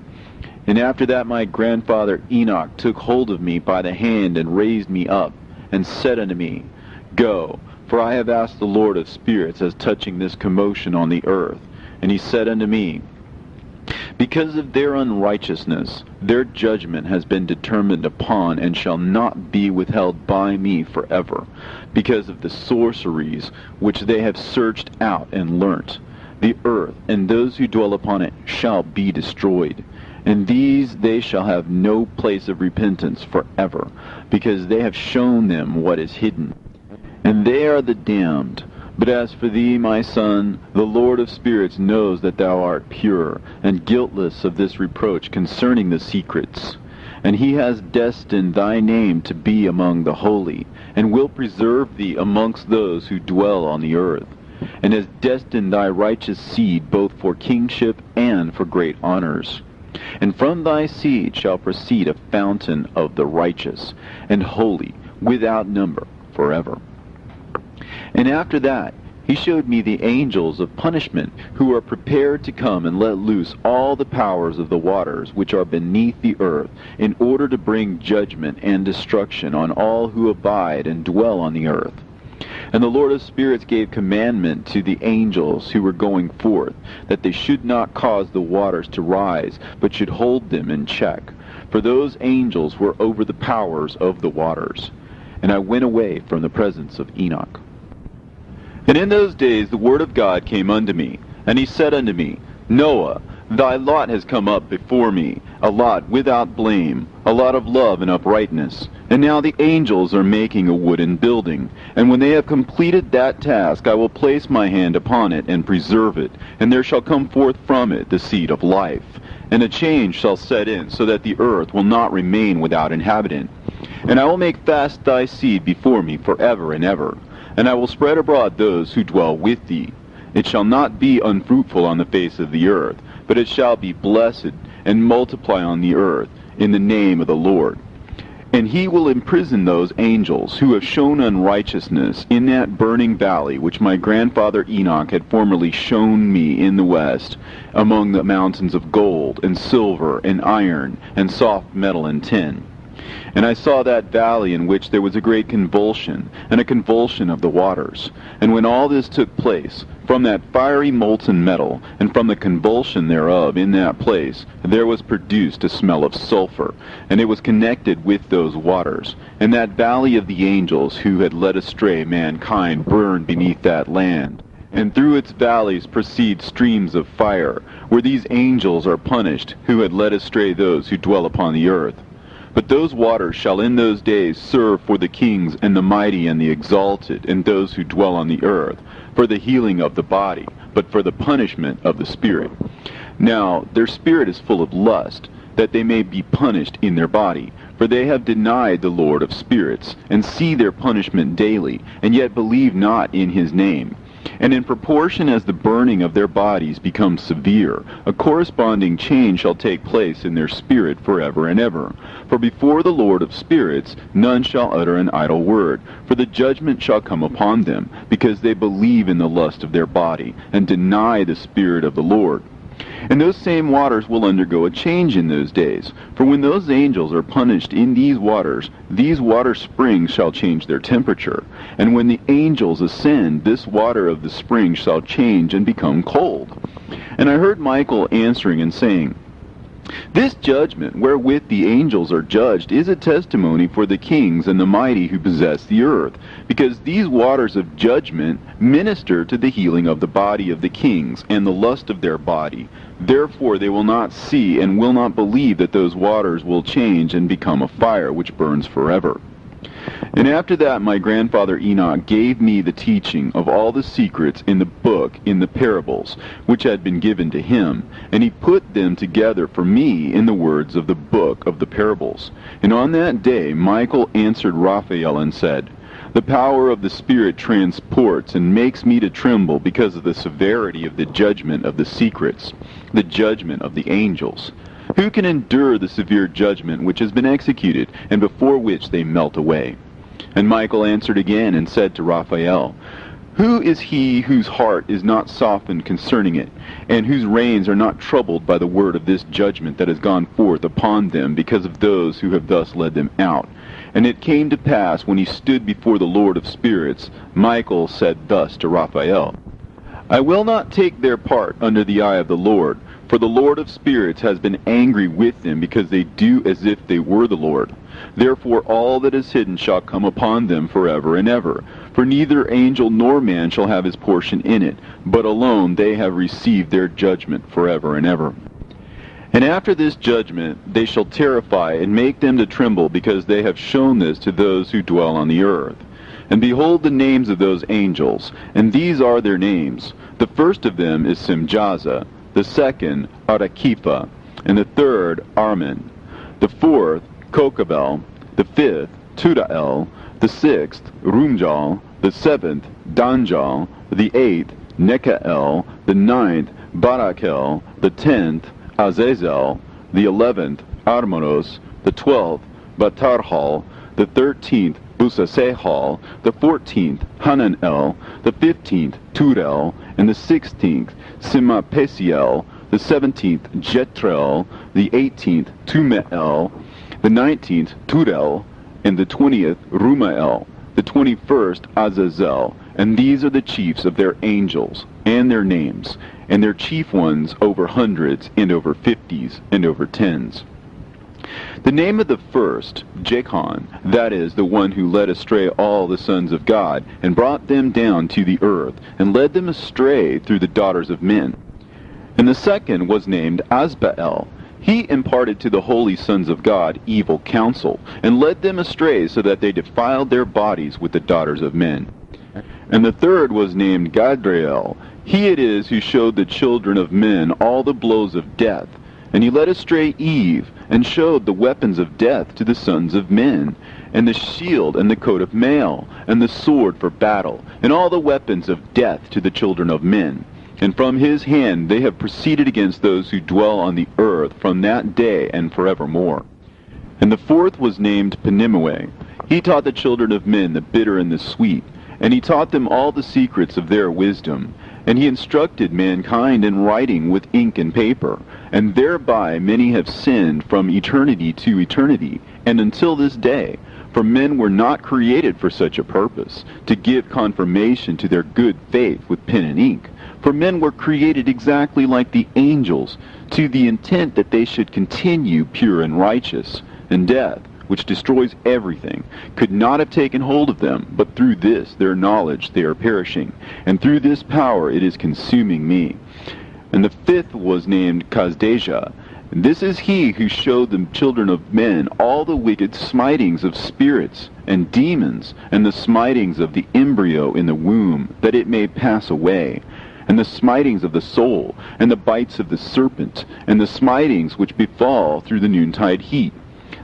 And after that my grandfather Enoch took hold of me by the hand, and raised me up, and said unto me, Go, for I have asked the Lord of spirits as touching this commotion on the earth. And he said unto me, Because of their unrighteousness, their judgment has been determined upon, and shall not be withheld by me forever, because of the sorceries which they have searched out and learnt. The earth and those who dwell upon it shall be destroyed, and these they shall have no place of repentance forever, because they have shown them what is hidden. And they are the damned. But as for thee, my son, the Lord of spirits knows that thou art pure, and guiltless of this reproach concerning the secrets. And he has destined thy name to be among the holy, and will preserve thee amongst those who dwell on the earth, and has destined thy righteous seed both for kingship and for great honors. And from thy seed shall proceed a fountain of the righteous, and holy, without number, forever. And after that he showed me the angels of punishment, who are prepared to come and let loose all the powers of the waters which are beneath the earth, in order to bring judgment and destruction on all who abide and dwell on the earth. And the Lord of spirits gave commandment to the angels who were going forth, that they should not cause the waters to rise, but should hold them in check. For those angels were over the powers of the waters. And I went away from the presence of Enoch. And in those days the word of God came unto me, and he said unto me, Noah, thy lot has come up before me, a lot without blame, a lot of love and uprightness. And now the angels are making a wooden building, and when they have completed that task, I will place my hand upon it and preserve it, and there shall come forth from it the seed of life. And a change shall set in, so that the earth will not remain without inhabitant. And I will make fast thy seed before me forever and ever. And I will spread abroad those who dwell with thee. It shall not be unfruitful on the face of the earth, but it shall be blessed, and multiply on the earth, in the name of the Lord. And he will imprison those angels who have shown unrighteousness in that burning valley which my grandfather Enoch had formerly shown me in the west, among the mountains of gold, and silver, and iron, and soft metal, and tin. And I saw that valley in which there was a great convulsion, and a convulsion of the waters. And when all this took place, from that fiery molten metal, and from the convulsion thereof in that place, there was produced a smell of sulfur, and it was connected with those waters. And that valley of the angels who had led astray mankind burned beneath that land. and through its valleys proceed streams of fire, where these angels are punished, who had led astray those who dwell upon the earth. But those waters shall in those days serve for the kings and the mighty and the exalted, and those who dwell on the earth, for the healing of the body, but for the punishment of the spirit. Now their spirit is full of lust, that they may be punished in their body. For they have denied the Lord of spirits, and see their punishment daily, and yet believe not in his name. And in proportion as the burning of their bodies becomes severe, a corresponding change shall take place in their spirit forever and ever. For before the Lord of spirits none shall utter an idle word, for the judgment shall come upon them, because they believe in the lust of their body, and deny the Spirit of the Lord. And those same waters will undergo a change in those days. For when those angels are punished in these water springs shall change their temperature. And when the angels ascend, this water of the spring shall change and become cold. And I heard Michael answering and saying, This judgment wherewith the angels are judged is a testimony for the kings and the mighty who possess the earth, because these waters of judgment minister to the healing of the body of the kings and the lust of their body. Therefore they will not see and will not believe that those waters will change and become a fire which burns forever. And after that my grandfather Enoch gave me the teaching of all the secrets in the book, in the parables, which had been given to him, and he put them together for me in the words of the book of the parables. And on that day Michael answered Raphael and said, The power of the Spirit transports and makes me to tremble because of the severity of the judgment of the secrets, the judgment of the angels. Who can endure the severe judgment which has been executed, and before which they melt away? And Michael answered again and said to Raphael, Who is he whose heart is not softened concerning it, and whose reins are not troubled by the word of this judgment that has gone forth upon them because of those who have thus led them out? And it came to pass, when he stood before the Lord of spirits, Michael said thus to Raphael, I will not take their part under the eye of the Lord, for the Lord of spirits has been angry with them, because they do as if they were the Lord. Therefore all that is hidden shall come upon them forever and ever. For neither angel nor man shall have his portion in it, but alone they have received their judgment forever and ever. And after this judgment they shall terrify and make them to tremble, because they have shown this to those who dwell on the earth. And behold the names of those angels, and these are their names. The first of them is Simjaza, the second Arakipha, and the third Armin, the fourth Kokabel, the fifth Tudael, the sixth Rumjal, the seventh Danjal, the eighth Nekael, the ninth Barakel, the 10th Azazel, the 11th Armonos, the 12th Batarhal, the 13th Busasehal, the 14th Hananel, the 15th Turel, and the 16th Simapesiel, the 17th Jetrel, the 18th Tumeel, the 19th Turel, and the 20th Rumael, the 21st Azazel. And these are the chiefs of their angels, and their names, and their chief ones over hundreds, and over 50s, and over 10s. The name of the first, Jachan, that is, the one who led astray all the sons of God, and brought them down to the earth, and led them astray through the daughters of men. And the second was named Asbael. He imparted to the holy sons of God evil counsel, and led them astray so that they defiled their bodies with the daughters of men. And the third was named Gadriel. He it is who showed the children of men all the blows of death. And he led astray Eve, and showed the weapons of death to the sons of men, and the shield and the coat of mail, and the sword for battle, and all the weapons of death to the children of men. And from his hand they have proceeded against those who dwell on the earth from that day and forevermore. And the fourth was named Penimue. He taught the children of men the bitter and the sweet, and he taught them all the secrets of their wisdom. And he instructed mankind in writing with ink and paper, and thereby many have sinned from eternity to eternity, and until this day. For men were not created for such a purpose, to give confirmation to their good faith with pen and ink. For men were created exactly like the angels, to the intent that they should continue pure and righteous, and death, which destroys everything, could not have taken hold of them, but through this, their knowledge, they are perishing, and through this power it is consuming me. And the fifth was named Kazdejah. This is he who showed the children of men all the wicked smitings of spirits and demons, and the smitings of the embryo in the womb, that it may pass away, and the smitings of the soul, and the bites of the serpent, and the smitings which befall through the noontide heat.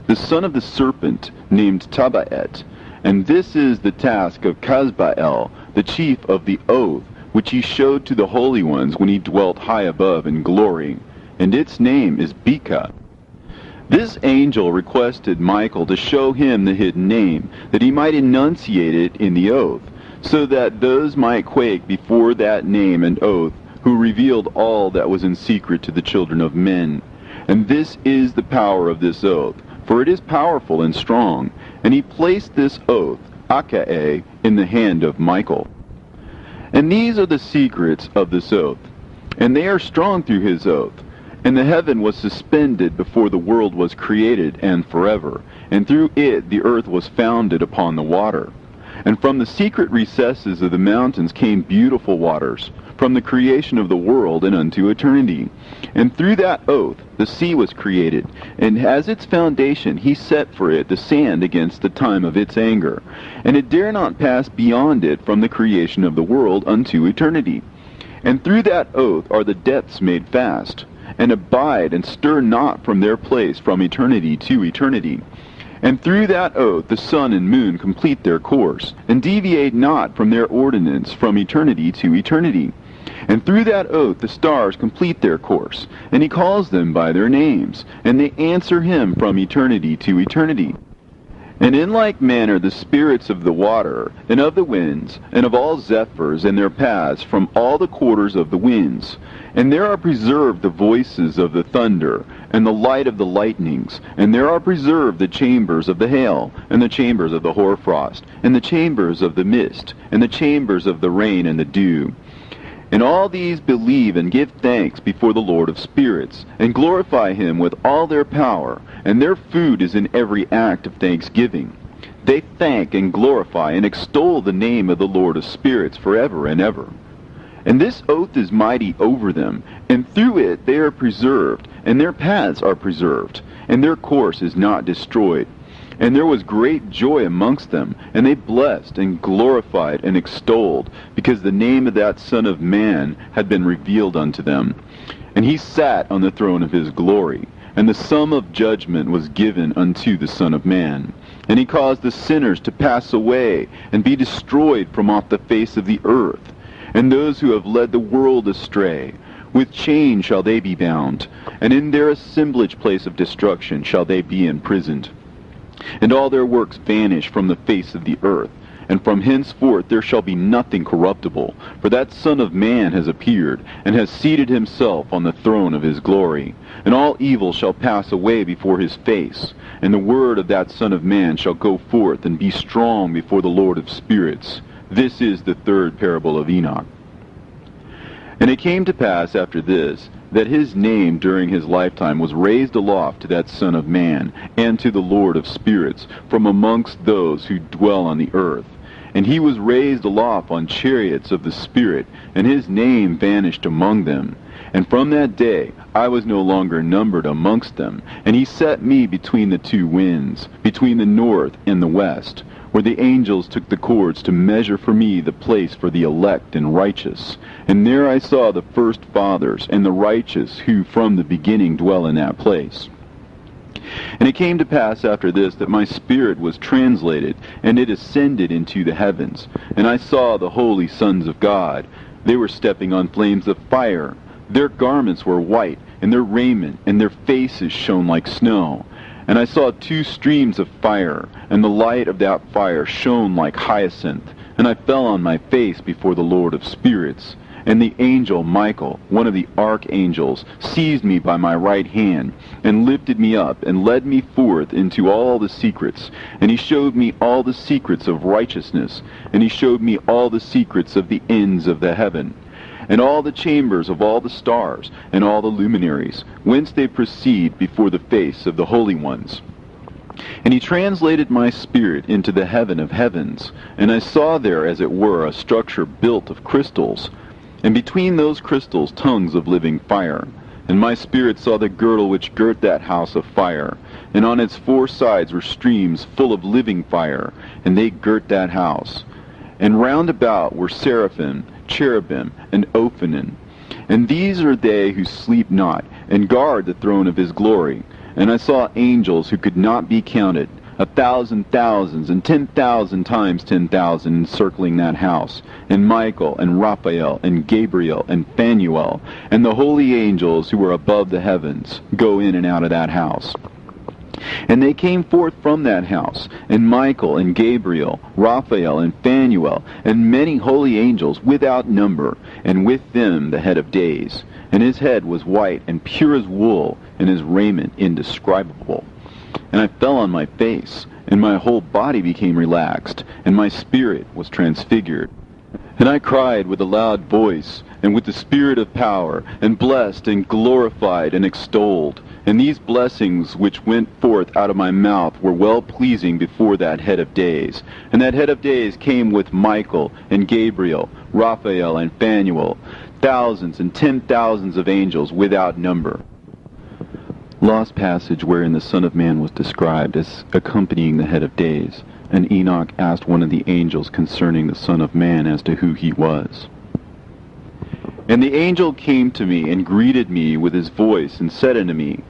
The son of the serpent named Tabaet, and this is the task of Kazbael, the chief of the oath, which he showed to the holy ones when he dwelt high above in glory, and its name is Beka. This angel requested Michael to show him the hidden name, that he might enunciate it in the oath, so that those might quake before that name and oath, who revealed all that was in secret to the children of men. And this is the power of this oath, for it is powerful and strong. And he placed this oath, Akae, in the hand of Michael. And these are the secrets of this oath, and they are strong through his oath. And the heaven was suspended before the world was created, and forever, and through it the earth was founded upon the water. And from the secret recesses of the mountains came beautiful waters, from the creation of the world and unto eternity. And through that oath the sea was created, and as its foundation he set for it the sand against the time of its anger. And it dare not pass beyond it from the creation of the world unto eternity. And through that oath are the depths made fast, and abide and stir not from their place from eternity to eternity. And through that oath the sun and moon complete their course, and deviate not from their ordinance from eternity to eternity. And through that oath the stars complete their course, and he calls them by their names, and they answer him from eternity to eternity. And in like manner the spirits of the water, and of the winds, and of all zephyrs and their paths from all the quarters of the winds. And there are preserved the voices of the thunder, and the light of the lightnings, and there are preserved the chambers of the hail, and the chambers of the hoarfrost, and the chambers of the mist, and the chambers of the rain and the dew. And all these believe and give thanks before the Lord of spirits, and glorify him with all their power, and their food is in every act of thanksgiving. They thank and glorify and extol the name of the Lord of spirits forever and ever. And this oath is mighty over them, and through it they are preserved, and their paths are preserved, and their course is not destroyed. And there was great joy amongst them, and they blessed and glorified and extolled, because the name of that Son of Man had been revealed unto them. And he sat on the throne of his glory, and the sum of judgment was given unto the Son of Man. And he caused the sinners to pass away, and be destroyed from off the face of the earth. And those who have led the world astray, with chains shall they be bound, and in their assemblage place of destruction shall they be imprisoned. And all their works vanish from the face of the earth, and from henceforth there shall be nothing corruptible, for that Son of Man has appeared, and has seated himself on the throne of his glory. And all evil shall pass away before his face, and the word of that Son of Man shall go forth and be strong before the Lord of spirits. This is the third parable of Enoch. And it came to pass after this, that his name during his lifetime was raised aloft to that Son of Man, and to the Lord of spirits, from amongst those who dwell on the earth. And he was raised aloft on chariots of the Spirit, and his name vanished among them. And from that day I was no longer numbered amongst them, and he set me between the two winds, between the north and the west, where the angels took the cords to measure for me the place for the elect and righteous. And there I saw the first fathers and the righteous who from the beginning dwell in that place. And it came to pass after this that my spirit was translated, and it ascended into the heavens. And I saw the holy sons of God. They were stepping on flames of fire. Their garments were white, and their raiment and their faces shone like snow. And I saw two streams of fire, and the light of that fire shone like hyacinth. And I fell on my face before the Lord of spirits. And the angel Michael, one of the archangels, seized me by my right hand, and lifted me up, and led me forth into all the secrets. And he showed me all the secrets of righteousness, and he showed me all the secrets of the ends of the heaven, and all the chambers of all the stars, and all the luminaries, whence they proceed before the face of the holy ones. And he translated my spirit into the heaven of heavens, and I saw there, as it were, a structure built of crystals, and between those crystals tongues of living fire. And my spirit saw the girdle which girt that house of fire, and on its 4 sides were streams full of living fire, and they girt that house. And round about were seraphim, cherubim, and ophanim. And these are they who sleep not, and guard the throne of his glory. And I saw angels who could not be counted, 1,000 thousands, and 10,000 times 10,000 encircling that house, and Michael, and Raphael, and Gabriel, and Phanuel, and the holy angels who were above the heavens, go in and out of that house. And they came forth from that house, and Michael, and Gabriel, Raphael, and Phanuel, and many holy angels without number, and with them the head of days. And his head was white and pure as wool, and his raiment indescribable. And I fell on my face, and my whole body became relaxed, and my spirit was transfigured. And I cried with a loud voice, and with the spirit of power, and blessed, and glorified, and extolled. And these blessings which went forth out of my mouth were well-pleasing before that head of days. And that head of days came with Michael, and Gabriel, Raphael, and Phanuel, thousands and 10,000s of angels without number. Lost passage wherein the Son of Man was described as accompanying the head of days, and Enoch asked one of the angels concerning the Son of Man as to who he was. And the angel came to me and greeted me with his voice and said unto me,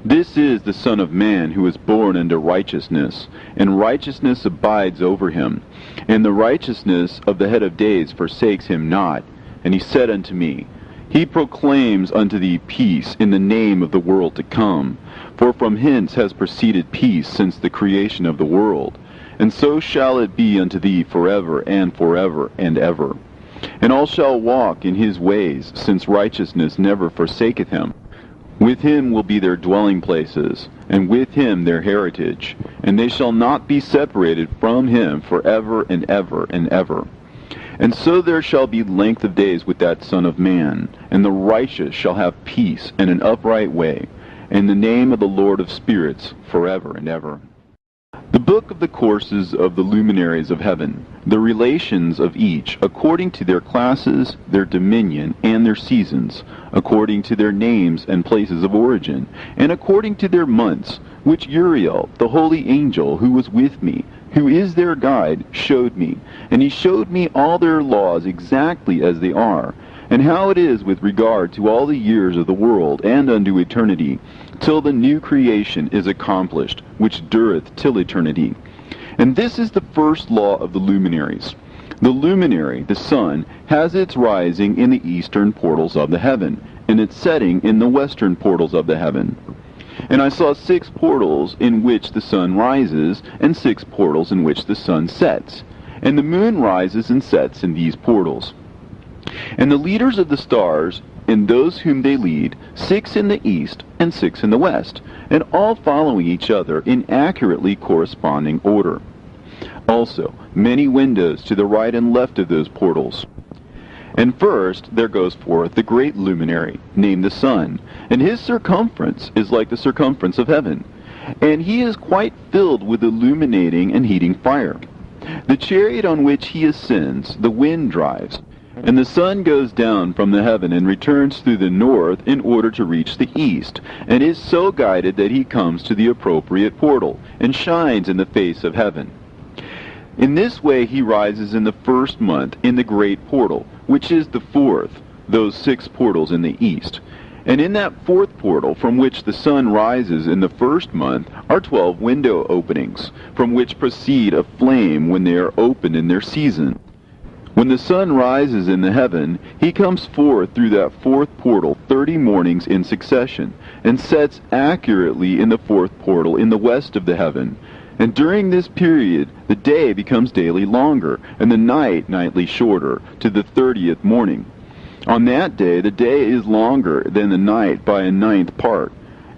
This is the Son of Man who is born unto righteousness, and righteousness abides over him, and the righteousness of the head of days forsakes him not. And he said unto me, He proclaims unto thee peace in the name of the world to come, for from hence has proceeded peace since the creation of the world, and so shall it be unto thee forever and ever. And all shall walk in his ways, since righteousness never forsaketh him. With him will be their dwelling places, and with him their heritage, and they shall not be separated from him forever and ever. And so there shall be length of days with that Son of Man, and the righteous shall have peace and an upright way, and the name of the Lord of spirits forever and ever. The book of the courses of the luminaries of heaven, the relations of each, according to their classes, their dominion, and their seasons, according to their names and places of origin, and according to their months, which Uriel, the holy angel who was with me, who is their guide, showed me. And he showed me all their laws exactly as they are, and how it is with regard to all the years of the world and unto eternity, till the new creation is accomplished, which dureth till eternity. And this is the first law of the luminaries. The luminary, the sun, has its rising in the eastern portals of the heaven, and its setting in the western portals of the heaven. And I saw 6 portals in which the sun rises, and 6 portals in which the sun sets. And the moon rises and sets in these portals. And the leaders of the stars, and those whom they lead, 6 in the east and 6 in the west, and all following each other in accurately corresponding order. Also, many windows to the right and left of those portals. And first there goes forth the great luminary, named the sun, and his circumference is like the circumference of heaven, and he is quite filled with illuminating and heating fire. The chariot on which he ascends, the wind drives, and the sun goes down from the heaven and returns through the north in order to reach the east, and is so guided that he comes to the appropriate portal, and shines in the face of heaven. In this way he rises in the first month in the great portal, which is the 4th, those 6 portals in the east. And in that 4th portal from which the sun rises in the first month are 12 window openings, from which proceed a flame when they are opened in their season. When the sun rises in the heaven, he comes forth through that 4th portal 30 mornings in succession, and sets accurately in the 4th portal in the west of the heaven. And during this period, the day becomes daily longer, and the night nightly shorter, to the 30th morning. On that day, the day is longer than the night by a 9th part,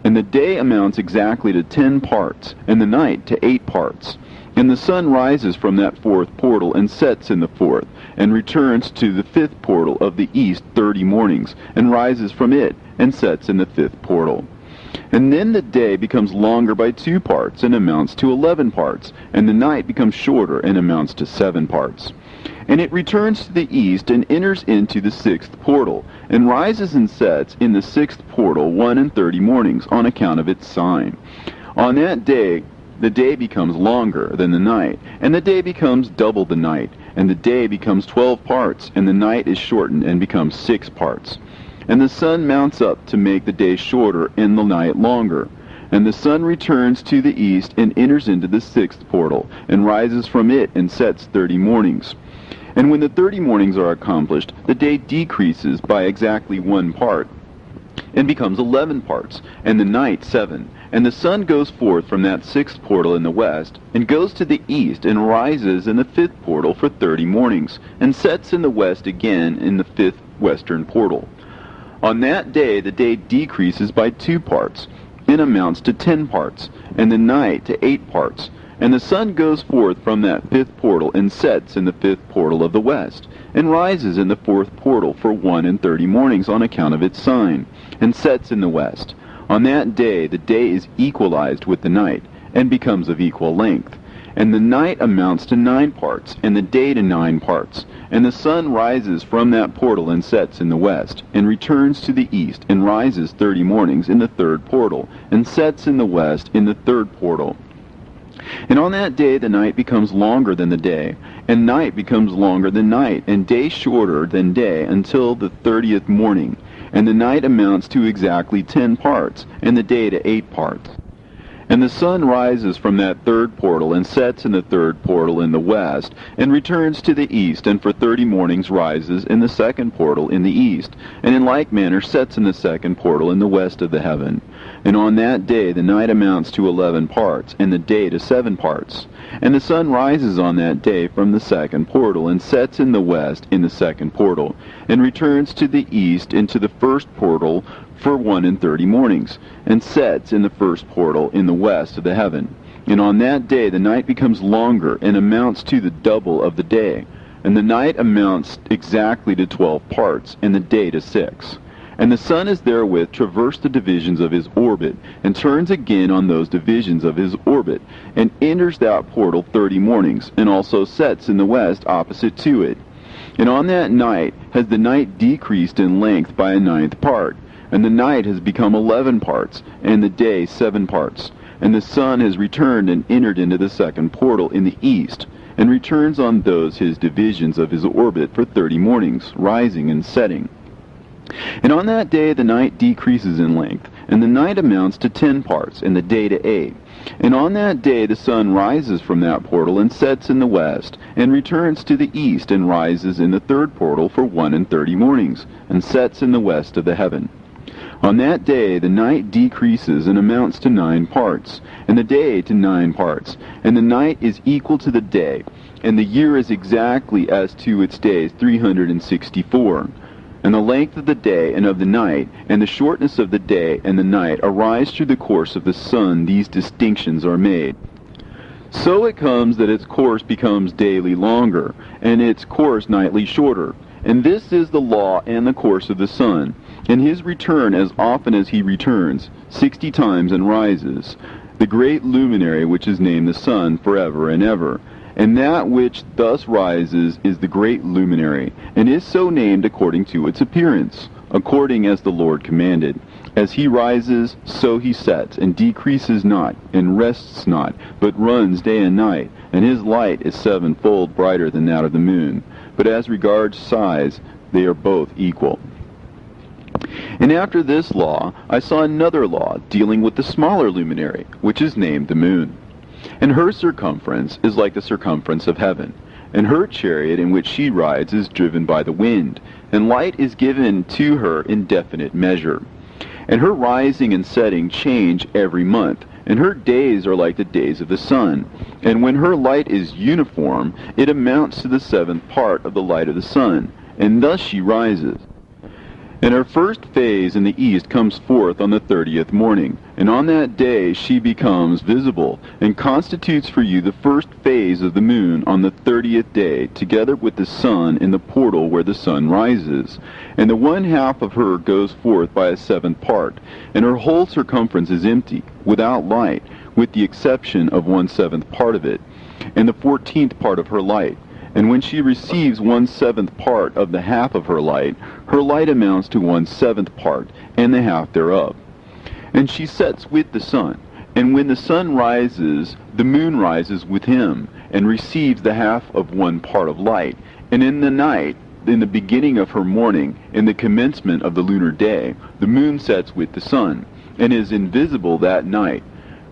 and the day amounts exactly to 10 parts, and the night to 8 parts. And the sun rises from that 4th portal and sets in the 4th, and returns to the 5th portal of the east 30 mornings, and rises from it, and sets in the 5th portal. And then the day becomes longer by 2 parts, and amounts to 11 parts, and the night becomes shorter, and amounts to 7 parts. And it returns to the east, and enters into the 6th portal, and rises and sets in the 6th portal 31 mornings, on account of its sign. On that day the day becomes longer than the night, and the day becomes double the night, and the day becomes 12 parts, and the night is shortened, and becomes 6 parts. And the sun mounts up to make the day shorter and the night longer. And the sun returns to the east, and enters into the 6th portal, and rises from it, and sets 30 mornings. And when the 30 mornings are accomplished, the day decreases by exactly 1 part, and becomes 11 parts, and the night 7. And the sun goes forth from that 6th portal in the west, and goes to the east, and rises in the 5th portal for 30 mornings, and sets in the west again in the 5th western portal. On that day the day decreases by 2 parts, and amounts to 10 parts, and the night to 8 parts. And the sun goes forth from that 5th portal, and sets in the 5th portal of the west, and rises in the 4th portal for 31 mornings, on account of its sign, and sets in the west. On that day the day is equalized with the night, and becomes of equal length. And the night amounts to 9 parts, and the day to 9 parts. And the sun rises from that portal, and sets in the west, and returns to the east, and rises 30 mornings in the 3rd portal, and sets in the west in the 3rd portal. And on that day the night becomes longer than the day, and night becomes longer than night, and day shorter than day, until the 30th morning. And the night amounts to exactly 10 parts, and the day to 8 parts. And the sun rises from that 3rd portal, and sets in the 3rd portal in the west, and returns to the east, and for 30 mornings rises in the 2nd portal in the east, and in like manner sets in the 2nd portal in the west of the heaven. And on that day the night amounts to 11 parts, and the day to 7 parts. And the sun rises on that day from the 2nd portal, and sets in the west in the 2nd portal, and returns to the east into the 1st portal for 31 mornings, and sets in the 1st portal in the west of the heaven. And on that day the night becomes longer, and amounts to the double of the day. And the night amounts exactly to 12 parts, and the day to 6. And the sun is therewith traversed the divisions of his orbit, and turns again on those divisions of his orbit, and enters that portal 30 mornings, and also sets in the west opposite to it. And on that night has the night decreased in length by a 9th part, and the night has become 11 parts, and the day 7 parts. And the sun has returned, and entered into the 2nd portal in the east, and returns on those his divisions of his orbit for 30 mornings, rising and setting. And on that day the night decreases in length, and the night amounts to 10 parts, and the day to 8. And on that day the sun rises from that portal, and sets in the west, and returns to the east, and rises in the 3rd portal for 31 mornings, and sets in the west of the heaven. On that day the night decreases, and amounts to 9 parts, and the day to 9 parts. And the night is equal to the day, and the year is exactly as to its days 364. And the length of the day and of the night, and the shortness of the day and the night, arise through the course of the sun. These distinctions are made. So it comes that its course becomes daily longer, and its course nightly shorter. And this is the law and the course of the sun. And his return, as often as he returns, 60 times and rises, the great luminary which is named the sun forever and ever. And that which thus rises is the great luminary, and is so named according to its appearance, according as the Lord commanded. As he rises, so he sets, and decreases not, and rests not, but runs day and night, and his light is 7-fold brighter than that of the moon. But as regards size, they are both equal. And after this law I saw another law dealing with the smaller luminary, which is named the moon. And her circumference is like the circumference of heaven, and her chariot in which she rides is driven by the wind, and light is given to her in definite measure. And her rising and setting change every month, and her days are like the days of the sun. And when her light is uniform, it amounts to the 7th part of the light of the sun, and thus she rises. And her first phase in the east comes forth on the 30th morning, and on that day she becomes visible, and constitutes for you the first phase of the moon on the 30th day, together with the sun in the portal where the sun rises. And the one half of her goes forth by a seventh part, and her whole circumference is empty, without light, with the exception of 1/7 part of it, and the 14th part of her light. And when she receives 1/7 part of the half of her light amounts to 1/7 part, and the half thereof. And she sets with the sun, and when the sun rises, the moon rises with him, and receives the half of 1 part of light. And in the night, in the beginning of her morning, in the commencement of the lunar day, the moon sets with the sun, and is invisible that night,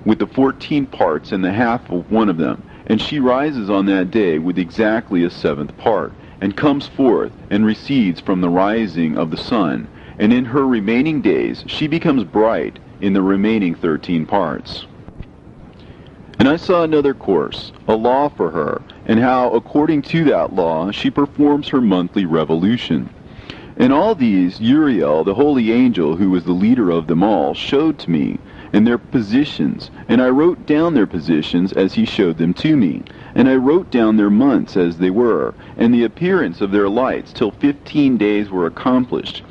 with the 14 parts and the half of one of them. And she rises on that day with exactly a 7th part, and comes forth, and recedes from the rising of the sun. And in her remaining days she becomes bright in the remaining 13 parts. And I saw another course, a law for her, and how according to that law she performs her monthly revolution. And all these Uriel, the holy angel who was the leader of them all, showed to me, and their positions, and I wrote down their positions as he showed them to me. And I wrote down their months as they were, and the appearance of their lights, till 15 days were accomplished.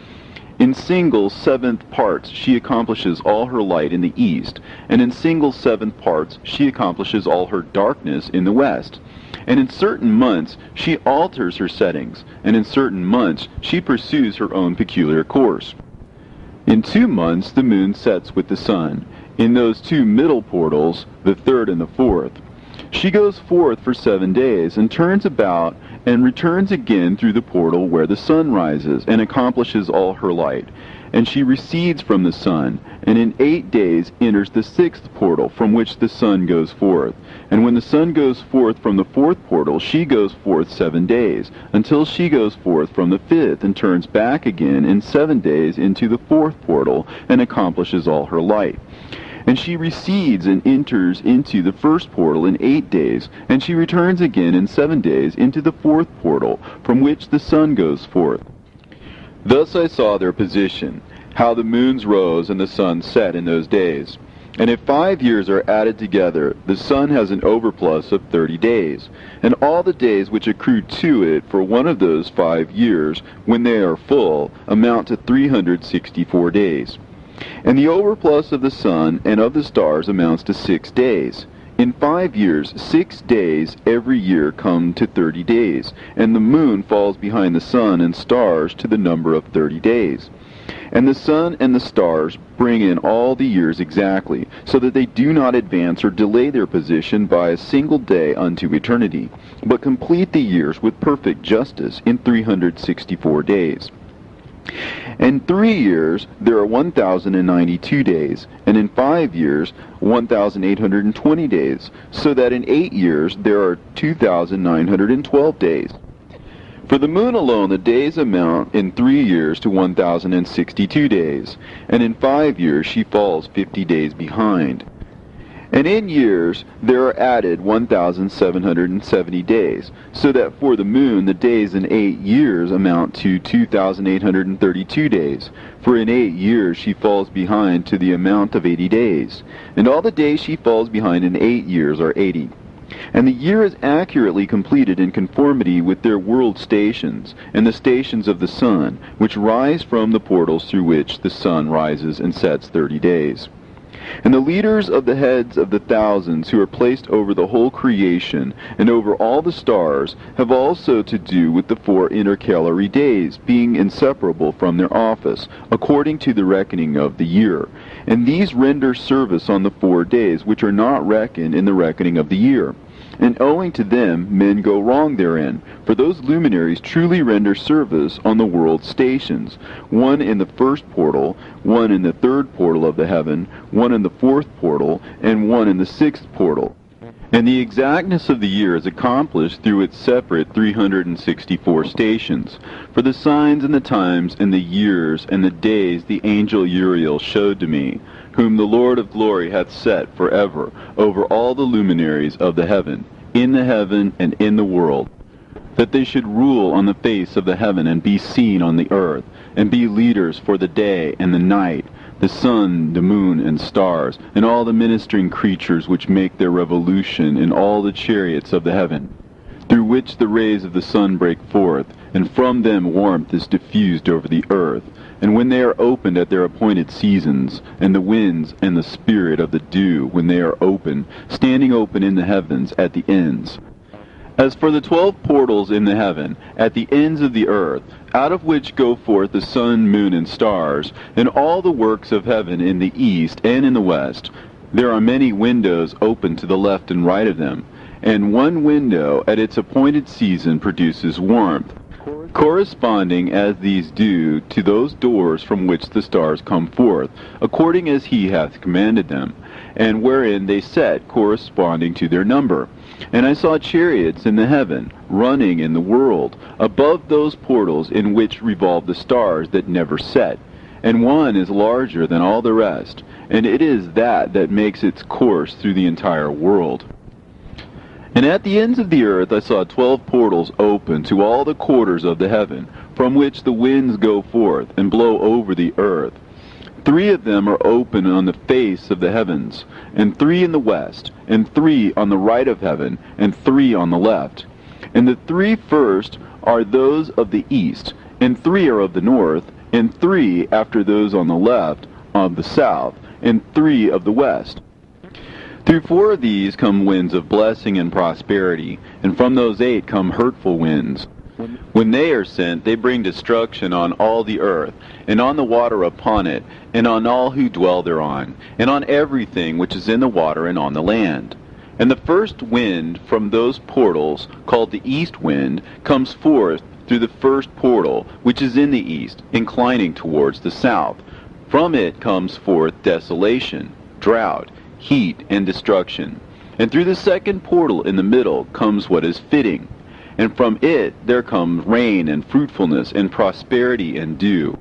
In single 7th parts she accomplishes all her light in the east, and in single 7th parts she accomplishes all her darkness in the west. And in certain months she alters her settings, and in certain months she pursues her own peculiar course. In 2 months the moon sets with the sun, in those 2 middle portals, the 3rd and the 4th. She goes forth for 7 days, and turns about, and returns again through the portal where the sun rises, and accomplishes all her light. And she recedes from the sun, and in 8 days enters the 6th portal, from which the sun goes forth. And when the sun goes forth from the 4th portal, she goes forth 7 days, until she goes forth from the 5th, and turns back again in 7 days into the 4th portal, and accomplishes all her light. And she recedes and enters into the 1st portal in 8 days, and she returns again in 7 days into the 4th portal, from which the sun goes forth. Thus I saw their position, how the moons rose and the sun set in those days. And if 5 years are added together, the sun has an overplus of 30 days, and all the days which accrue to it for one of those 5 years, when they are full, amount to 364 days. And the overplus of the sun and of the stars amounts to 6 days. In 5 years, 6 days every year come to 30 days, and the moon falls behind the sun and stars to the number of 30 days. And the sun and the stars bring in all the years exactly, so that they do not advance or delay their position by a single day unto eternity, but complete the years with perfect justice in 364 days. In 3 years there are 1,092 days, and in 5 years 1,820 days, so that in 8 years there are 2,912 days. For the moon alone the days amount in 3 years to 1,062 days, and in 5 years she falls 50 days behind. And in years there are added 1,770 days, so that for the moon the days in 8 years amount to 2,832 days. For in 8 years she falls behind to the amount of 80 days, and all the days she falls behind in 8 years are 80. And the year is accurately completed in conformity with their world stations, and the stations of the sun, which rise from the portals through which the sun rises and sets 30 days. And the leaders of the heads of the thousands who are placed over the whole creation and over all the stars have also to do with the 4 intercalary days, being inseparable from their office, according to the reckoning of the year. And these render service on the 4 days, which are not reckoned in the reckoning of the year. And owing to them men go wrong therein, for those luminaries truly render service on the world stations, one in the 1st portal, one in the 3rd portal of the heaven, one in the 4th portal, and one in the 6th portal. And the exactness of the year is accomplished through its separate 364 stations. For the signs and the times and the years and the days the angel Uriel showed to me, whom the Lord of glory hath set forever over all the luminaries of the heaven, in the heaven and in the world, that they should rule on the face of the heaven and be seen on the earth, and be leaders for the day and the night, the sun, the moon, and stars, and all the ministering creatures which make their revolution in all the chariots of the heaven, through which the rays of the sun break forth, and from them warmth is diffused over the earth, and when they are opened at their appointed seasons, and the winds and the spirit of the dew, when they are open, standing open in the heavens at the ends. As for the 12 portals in the heaven, at the ends of the earth, out of which go forth the sun, moon, and stars, and all the works of heaven in the east and in the west, there are many windows open to the left and right of them, and one window at its appointed season produces warmth, corresponding as these do to those doors from which the stars come forth, according as he hath commanded them, and wherein they set corresponding to their number. And I saw chariots in the heaven, running in the world, above those portals in which revolve the stars that never set. And one is larger than all the rest, and it is that makes its course through the entire world. And at the ends of the earth I saw 12 portals open to all the quarters of the heaven, from which the winds go forth, and blow over the earth. 3 of them are open on the face of the heavens, and 3 in the west, and 3 on the right of heaven, and 3 on the left. And the 3 first are those of the east, and 3 are of the north, and 3 after those on the left of the south, and 3 of the west. Through 4 of these come winds of blessing and prosperity, and from those 8 come hurtful winds. When they are sent, they bring destruction on all the earth, and on the water upon it, and on all who dwell thereon, and on everything which is in the water and on the land. And the first wind from those portals, called the east wind, comes forth through the first portal, which is in the east, inclining towards the south. From it comes forth desolation, drought, heat, and destruction. And through the second portal in the middle comes what is fitting. And from it there comes rain and fruitfulness and prosperity and dew.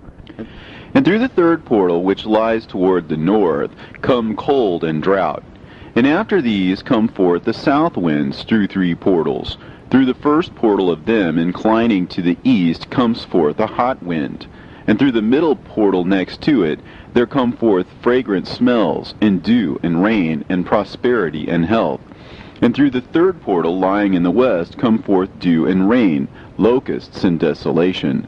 And through the third portal, which lies toward the north, come cold and drought. And after these come forth the south winds through 3 portals. Through the first portal of them, inclining to the east, comes forth a hot wind. And through the middle portal next to it, there come forth fragrant smells, and dew, and rain, and prosperity, and health. And through the third portal lying in the west come forth dew and rain, locusts and desolation.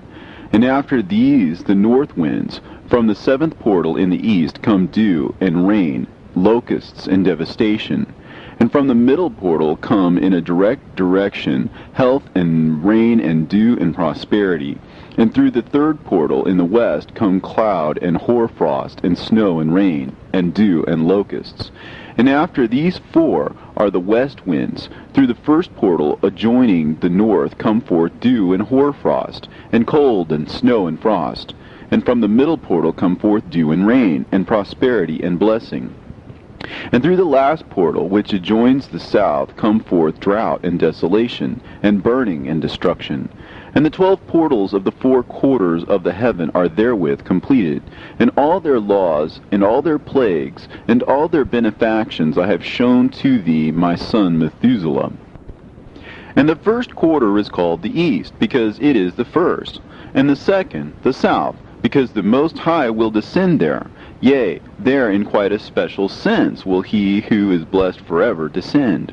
And after these the north winds, from the 7th portal in the east come dew and rain, locusts and devastation. And from the middle portal come in a direct direction health and rain and dew and prosperity. And through the third portal in the west come cloud and hoarfrost and snow and rain, and dew and locusts. And after these 4 are the west winds. Through the first portal adjoining the north come forth dew and hoarfrost, and cold and snow and frost. And from the middle portal come forth dew and rain, and prosperity and blessing. And through the last portal, which adjoins the south, come forth drought and desolation, and burning and destruction. And the 12 portals of the 4 quarters of the heaven are therewith completed, and all their laws, and all their plagues, and all their benefactions I have shown to thee, my son Methuselah. And the first quarter is called the east, because it is the first, and the second the south, because the Most High will descend there. Yea, there in quite a special sense will he who is blessed forever descend.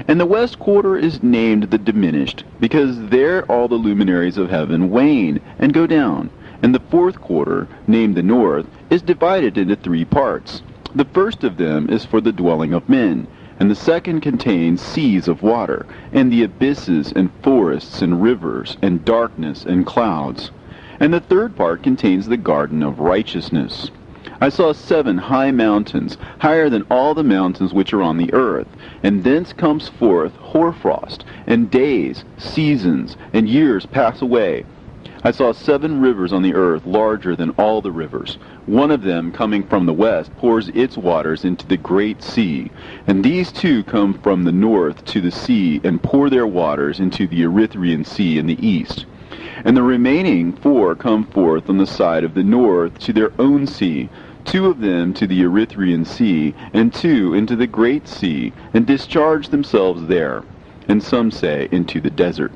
And the west quarter is named the diminished, because there all the luminaries of heaven wane and go down. And the 4th quarter, named the north, is divided into 3 parts. The first of them is for the dwelling of men, and the second contains seas of water, and the abysses and forests and rivers, and darkness and clouds. And the third part contains the garden of righteousness. I saw 7 high mountains, higher than all the mountains which are on the earth, and thence comes forth hoarfrost, and days, seasons, and years pass away. I saw 7 rivers on the earth, larger than all the rivers. One of them, coming from the west, pours its waters into the great sea. And these 2 come from the north to the sea, and pour their waters into the Erythraean Sea in the east. And the remaining 4 come forth on the side of the north to their own sea, 2 of them to the Erythraean Sea, and 2 into the great sea, and discharge themselves there, and some say into the desert.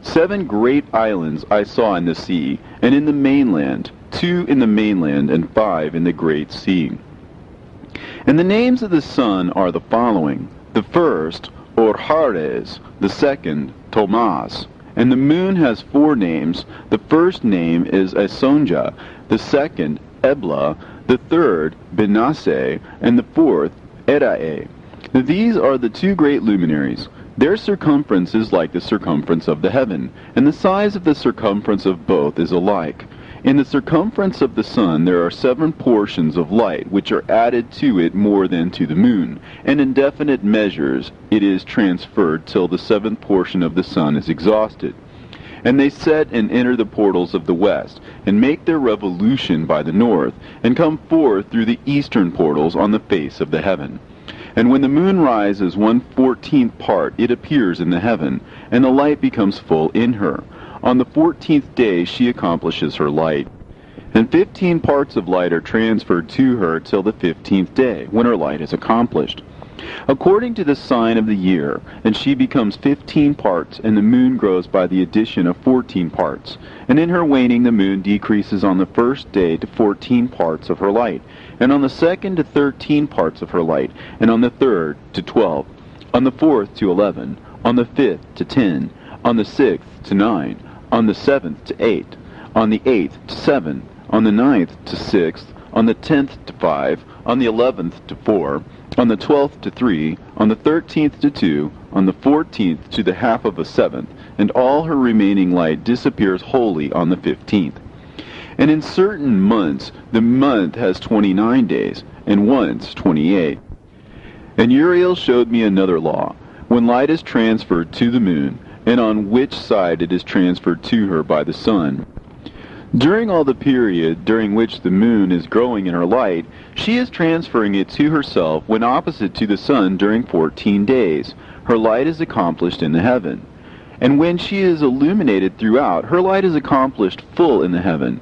7 great islands I saw in the sea, and in the mainland, 2 in the mainland, and 5 in the great sea. And the names of the sun are the following: the first, Orhares; the second, Tomas. And the moon has 4 names. The first name is Esonja, the second, Ebla, the third, Benase, and the fourth, Erae. These are the 2 great luminaries. Their circumference is like the circumference of the heaven, and the size of the circumference of both is alike. In the circumference of the sun there are 7 portions of light, which are added to it more than to the moon, and in definite measures it is transferred till the 7th portion of the sun is exhausted. And they set and enter the portals of the west, and make their revolution by the north, and come forth through the eastern portals on the face of the heaven. And when the moon rises 1/14th part, it appears in the heaven, and the light becomes full in her. On the 14th day she accomplishes her light. And 15 parts of light are transferred to her till the 15th day, when her light is accomplished, according to the sign of the year, and she becomes 15 parts, and the moon grows by the addition of 14 parts. And in her waning the moon decreases on the first day to 14 parts of her light, and on the second to 13 parts of her light, and on the third to 12, on the fourth to 11, on the 5th to 10, on the 6th to 9, on the 7th to 8, on the 8th to 7, on the 9th to 6, on the 10th to 5, on the 11th to 4, on the 12th to 3, on the 13th to 2, on the 14th to the half of a 7th, and all her remaining light disappears wholly on the 15th. And in certain months the month has 29 days, and once 28. And Uriel showed me another law, when light is transferred to the moon, and on which side it is transferred to her by the sun. During all the period during which the moon is growing in her light, she is transferring it to herself when opposite to the sun during 14 days. Her light is accomplished in the heaven. And when she is illuminated throughout, her light is accomplished full in the heaven.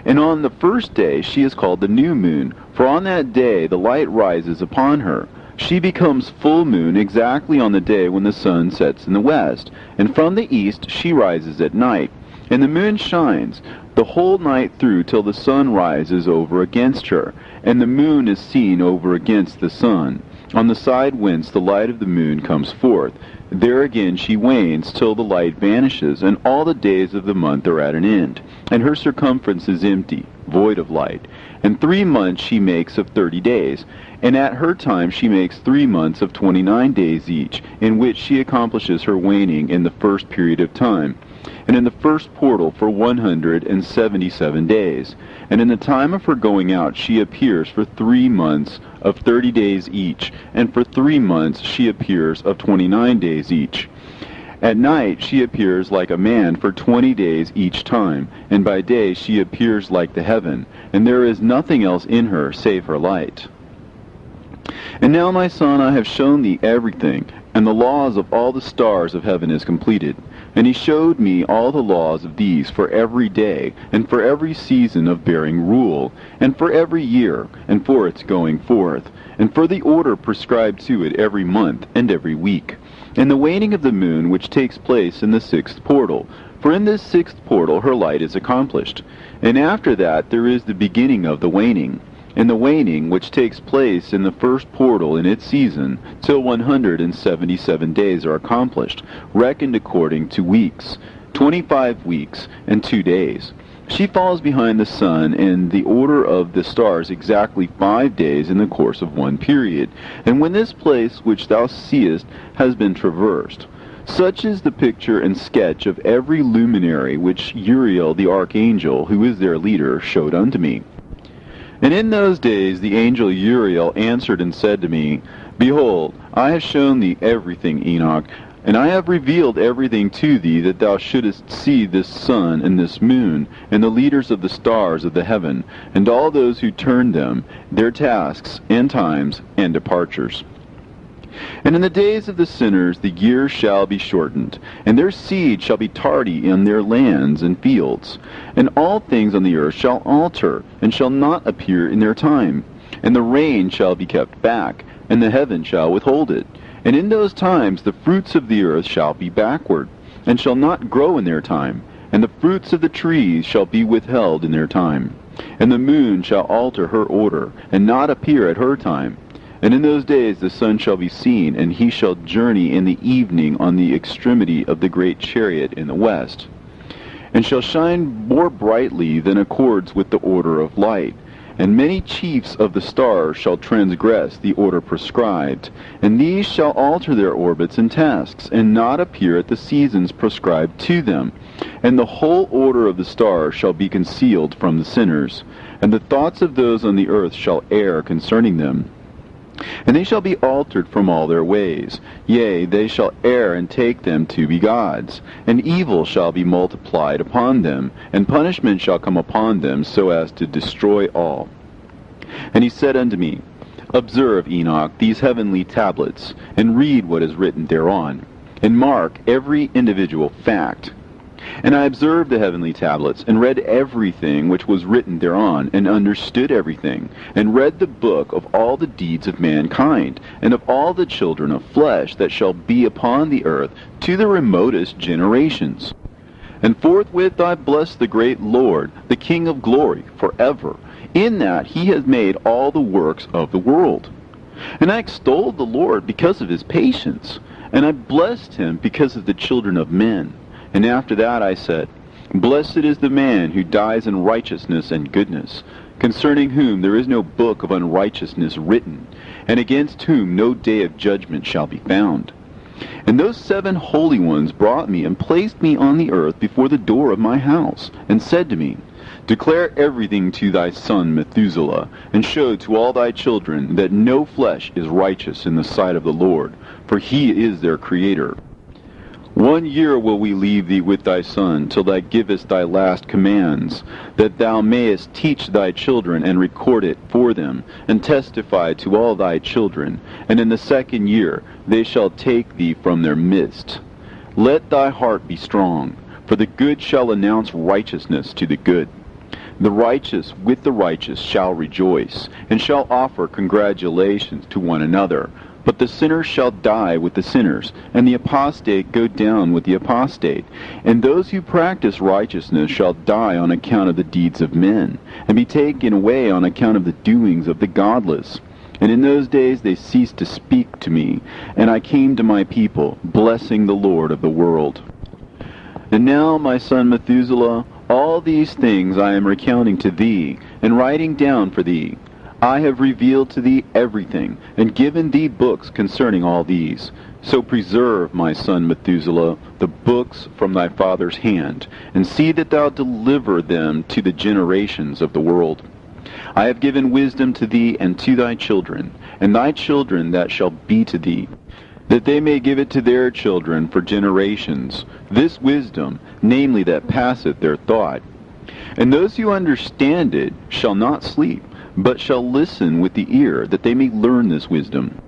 And on the first day she is called the new moon, for on that day the light rises upon her. She becomes full moon exactly on the day when the sun sets in the west, and from the east she rises at night. And the moon shines the whole night through till the sun rises over against her, and the moon is seen over against the sun, on the side whence the light of the moon comes forth. There again she wanes till the light vanishes, and all the days of the month are at an end, and her circumference is empty, void of light. And 3 months she makes of 30 days, and at her time she makes 3 months of 29 days each, in which she accomplishes her waning in the first period of time, and in the first portal for 177 days. And in the time of her going out she appears for 3 months of 30 days each, and for 3 months she appears of 29 days each. At night she appears like a man for 20 days each time, and by day she appears like the heaven, and there is nothing else in her save her light. And now, my son, I have shown thee everything, and the laws of all the stars of heaven is completed. And he showed me all the laws of these for every day, and for every season of bearing rule, and for every year, and for its going forth, and for the order prescribed to it every month and every week, and the waning of the moon which takes place in the 6th portal. For in this 6th portal her light is accomplished. And after that there is the beginning of the waning, and the waning which takes place in the 1st portal in its season, till 177 days are accomplished, reckoned according to weeks, 25 weeks and 2 days. She falls behind the sun in the order of the stars exactly 5 days in the course of one period. And when this place which thou seest has been traversed, such is the picture and sketch of every luminary which Uriel the archangel, who is their leader, showed unto me. And in those days the angel Uriel answered and said to me, Behold, I have shown thee everything, Enoch, and I have revealed everything to thee, that thou shouldest see this sun and this moon, and the leaders of the stars of the heaven, and all those who turn them, their tasks, and times, and departures. And in the days of the sinners the years shall be shortened, and their seed shall be tardy in their lands and fields. And all things on the earth shall alter, and shall not appear in their time. And the rain shall be kept back, and the heaven shall withhold it. And in those times the fruits of the earth shall be backward, and shall not grow in their time, and the fruits of the trees shall be withheld in their time. And the moon shall alter her order, and not appear at her time. And in those days the sun shall be seen, and he shall journey in the evening on the extremity of the great chariot in the west, and shall shine more brightly than accords with the order of light. And many chiefs of the stars shall transgress the order prescribed, and these shall alter their orbits and tasks, and not appear at the seasons prescribed to them. And the whole order of the stars shall be concealed from the sinners, and the thoughts of those on the earth shall err concerning them. And they shall be altered from all their ways. Yea, they shall err and take them to be gods. And evil shall be multiplied upon them, and punishment shall come upon them, so as to destroy all. And he said unto me, Observe, Enoch, these heavenly tablets, and read what is written thereon, and mark every individual fact. And I observed the heavenly tablets, and read everything which was written thereon, and understood everything, and read the book of all the deeds of mankind, and of all the children of flesh that shall be upon the earth, to the remotest generations. And forthwith I blessed the great Lord, the King of glory, forever, in that he has made all the works of the world. And I extolled the Lord because of his patience, and I blessed him because of the children of men. And after that I said, Blessed is the man who dies in righteousness and goodness, concerning whom there is no book of unrighteousness written, and against whom no day of judgment shall be found. And those 7 holy ones brought me and placed me on the earth before the door of my house, and said to me, Declare everything to thy son Methuselah, and show to all thy children that no flesh is righteous in the sight of the Lord, for he is their Creator. 1 year will we leave thee with thy son, till thou givest thy last commands, that thou mayest teach thy children, and record it for them, and testify to all thy children. And in the 2nd year they shall take thee from their midst. Let thy heart be strong, for the good shall announce righteousness to the good. The righteous with the righteous shall rejoice, and shall offer congratulations to one another. But the sinner shall die with the sinners, and the apostate go down with the apostate. And those who practice righteousness shall die on account of the deeds of men, and be taken away on account of the doings of the godless. And in those days they ceased to speak to me, and I came to my people, blessing the Lord of the world. And now, my son Methuselah, all these things I am recounting to thee, and writing down for thee. I have revealed to thee everything, and given thee books concerning all these. So preserve, my son Methuselah, the books from thy father's hand, and see that thou deliver them to the generations of the world. I have given wisdom to thee and to thy children, and thy children that shall be to thee, that they may give it to their children for generations, this wisdom, namely that passeth their thought. And those who understand it shall not sleep, but shall listen with the ear, that they may learn this wisdom.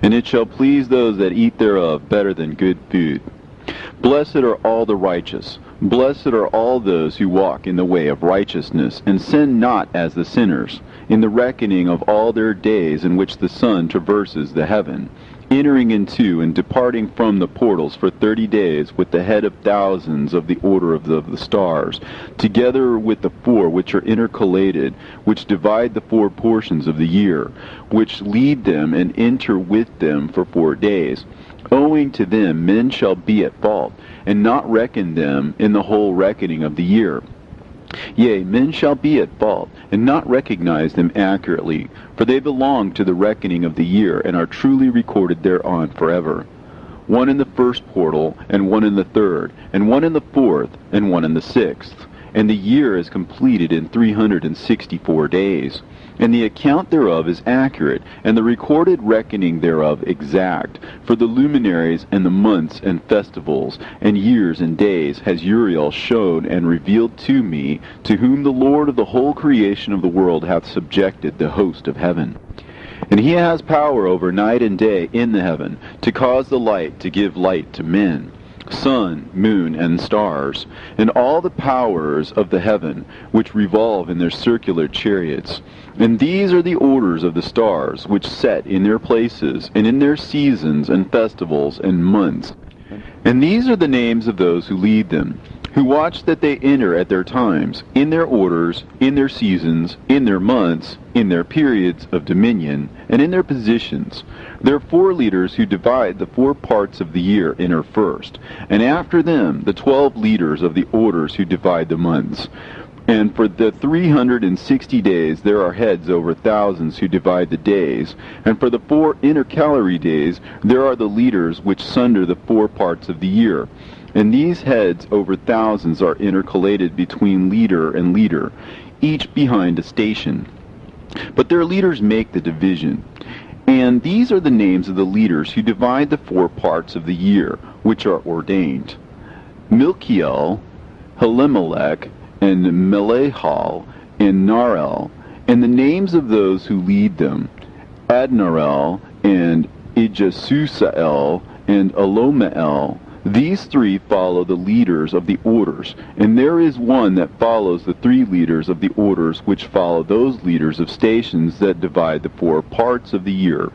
And it shall please those that eat thereof better than good food. Blessed are all the righteous. Blessed are all those who walk in the way of righteousness, and sin not as the sinners, in the reckoning of all their days in which the sun traverses the heaven, entering into and departing from the portals for 30 days with the head of thousands of the order of the stars, together with the 4 which are intercalated, which divide the 4 portions of the year, which lead them and enter with them for 4 days. Owing to them men shall be at fault, and not reckon them in the whole reckoning of the year. Yea, men shall be at fault, and not recognize them accurately, for they belong to the reckoning of the year, and are truly recorded thereon forever. 1 in the 1st portal, and 1 in the 3rd, and 1 in the 4th, and 1 in the 6th. And the year is completed in 364 days. And the account thereof is accurate, and the recorded reckoning thereof exact. For the luminaries and the months and festivals and years and days has Uriel shown and revealed to me, to whom the Lord of the whole creation of the world hath subjected the host of heaven. And he has power over night and day in the heaven, to cause the light to give light to men, sun, moon, and stars, and all the powers of the heaven, which revolve in their circular chariots. And these are the orders of the stars, which set in their places, and in their seasons, and festivals, and months. And these are the names of those who lead them, who watch that they enter at their times, in their orders, in their seasons, in their months, in their periods of dominion, and in their positions. There are 4 leaders who divide the 4 parts of the year enter first, and after them the 12 leaders of the orders who divide the months. And for the 360 days there are heads over thousands who divide the days, and for the 4 intercalary days there are the leaders which sunder the 4 parts of the year. And these heads over thousands are intercalated between leader and leader, each behind a station. But their leaders make the division. And these are the names of the leaders who divide the 4 parts of the year, which are ordained: Milkiel, Helimelech, and Melehal, and Narel, and the names of those who lead them: Adnarel, and Ijasusael, and Elomeel. These 3 follow the leaders of the orders, and there is one that follows the 3 leaders of the orders which follow those leaders of stations that divide the 4 parts of the year.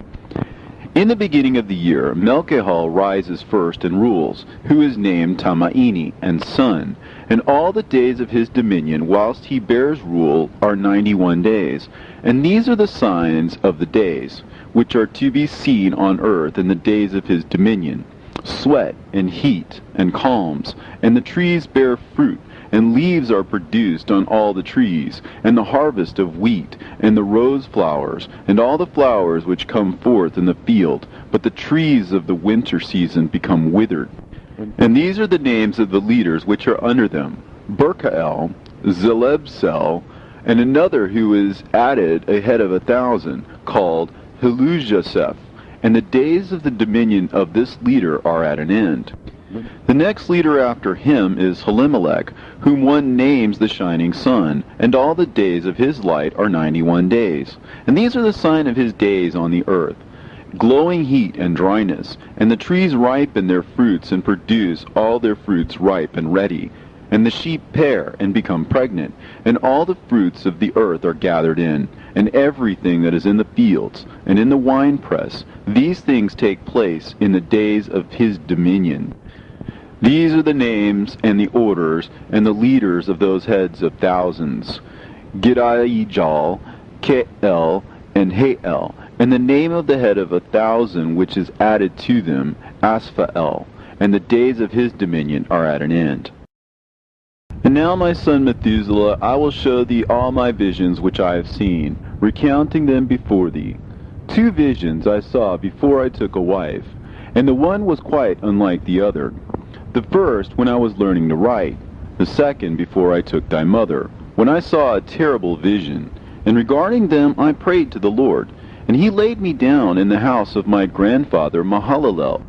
In the beginning of the year, Melchihal rises first and rules, who is named Tamaini, and son, and all the days of his dominion whilst he bears rule are 91 days. And these are the signs of the days, which are to be seen on earth in the days of his dominion: sweat, and heat, and calms, and the trees bear fruit, and leaves are produced on all the trees, and the harvest of wheat, and the rose flowers, and all the flowers which come forth in the field, but the trees of the winter season become withered. And these are the names of the leaders which are under them: Berkael, Zelebsel, and another who is added a head of 1,000, called Helujaseph. And the days of the dominion of this leader are at an end. The next leader after him is Helimelech, whom one names the shining sun, and all the days of his light are 91 days. And these are the sign of his days on the earth: glowing heat and dryness, and the trees ripen their fruits and produce all their fruits ripe and ready. And the sheep pair and become pregnant, and all the fruits of the earth are gathered in, and everything that is in the fields, and in the winepress. These things take place in the days of his dominion. These are the names and the orders and the leaders of those heads of thousands: Gidaijal, Keel, and Hael, and the name of the head of 1,000 which is added to them, Asphael, and the days of his dominion are at an end. And now, my son Methuselah, I will show thee all my visions which I have seen, recounting them before thee. 2 visions I saw before I took a wife, and the one was quite unlike the other. The first when I was learning to write, the second before I took thy mother, when I saw a terrible vision. And regarding them I prayed to the Lord, and he laid me down in the house of my grandfather Mahalalel.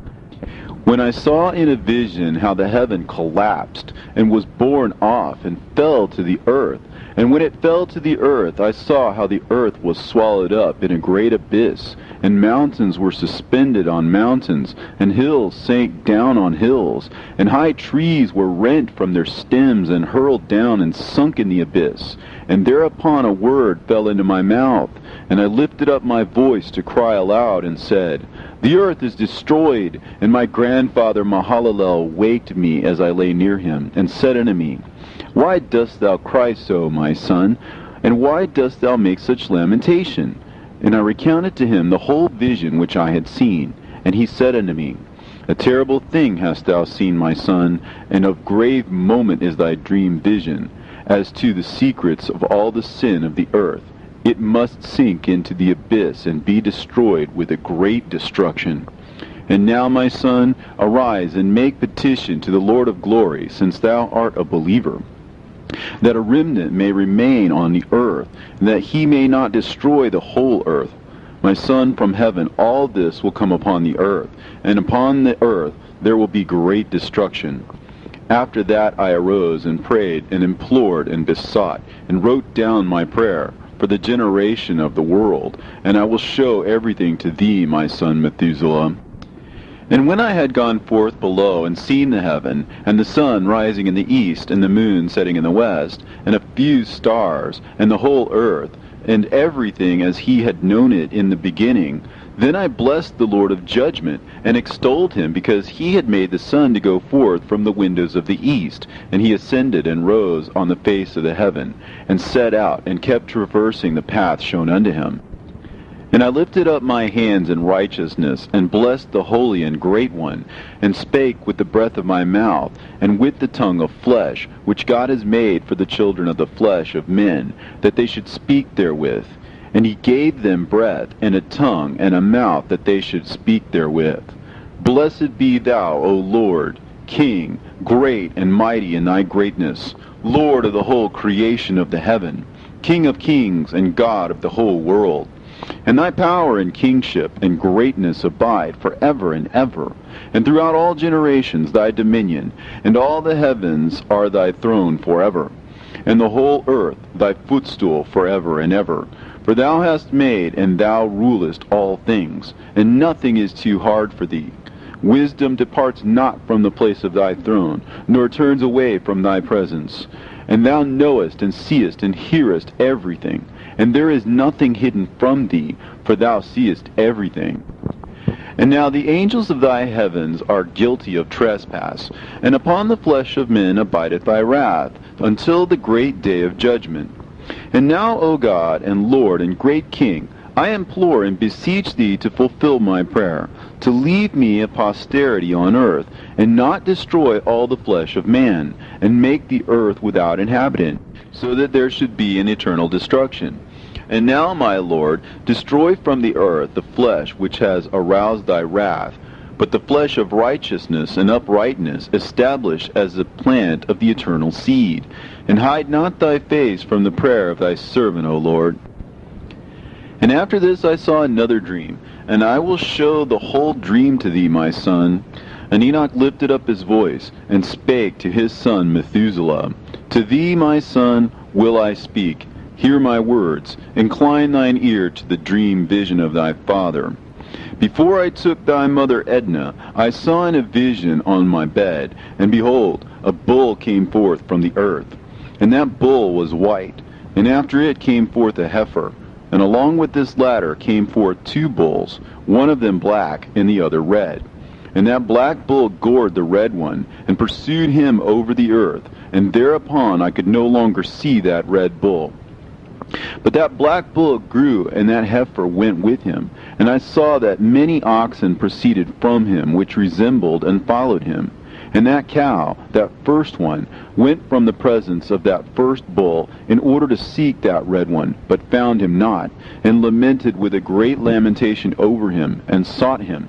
When I saw in a vision how the heaven collapsed, and was borne off, and fell to the earth, and when it fell to the earth, I saw how the earth was swallowed up in a great abyss, and mountains were suspended on mountains, and hills sank down on hills, and high trees were rent from their stems, and hurled down and sunk in the abyss. And thereupon a word fell into my mouth, and I lifted up my voice to cry aloud, and said, The earth is destroyed. And my grandfather Mahalalel waked me as I lay near him, and said unto me, Why dost thou cry so, my son? And why dost thou make such lamentation? And I recounted to him the whole vision which I had seen. And he said unto me, A terrible thing hast thou seen, my son, and of grave moment is thy dream vision. As to the secrets of all the sin of the earth, it must sink into the abyss and be destroyed with a great destruction. And now, my son, arise and make petition to the Lord of glory, since thou art a believer, that a remnant may remain on the earth, and that he may not destroy the whole earth. My son, from heaven all this will come upon the earth, and upon the earth there will be great destruction. After that I arose and prayed and implored and besought, and wrote down my prayer for the generation of the world, and I will show everything to thee, my son Methuselah. And when I had gone forth below and seen the heaven, and the sun rising in the east, and the moon setting in the west, and a few stars, and the whole earth, and everything as he had known it in the beginning, Then I blessed the Lord of judgment, and extolled him, because he had made the sun to go forth from the windows of the east, and he ascended and rose on the face of the heaven, and set out, and kept traversing the path shown unto him. And I lifted up my hands in righteousness, and blessed the Holy and Great One, and spake with the breath of my mouth, and with the tongue of flesh, which God has made for the children of the flesh of men, that they should speak therewith. And he gave them breath, and a tongue, and a mouth, that they should speak therewith. Blessed be thou, O Lord, King, great and mighty in thy greatness, Lord of the whole creation of the heaven, King of kings, and God of the whole world. And thy power and kingship and greatness abide forever and ever. And throughout all generations thy dominion, and all the heavens are thy throne forever, and the whole earth thy footstool forever and ever. For thou hast made, and thou rulest all things, and nothing is too hard for thee. Wisdom departs not from the place of thy throne, nor turns away from thy presence. And thou knowest, and seest, and hearest everything, and there is nothing hidden from thee, for thou seest everything. And now the angels of thy heavens are guilty of trespass, and upon the flesh of men abideth thy wrath, until the great day of judgment. And now, O God, and Lord, and great King, I implore and beseech thee to fulfill my prayer, to leave me a posterity on earth, and not destroy all the flesh of man, and make the earth without inhabitant, so that there should be an eternal destruction. And now, my Lord, destroy from the earth the flesh which has aroused thy wrath, but the flesh of righteousness and uprightness establish as the plant of the eternal seed. And hide not thy face from the prayer of thy servant, O Lord. And after this I saw another dream, and I will show the whole dream to thee, my son. And Enoch lifted up his voice, and spake to his son Methuselah, To thee, my son, will I speak. Hear my words. Incline thine ear to the dream vision of thy father. Before I took thy mother Edna, I saw in a vision on my bed, and behold, a bull came forth from the earth. And that bull was white, and after it came forth a heifer. And along with this latter came forth two bulls, one of them black, and the other red. And that black bull gored the red one, and pursued him over the earth, and thereupon I could no longer see that red bull. But that black bull grew, and that heifer went with him. And I saw that many oxen proceeded from him, which resembled and followed him. And that cow, that first one, went from the presence of that first bull, in order to seek that red one, but found him not, and lamented with a great lamentation over him, and sought him.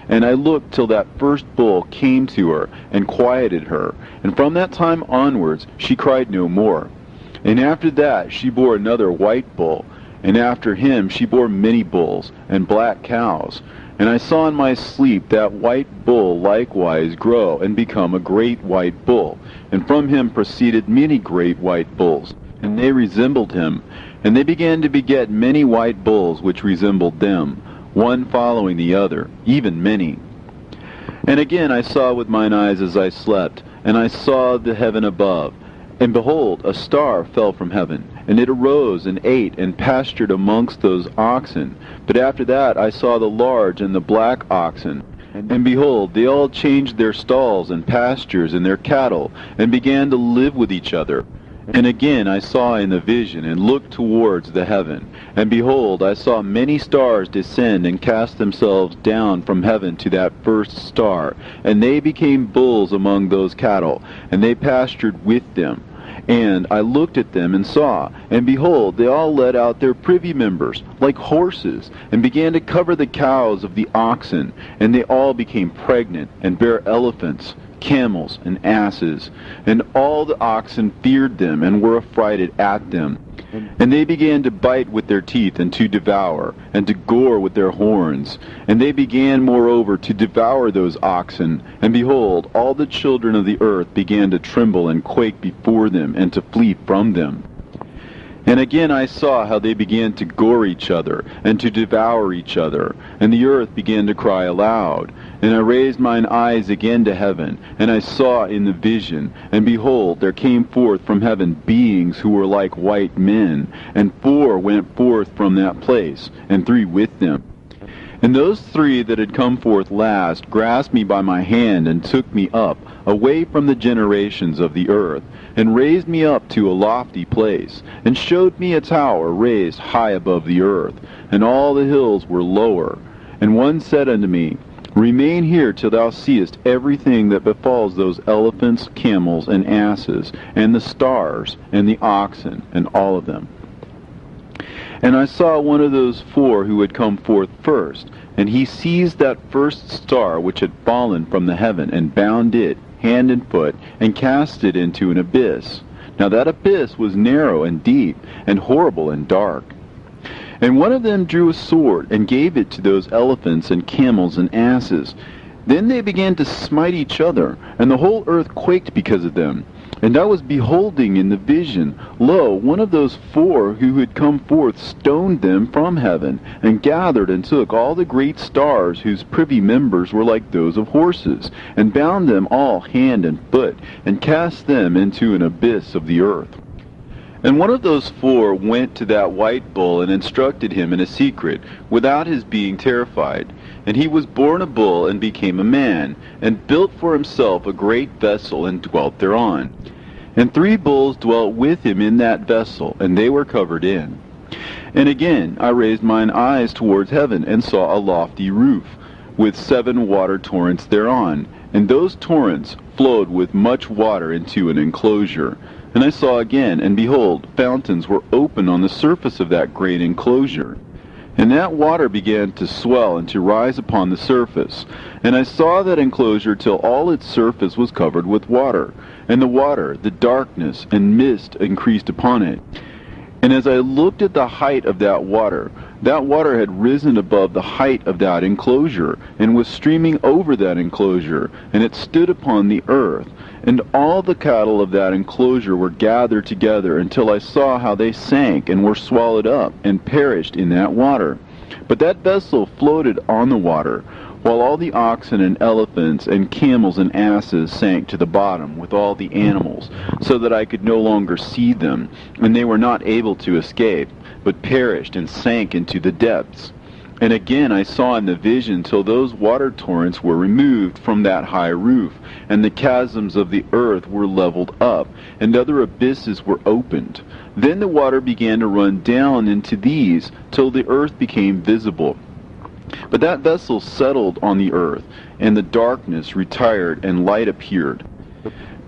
And I looked till that first bull came to her, and quieted her. And from that time onwards she cried no more. And after that she bore another white bull, and after him she bore many bulls, and black cows. And I saw in my sleep that white bull likewise grow, and become a great white bull. And from him proceeded many great white bulls, and they resembled him. And they began to beget many white bulls which resembled them, one following the other, even many. And again I saw with mine eyes as I slept, and I saw the heaven above. And behold, a star fell from heaven, and it arose and ate and pastured amongst those oxen. But after that I saw the large and the black oxen. And behold, they all changed their stalls and pastures and their cattle, and began to live with each other. And again I saw in the vision, and looked towards the heaven. And behold, I saw many stars descend and cast themselves down from heaven to that first star. And they became bulls among those cattle, and they pastured with them. And I looked at them and saw, and behold, they all let out their privy members, like horses, and began to cover the cows of the oxen. And they all became pregnant, and bare elephants, camels, and asses. And all the oxen feared them, and were affrighted at them. And they began to bite with their teeth, and to devour, and to gore with their horns. And they began moreover to devour those oxen. And behold, all the children of the earth began to tremble and quake before them, and to flee from them. And again I saw how they began to gore each other, and to devour each other. And the earth began to cry aloud. And I raised mine eyes again to heaven, and I saw in the vision, and behold, there came forth from heaven beings who were like white men, and 4 went forth from that place, and 3 with them. And those three that had come forth last grasped me by my hand and took me up, away from the generations of the earth, and raised me up to a lofty place, and showed me a tower raised high above the earth, and all the hills were lower. And one said unto me, Remain here till thou seest everything that befalls those elephants, camels, and asses, and the stars, and the oxen, and all of them. And I saw one of those four who had come forth first, and he seized that first star which had fallen from the heaven, and bound it hand and foot, and cast it into an abyss. Now that abyss was narrow and deep, and horrible and dark. And one of them drew a sword, and gave it to those elephants and camels and asses. Then they began to smite each other, and the whole earth quaked because of them. And I was beholding in the vision, lo, one of those four who had come forth stoned them from heaven, and gathered and took all the great stars whose privy members were like those of horses, and bound them all hand and foot, and cast them into an abyss of the earth. And one of those four went to that white bull, and instructed him in a secret, without his being terrified. And he was born a bull, and became a man, and built for himself a great vessel, and dwelt thereon. And 3 bulls dwelt with him in that vessel, and they were covered in. And again I raised mine eyes towards heaven, and saw a lofty roof, with 7 water torrents thereon, and those torrents flowed with much water into an enclosure. And I saw again, and behold, fountains were open on the surface of that great enclosure. And that water began to swell and to rise upon the surface. And I saw that enclosure till all its surface was covered with water. And the water, the darkness, and mist increased upon it. And as I looked at the height of that water had risen above the height of that enclosure, and was streaming over that enclosure, and it stood upon the earth. And all the cattle of that enclosure were gathered together, until I saw how they sank, and were swallowed up, and perished in that water. But that vessel floated on the water, while all the oxen and elephants and camels and asses sank to the bottom with all the animals, so that I could no longer see them, and they were not able to escape, but perished and sank into the depths. And again I saw in the vision till those water torrents were removed from that high roof, and the chasms of the earth were leveled up, and other abysses were opened. Then the water began to run down into these, till the earth became visible. But that vessel settled on the earth, and the darkness retired, and light appeared.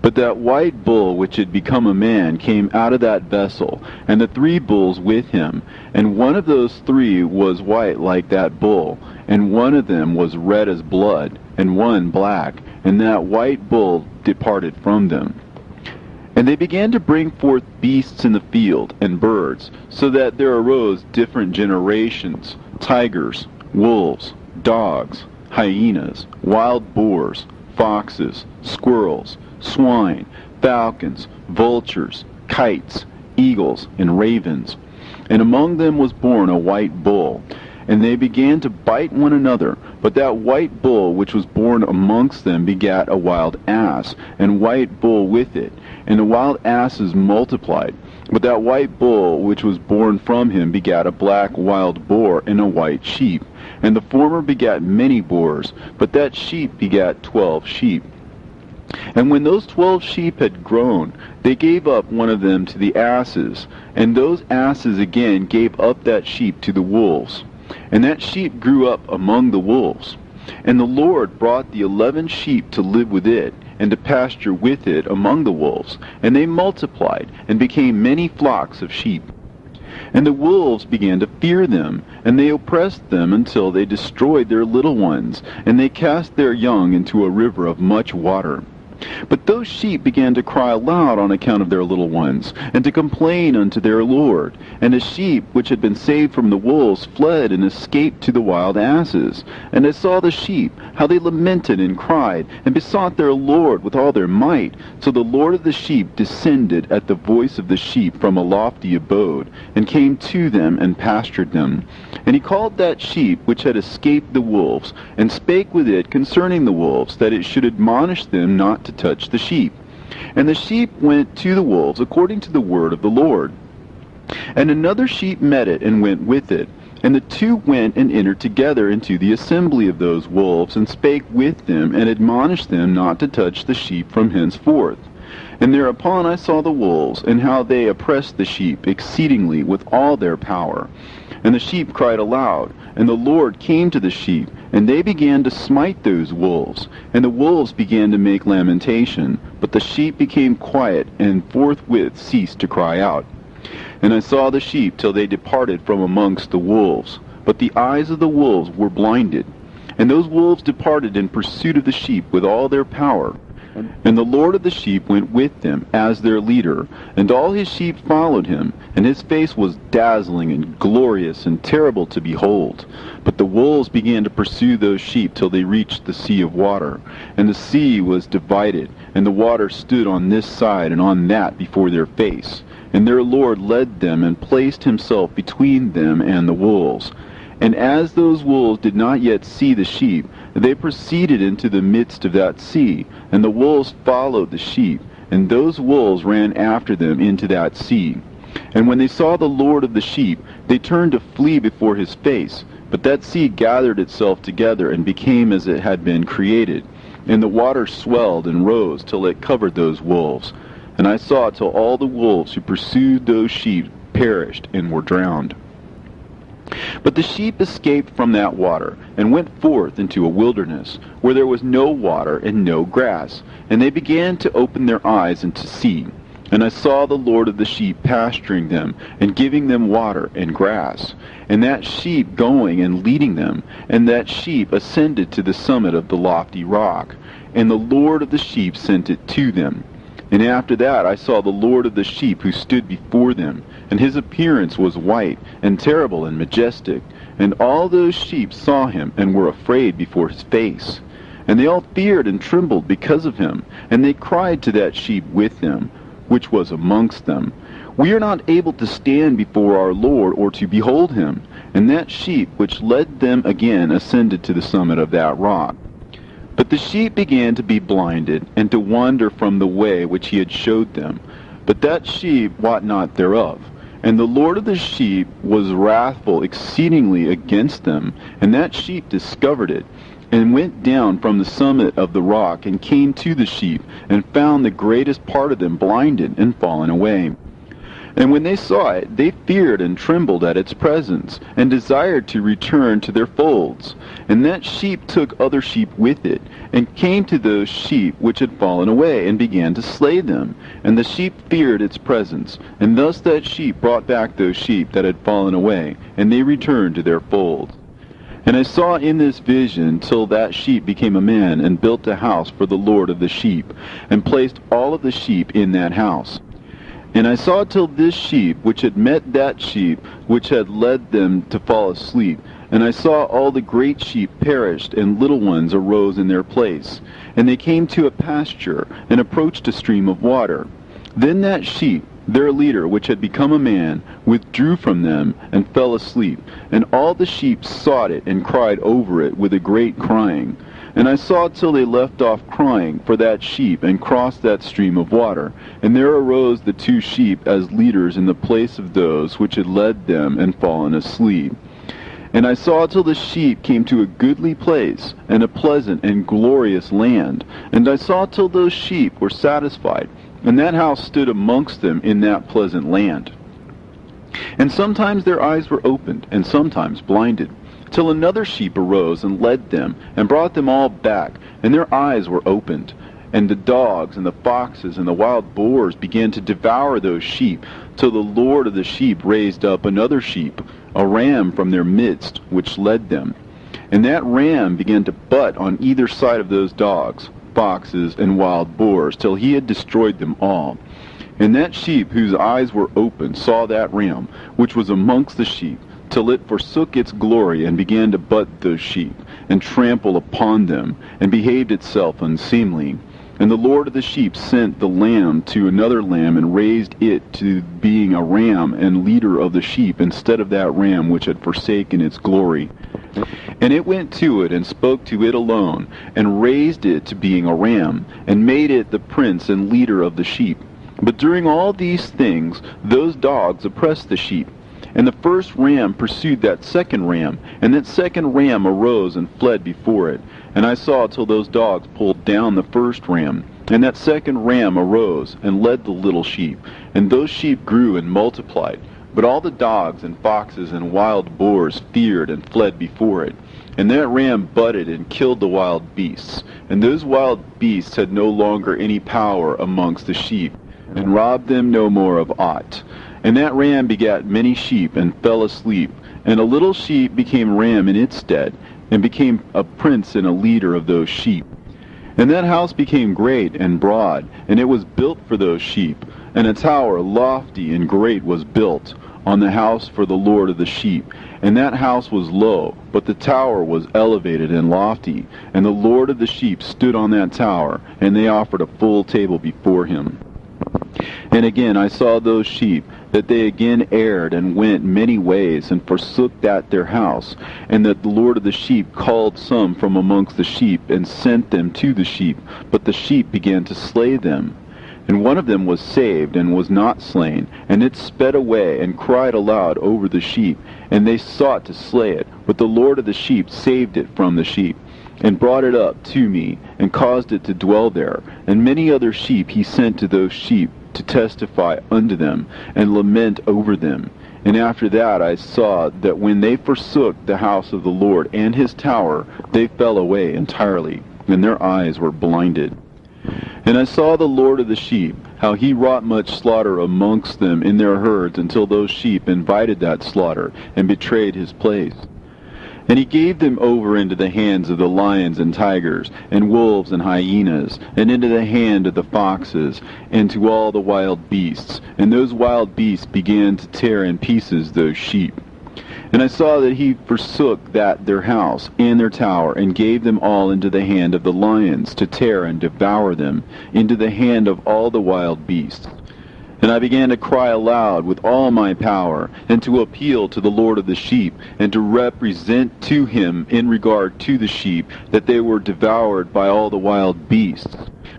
But that white bull which had become a man came out of that vessel, and the 3 bulls with him. And one of those 3 was white like that bull, and one of them was red as blood, and one black. And that white bull departed from them. And they began to bring forth beasts in the field, and birds, so that there arose different generations, tigers, wolves, dogs, hyenas, wild boars, foxes, squirrels, swine, falcons, vultures, kites, eagles, and ravens. And among them was born a white bull. And they began to bite one another. But that white bull which was born amongst them begat a wild ass, and white bull with it. And the wild asses multiplied. But that white bull which was born from him begat a black wild boar and a white sheep. And the former begat many boars, but that sheep begat 12 sheep. And when those 12 sheep had grown, they gave up one of them to the asses, and those asses again gave up that sheep to the wolves. And that sheep grew up among the wolves. And the Lord brought the 11 sheep to live with it, and to pasture with it among the wolves. And they multiplied, and became many flocks of sheep. And the wolves began to fear them, and they oppressed them until they destroyed their little ones, and they cast their young into a river of much water. But those sheep began to cry aloud on account of their little ones, and to complain unto their Lord. And the sheep which had been saved from the wolves fled and escaped to the wild asses. And I saw the sheep, how they lamented and cried, and besought their Lord with all their might. So the Lord of the sheep descended at the voice of the sheep from a lofty abode, and came to them and pastured them. And he called that sheep which had escaped the wolves, and spake with it concerning the wolves, that it should admonish them not to touch the sheep. And the sheep went to the wolves according to the word of the Lord. And another sheep met it, and went with it. And the two went and entered together into the assembly of those wolves, and spake with them, and admonished them not to touch the sheep from henceforth. And thereupon I saw the wolves, and how they oppressed the sheep exceedingly with all their power. And the sheep cried aloud, and the Lord came to the sheep, and they began to smite those wolves. And the wolves began to make lamentation, but the sheep became quiet, and forthwith ceased to cry out. And I saw the sheep till they departed from amongst the wolves. But the eyes of the wolves were blinded. And those wolves departed in pursuit of the sheep with all their power. And the Lord of the sheep went with them as their leader, and all his sheep followed him, and his face was dazzling and glorious and terrible to behold. But the wolves began to pursue those sheep till they reached the sea of water. And the sea was divided, and the water stood on this side and on that before their face. And their Lord led them, and placed himself between them and the wolves. And as those wolves did not yet see the sheep, they proceeded into the midst of that sea, and the wolves followed the sheep, and those wolves ran after them into that sea. And when they saw the Lord of the sheep, they turned to flee before his face. But that sea gathered itself together, and became as it had been created. And the water swelled and rose till it covered those wolves. And I saw till all the wolves who pursued those sheep perished and were drowned. But the sheep escaped from that water, and went forth into a wilderness, where there was no water and no grass. And they began to open their eyes and to see. And I saw the Lord of the sheep pasturing them, and giving them water and grass. And that sheep going and leading them, and that sheep ascended to the summit of the lofty rock. And the Lord of the sheep sent it to them. And after that I saw the Lord of the sheep who stood before them, and his appearance was white, and terrible, and majestic. And all those sheep saw him, and were afraid before his face. And they all feared and trembled because of him. And they cried to that sheep with them, which was amongst them, We are not able to stand before our Lord, or to behold him. And that sheep which led them again ascended to the summit of that rock. But the sheep began to be blinded, and to wander from the way which he had showed them. But that sheep wot not thereof. And the Lord of the sheep was wrathful exceedingly against them. And that sheep discovered it, and went down from the summit of the rock, and came to the sheep, and found the greatest part of them blinded and fallen away. And when they saw it, they feared and trembled at its presence, and desired to return to their folds. And that sheep took other sheep with it, and came to those sheep which had fallen away, and began to slay them. And the sheep feared its presence, and thus that sheep brought back those sheep that had fallen away, and they returned to their folds. And I saw in this vision till that sheep became a man, and built a house for the Lord of the sheep, and placed all of the sheep in that house. And I saw till this sheep, which had met that sheep, which had led them to fall asleep. And I saw all the great sheep perished, and little ones arose in their place. And they came to a pasture, and approached a stream of water. Then that sheep, their leader, which had become a man, withdrew from them, and fell asleep. And all the sheep sought it, and cried over it with a great crying. And I saw till they left off crying for that sheep, and crossed that stream of water. And there arose the two sheep as leaders in the place of those which had led them and fallen asleep. And I saw till the sheep came to a goodly place, and a pleasant and glorious land. And I saw till those sheep were satisfied, and that house stood amongst them in that pleasant land. And sometimes their eyes were opened, and sometimes blinded, till another sheep arose and led them, and brought them all back, and their eyes were opened. And the dogs and the foxes and the wild boars began to devour those sheep, till the Lord of the sheep raised up another sheep, a ram from their midst, which led them. And that ram began to butt on either side of those dogs, foxes, and wild boars, till he had destroyed them all. And that sheep whose eyes were opened saw that ram, which was amongst the sheep, till it forsook its glory, and began to butt those sheep, and trample upon them, and behaved itself unseemly. And the Lord of the sheep sent the lamb to another lamb, and raised it to being a ram and leader of the sheep, instead of that ram which had forsaken its glory. And it went to it, and spoke to it alone, and raised it to being a ram, and made it the prince and leader of the sheep. But during all these things those dogs oppressed the sheep. And the first ram pursued that second ram, and that second ram arose and fled before it. And I saw till those dogs pulled down the first ram. And that second ram arose and led the little sheep, and those sheep grew and multiplied. But all the dogs and foxes and wild boars feared and fled before it. And that ram butted and killed the wild beasts. And those wild beasts had no longer any power amongst the sheep, and robbed them no more of aught. And that ram begat many sheep, and fell asleep. And a little sheep became ram in its stead, and became a prince and a leader of those sheep. And that house became great and broad, and it was built for those sheep. And a tower lofty and great was built on the house for the Lord of the sheep. And that house was low, but the tower was elevated and lofty. And the Lord of the sheep stood on that tower, and they offered a full table before him. And again I saw those sheep, that they again erred and went many ways, and forsook that their house, and that the Lord of the sheep called some from amongst the sheep, and sent them to the sheep, but the sheep began to slay them. And one of them was saved, and was not slain, and it sped away, and cried aloud over the sheep, and they sought to slay it, but the Lord of the sheep saved it from the sheep, and brought it up to me, and caused it to dwell there. And many other sheep he sent to those sheep, to testify unto them, and lament over them. And after that I saw that when they forsook the house of the Lord and his tower, they fell away entirely, and their eyes were blinded. And I saw the Lord of the sheep, how he wrought much slaughter amongst them in their herds, until those sheep invited that slaughter, and betrayed his place. And he gave them over into the hands of the lions and tigers, and wolves and hyenas, and into the hand of the foxes, and to all the wild beasts. And those wild beasts began to tear in pieces those sheep. And I saw that he forsook that their house and their tower, and gave them all into the hand of the lions, to tear and devour them, into the hand of all the wild beasts. And I began to cry aloud with all my power, and to appeal to the Lord of the sheep, and to represent to him in regard to the sheep, that they were devoured by all the wild beasts.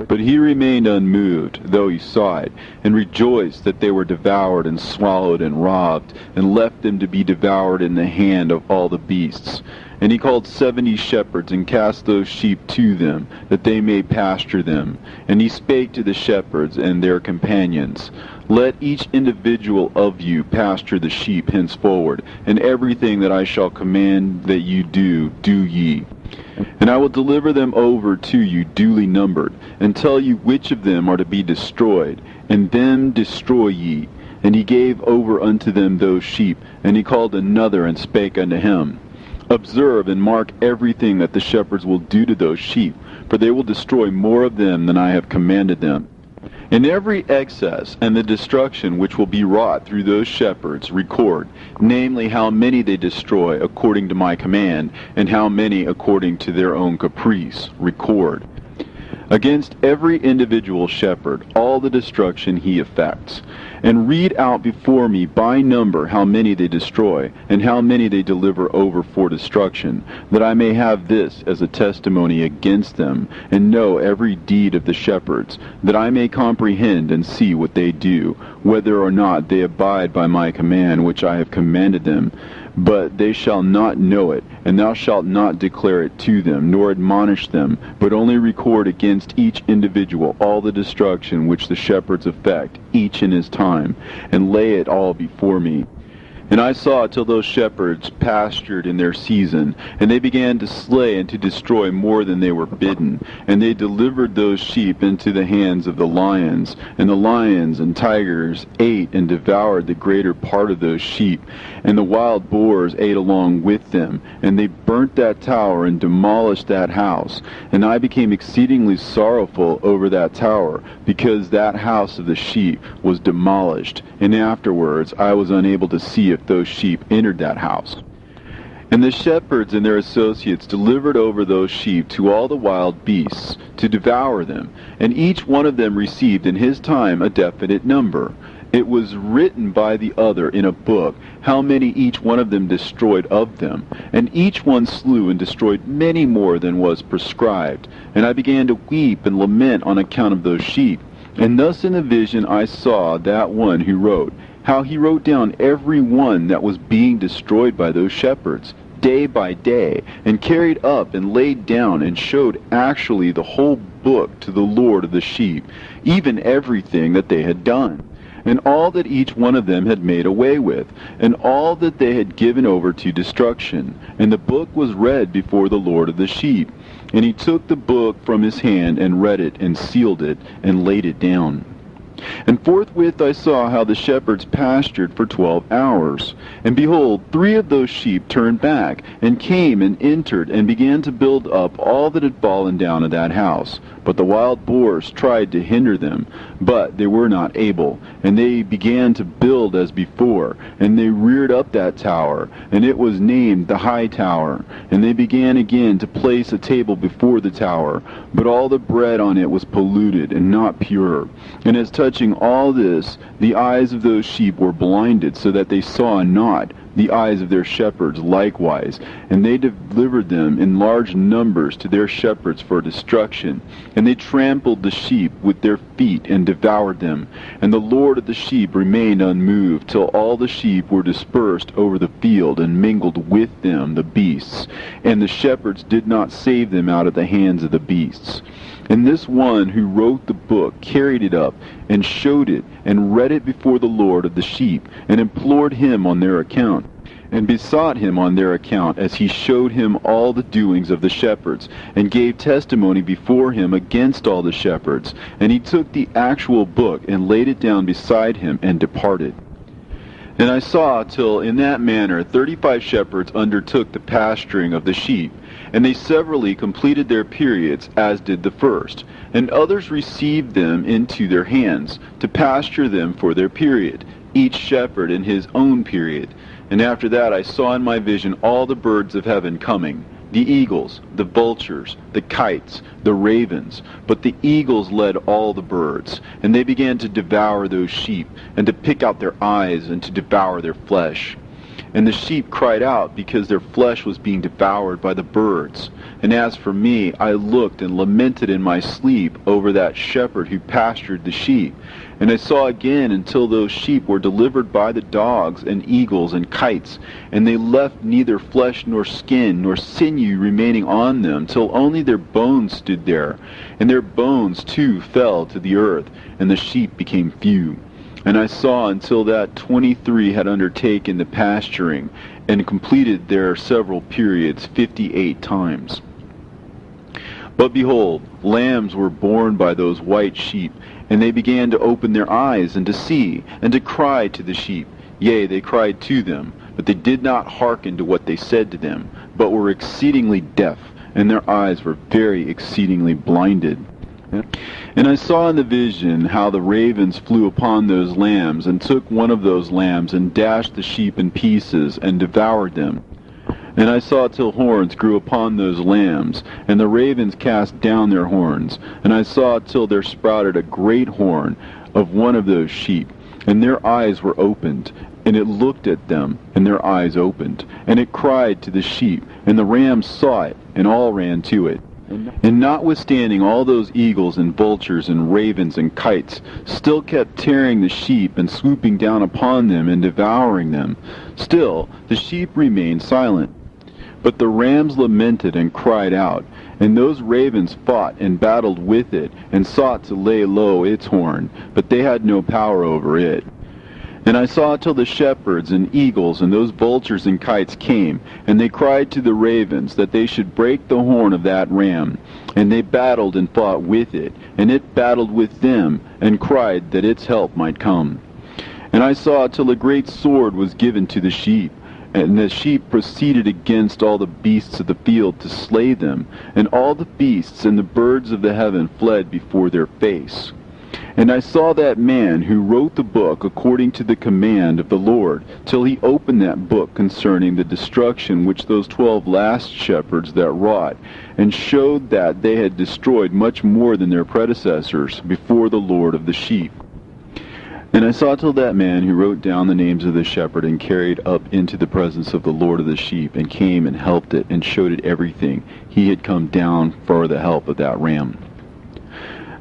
But he remained unmoved, though he saw it, and rejoiced that they were devoured and swallowed and robbed, and left them to be devoured in the hand of all the beasts. And he called 70 shepherds, and cast those sheep to them, that they may pasture them. And he spake to the shepherds and their companions, Let each individual of you pasture the sheep henceforward, and everything that I shall command that you do, do ye. And I will deliver them over to you duly numbered, and tell you which of them are to be destroyed, and them destroy ye. And he gave over unto them those sheep, and he called another, and spake unto him, Observe and mark everything that the shepherds will do to those sheep, for they will destroy more of them than I have commanded them. And every excess and the destruction which will be wrought through those shepherds record, namely how many they destroy according to my command, and how many according to their own caprice, record. Against every individual shepherd all the destruction he effects. And read out before me by number how many they destroy, and how many they deliver over for destruction, that I may have this as a testimony against them, and know every deed of the shepherds, that I may comprehend and see what they do, whether or not they abide by my command which I have commanded them. But they shall not know it, and thou shalt not declare it to them, nor admonish them, but only record against each individual all the destruction which the shepherds effect, each in his time, and lay it all before me. And I saw till those shepherds pastured in their season, and they began to slay and to destroy more than they were bidden. And they delivered those sheep into the hands of the lions, and the lions and tigers ate and devoured the greater part of those sheep, and the wild boars ate along with them. And they burnt that tower and demolished that house. And I became exceedingly sorrowful over that tower, because that house of the sheep was demolished. And afterwards I was unable to see if those sheep entered that house. And the shepherds and their associates delivered over those sheep to all the wild beasts, to devour them, and each one of them received in his time a definite number. It was written by the other in a book, how many each one of them destroyed of them, and each one slew and destroyed many more than was prescribed. And I began to weep and lament on account of those sheep. And thus in the vision I saw that one who wrote, how he wrote down every one that was being destroyed by those shepherds, day by day, and carried up and laid down and showed actually the whole book to the Lord of the sheep, even everything that they had done, and all that each one of them had made away with, and all that they had given over to destruction. And the book was read before the Lord of the sheep. And he took the book from his hand and read it and sealed it and laid it down. And forthwith I saw how the shepherds pastured for 12 hours. And behold, 3 of those sheep turned back, and came and entered, and began to build up all that had fallen down in that house. But the wild boars tried to hinder them, but they were not able. And they began to build as before, and they reared up that tower, and it was named the High Tower. And they began again to place a table before the tower, but all the bread on it was polluted and not pure. And as touching all this, the eyes of those sheep were blinded, so that they saw not, the eyes of their shepherds likewise. And they delivered them in large numbers to their shepherds for destruction. And they trampled the sheep with their feet and devoured them. And the Lord of the sheep remained unmoved, till all the sheep were dispersed over the field, and mingled with them the beasts. And the shepherds did not save them out of the hands of the beasts. And this one who wrote the book carried it up, and showed it, and read it before the Lord of the sheep, and implored him on their account, and besought him on their account, as he showed him all the doings of the shepherds, and gave testimony before him against all the shepherds. And he took the actual book, and laid it down beside him, and departed. And I saw till in that manner 35 shepherds undertook the pasturing of the sheep, and they severally completed their periods, as did the first. And others received them into their hands, to pasture them for their period, each shepherd in his own period. And after that I saw in my vision all the birds of heaven coming, the eagles, the vultures, the kites, the ravens. But the eagles led all the birds, and they began to devour those sheep, and to pick out their eyes, and to devour their flesh. And the sheep cried out, because their flesh was being devoured by the birds. And as for me, I looked and lamented in my sleep over that shepherd who pastured the sheep. And I saw again until those sheep were delivered by the dogs and eagles and kites, and they left neither flesh nor skin nor sinew remaining on them, till only their bones stood there. And their bones too fell to the earth, and the sheep became few. And I saw until that 23 had undertaken the pasturing, and completed their several periods 58 times. But behold, lambs were born by those white sheep, and they began to open their eyes, and to see, and to cry to the sheep. Yea, they cried to them, but they did not hearken to what they said to them, but were exceedingly deaf, and their eyes were very exceedingly blinded. And I saw in the vision how the ravens flew upon those lambs, and took one of those lambs, and dashed the sheep in pieces, and devoured them. And I saw till horns grew upon those lambs, and the ravens cast down their horns. And I saw till there sprouted a great horn of one of those sheep, and their eyes were opened. And it looked at them, and their eyes opened. And it cried to the sheep, and the rams saw it, and all ran to it. And notwithstanding all those eagles and vultures and ravens and kites still kept tearing the sheep, and swooping down upon them, and devouring them, still the sheep remained silent. But the rams lamented and cried out, and those ravens fought and battled with it, and sought to lay low its horn, but they had no power over it. And I saw till the shepherds and eagles and those vultures and kites came, and they cried to the ravens that they should break the horn of that ram. And they battled and fought with it, and it battled with them, and cried that its help might come. And I saw till a great sword was given to the sheep, and the sheep proceeded against all the beasts of the field to slay them, and all the beasts and the birds of the heaven fled before their face. And I saw that man who wrote the book according to the command of the Lord, till he opened that book concerning the destruction which those 12 last shepherds that wrought, and showed that they had destroyed much more than their predecessors before the Lord of the sheep. And I saw till that man who wrote down the names of the shepherd, and carried up into the presence of the Lord of the sheep, and came and helped it, and showed it everything. He had come down for the help of that ram.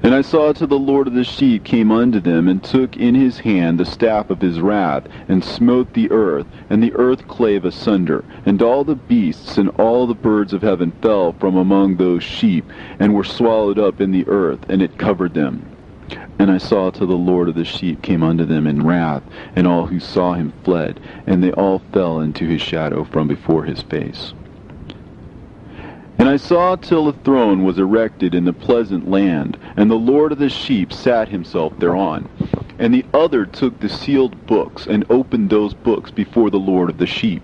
And I saw till the Lord of the sheep came unto them, and took in his hand the staff of his wrath, and smote the earth, and the earth clave asunder, and all the beasts and all the birds of heaven fell from among those sheep, and were swallowed up in the earth, and it covered them. And I saw till the Lord of the sheep came unto them in wrath, and all who saw him fled, and they all fell into his shadow from before his face. And I saw till a throne was erected in the pleasant land, and the Lord of the sheep sat himself thereon. And the other took the sealed books, and opened those books before the Lord of the sheep.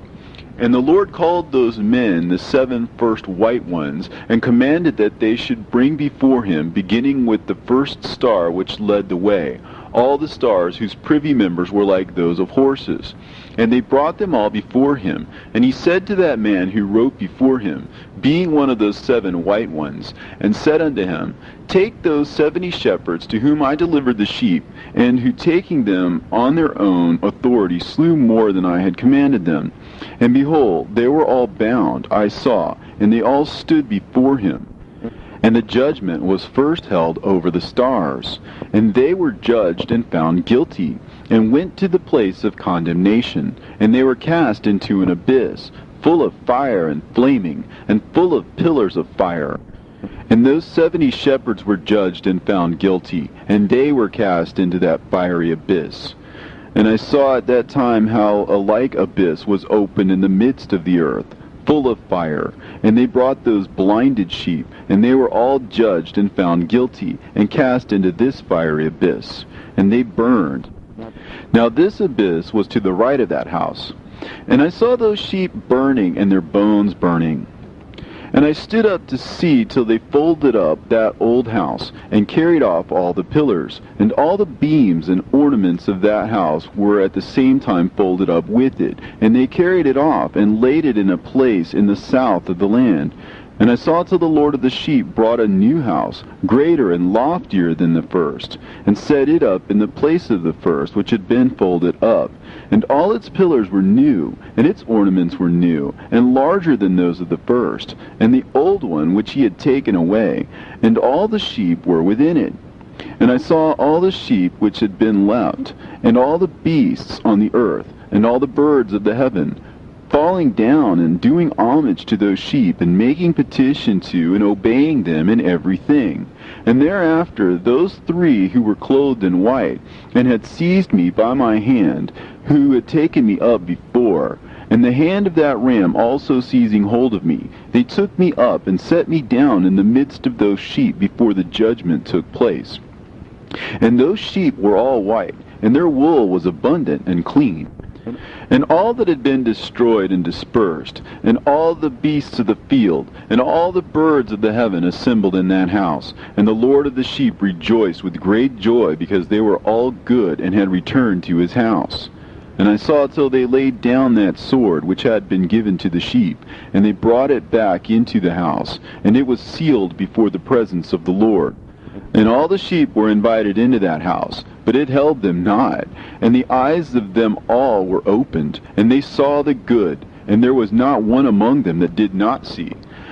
And the Lord called those men the 7 first white ones, and commanded that they should bring before him, beginning with the first star which led the way, all the stars whose privy members were like those of horses. And they brought them all before him. And he said to that man who wrote before him, being one of those 7 white ones, and said unto him, Take those 70 shepherds to whom I delivered the sheep, and who taking them on their own authority slew more than I had commanded them. And behold, they were all bound, I saw, and they all stood before him. And the judgment was first held over the stars. And they were judged and found guilty, and went to the place of condemnation. And they were cast into an abyss, full of fire and flaming, and full of pillars of fire. And those 70 shepherds were judged and found guilty, and they were cast into that fiery abyss. And I saw at that time how a like abyss was opened in the midst of the earth, full of fire. And they brought those blinded sheep, and they were all judged and found guilty, and cast into this fiery abyss. And they burned. Now this abyss was to the right of that house. And I saw those sheep burning, and their bones burning. And I stood up to see till they folded up that old house, and carried off all the pillars, and all the beams and ornaments of that house were at the same time folded up with it. And they carried it off, and laid it in a place in the south of the land. And I saw till the Lord of the sheep brought a new house, greater and loftier than the first, and set it up in the place of the first, which had been folded up. And all its pillars were new, and its ornaments were new, and larger than those of the first, and the old one which he had taken away, and all the sheep were within it. And I saw all the sheep which had been left, and all the beasts on the earth, and all the birds of the heaven, falling down and doing homage to those sheep, and making petition to and obeying them in everything. And thereafter those 3 who were clothed in white, and had seized me by my hand, who had taken me up before, and the hand of that ram also seizing hold of me, they took me up and set me down in the midst of those sheep before the judgment took place. And those sheep were all white, and their wool was abundant and clean. And all that had been destroyed and dispersed, and all the beasts of the field, and all the birds of the heaven assembled in that house. And the Lord of the sheep rejoiced with great joy, because they were all good, and had returned to his house. And I saw till they laid down that sword which had been given to the sheep, and they brought it back into the house, and it was sealed before the presence of the Lord. And all the sheep were invited into that house, but it held them not. And the eyes of them all were opened, and they saw the good, and there was not one among them that did not see.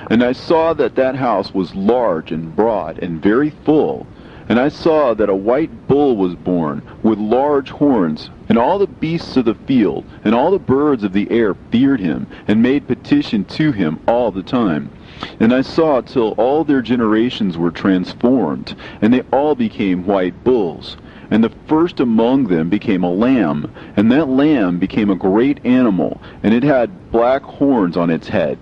And I saw that that house was large and broad, and very full. And I saw that a white bull was born, with large horns, and all the beasts of the field, and all the birds of the air feared him, and made petition to him all the time. And I saw till all their generations were transformed, and they all became white bulls. And the first among them became a lamb, and that lamb became a great animal, and it had black horns on its head.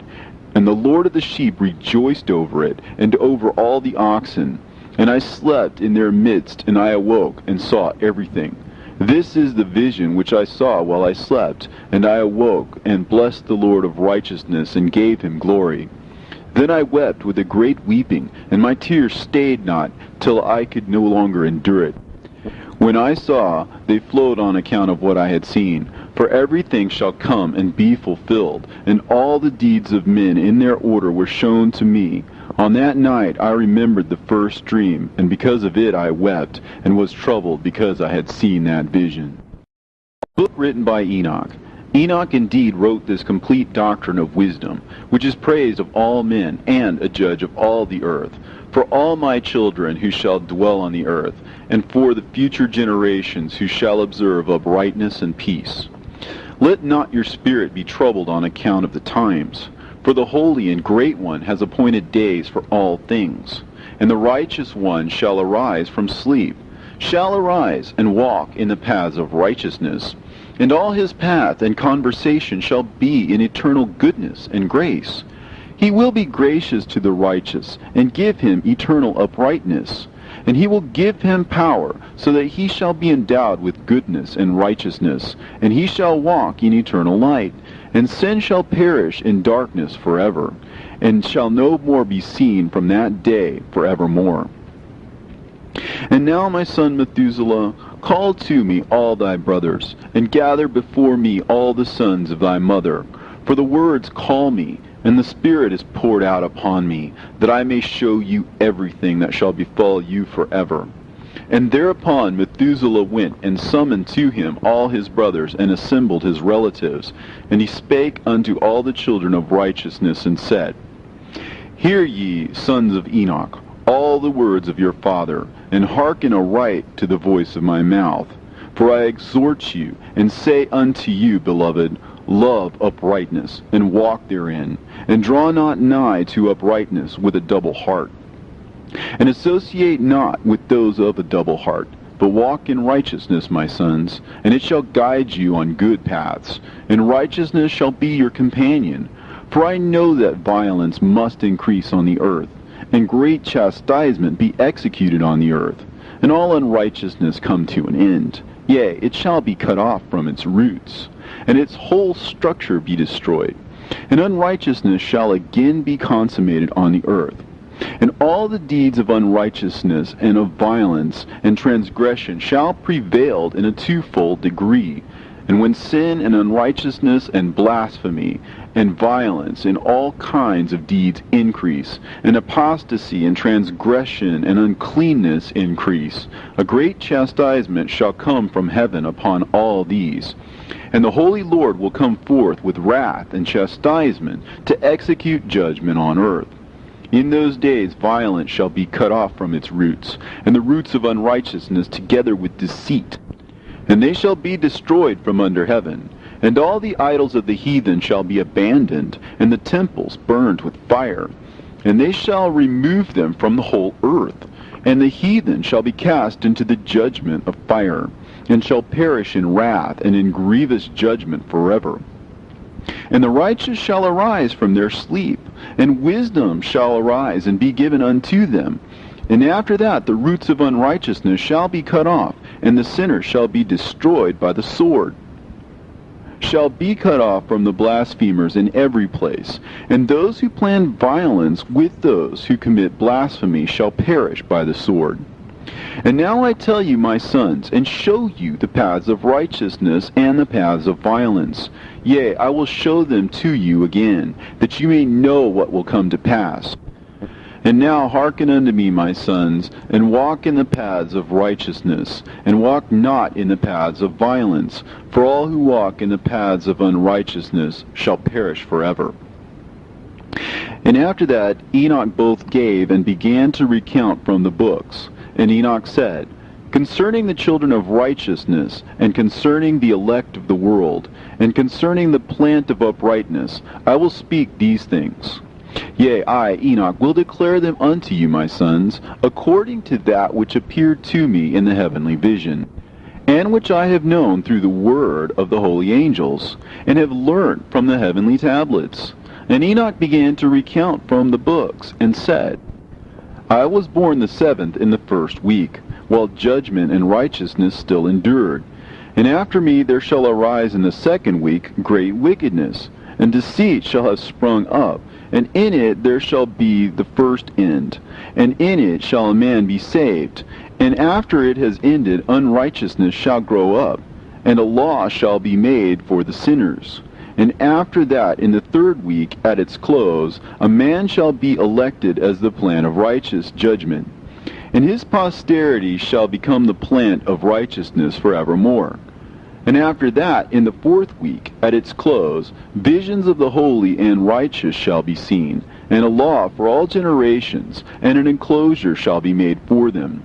And the Lord of the sheep rejoiced over it, and over all the oxen. And I slept in their midst, and I awoke, and saw everything. This is the vision which I saw while I slept, and I awoke, and blessed the Lord of righteousness, and gave him glory. Then I wept with a great weeping, and my tears stayed not, till I could no longer endure it. When I saw, they flowed on account of what I had seen. For everything shall come and be fulfilled, and all the deeds of men in their order were shown to me. On that night I remembered the first dream, and because of it I wept, and was troubled because I had seen that vision. Book written by Enoch. Enoch indeed wrote this complete doctrine of wisdom, which is praised of all men, and a judge of all the earth, for all my children who shall dwell on the earth, and for the future generations who shall observe uprightness and peace. Let not your spirit be troubled on account of the times, for the Holy and Great One has appointed days for all things, and the righteous one shall arise from sleep, shall arise and walk in the paths of righteousness, and all his path and conversation shall be in eternal goodness and grace. He will be gracious to the righteous, and give him eternal uprightness. And he will give him power, so that he shall be endowed with goodness and righteousness, and he shall walk in eternal light. And sin shall perish in darkness forever, and shall no more be seen from that day forevermore. And now, my son Methuselah, call to me all thy brothers, and gather before me all the sons of thy mother. For the words call me, and the Spirit is poured out upon me, that I may show you everything that shall befall you forever. And thereupon Methuselah went and summoned to him all his brothers, and assembled his relatives. And he spake unto all the children of righteousness, and said, Hear ye, sons of Enoch, all the words of your father, and hearken aright to the voice of my mouth. For I exhort you, and say unto you, beloved, love uprightness, and walk therein, and draw not nigh to uprightness with a double heart. And associate not with those of a double heart, but walk in righteousness, my sons, and it shall guide you on good paths, and righteousness shall be your companion. For I know that violence must increase on the earth, and great chastisement be executed on the earth, and all unrighteousness come to an end. Yea, it shall be cut off from its roots, and its whole structure be destroyed. And unrighteousness shall again be consummated on the earth. And all the deeds of unrighteousness and of violence and transgression shall prevail in a twofold degree. And when sin and unrighteousness and blasphemy and violence and all kinds of deeds increase, and apostasy and transgression and uncleanness increase, a great chastisement shall come from heaven upon all these. And the Holy Lord will come forth with wrath and chastisement to execute judgment on earth. In those days violence shall be cut off from its roots, and the roots of unrighteousness together with deceit. And they shall be destroyed from under heaven. And all the idols of the heathen shall be abandoned, and the temples burned with fire. And they shall remove them from the whole earth. And the heathen shall be cast into the judgment of fire, and shall perish in wrath and in grievous judgment forever. And the righteous shall arise from their sleep, and wisdom shall arise and be given unto them. And after that the roots of unrighteousness shall be cut off, and the sinner shall be destroyed by the sword, shall be cut off from the blasphemers in every place. And those who plan violence with those who commit blasphemy shall perish by the sword. And now I tell you, my sons, and show you the paths of righteousness and the paths of violence. Yea, I will show them to you again, that you may know what will come to pass. And now hearken unto me, my sons, and walk in the paths of righteousness, and walk not in the paths of violence, for all who walk in the paths of unrighteousness shall perish forever. And after that Enoch both gave and began to recount from the books. And Enoch said, Concerning the children of righteousness, and concerning the elect of the world, and concerning the plant of uprightness, I will speak these things. Yea, I, Enoch, will declare them unto you, my sons, according to that which appeared to me in the heavenly vision, and which I have known through the word of the holy angels, and have learnt from the heavenly tablets. And Enoch began to recount from the books, and said, I was born the 7th in the 1st week, while judgment and righteousness still endured. And after me there shall arise in the 2nd week great wickedness, and deceit shall have sprung up, and in it there shall be the first end, and in it shall a man be saved. And after it has ended, unrighteousness shall grow up, and a law shall be made for the sinners. And after that, in the 3rd week, at its close, a man shall be elected as the plant of righteous judgment. And his posterity shall become the plant of righteousness forevermore. And after that, in the 4th week, at its close, visions of the holy and righteous shall be seen, and a law for all generations, and an enclosure shall be made for them.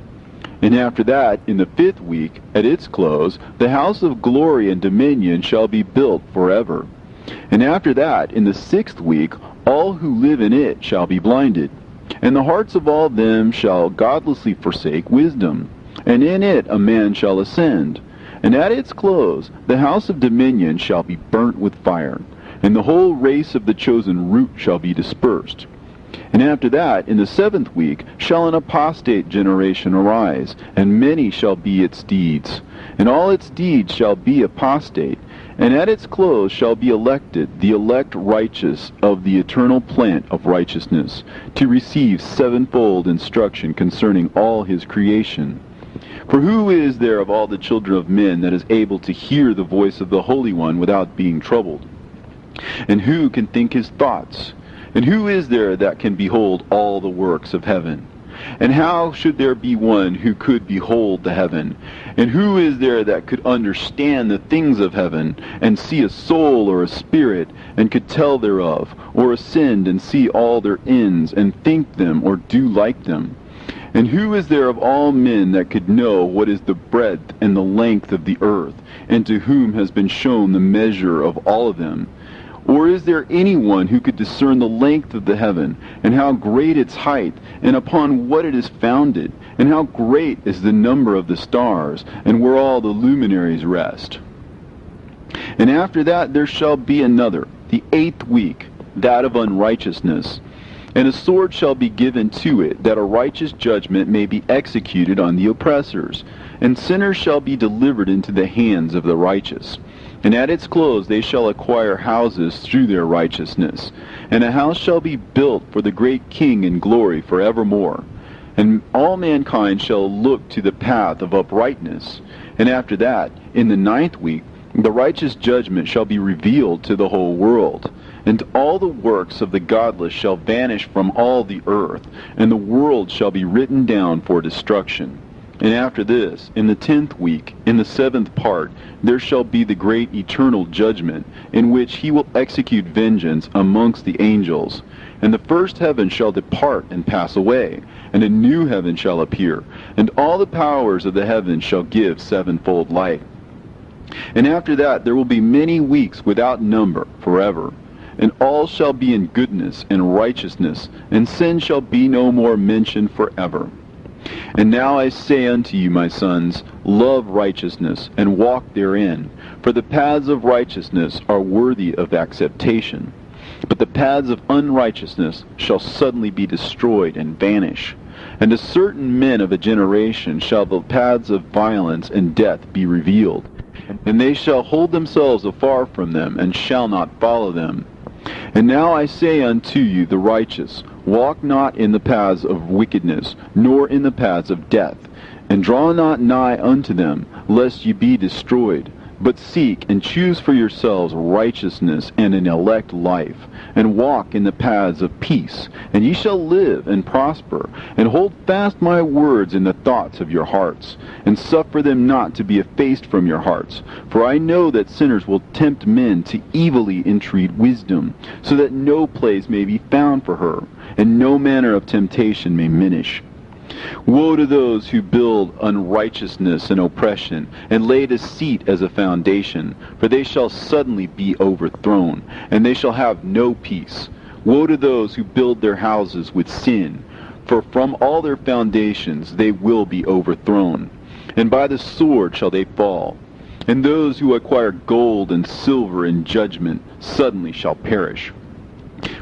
And after that, in the 5th week, at its close, the house of glory and dominion shall be built forever. And after that, in the 6th week, all who live in it shall be blinded, and the hearts of all them shall godlessly forsake wisdom, and in it a man shall ascend. And at its close, the house of dominion shall be burnt with fire, and the whole race of the chosen root shall be dispersed. And after that, in the 7th week, shall an apostate generation arise, and many shall be its deeds. And all its deeds shall be apostate, and at its close shall be elected the elect righteous of the eternal plant of righteousness, to receive sevenfold instruction concerning all his creation. For who is there of all the children of men that is able to hear the voice of the Holy One without being troubled? And who can think his thoughts? And who is there that can behold all the works of heaven? And how should there be one who could behold the heaven? And who is there that could understand the things of heaven, and see a soul or a spirit, and could tell thereof, or ascend and see all their ends, and think them, or do like them? And who is there of all men that could know what is the breadth and the length of the earth, and to whom has been shown the measure of all of them? Or is there anyone who could discern the length of the heaven, and how great its height, and upon what it is founded, and how great is the number of the stars, and where all the luminaries rest? And after that there shall be another, the 8th week, that of unrighteousness. And a sword shall be given to it, that a righteous judgment may be executed on the oppressors. And sinners shall be delivered into the hands of the righteous. And at its close they shall acquire houses through their righteousness. And a house shall be built for the great King in glory forevermore. And all mankind shall look to the path of uprightness. And after that, in the 9th week, the righteous judgment shall be revealed to the whole world. And all the works of the godless shall vanish from all the earth, and the world shall be written down for destruction. And after this, in the 10th week, in the 7th part, there shall be the great eternal judgment, in which he will execute vengeance amongst the angels. And the first heaven shall depart and pass away, and a new heaven shall appear, and all the powers of the heavens shall give sevenfold light. And after that there will be many weeks without number forever. And all shall be in goodness and righteousness, and sin shall be no more mentioned forever. And now I say unto you, my sons, love righteousness, and walk therein. For the paths of righteousness are worthy of acceptation. But the paths of unrighteousness shall suddenly be destroyed and vanish. And to certain men of a generation shall the paths of violence and death be revealed. And they shall hold themselves afar from them, and shall not follow them. And now I say unto you, the righteous, walk not in the paths of wickedness, nor in the paths of death, and draw not nigh unto them, lest ye be destroyed. But seek and choose for yourselves righteousness and an elect life, and walk in the paths of peace, and ye shall live and prosper. And hold fast my words in the thoughts of your hearts, and suffer them not to be effaced from your hearts. For I know that sinners will tempt men to evilly entreat wisdom, so that no place may be found for her, and no manner of temptation may minish. Woe to those who build unrighteousness and oppression, and lay deceit as a foundation, for they shall suddenly be overthrown, and they shall have no peace. Woe to those who build their houses with sin, for from all their foundations they will be overthrown, and by the sword shall they fall. And those who acquire gold and silver in judgment suddenly shall perish.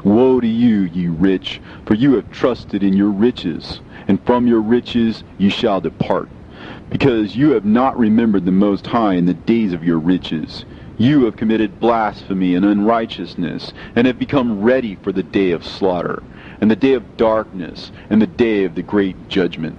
Woe to you, ye rich, for you have trusted in your riches, and from your riches ye shall depart, because you have not remembered the Most High in the days of your riches. You have committed blasphemy and unrighteousness, and have become ready for the day of slaughter, and the day of darkness, and the day of the great judgment.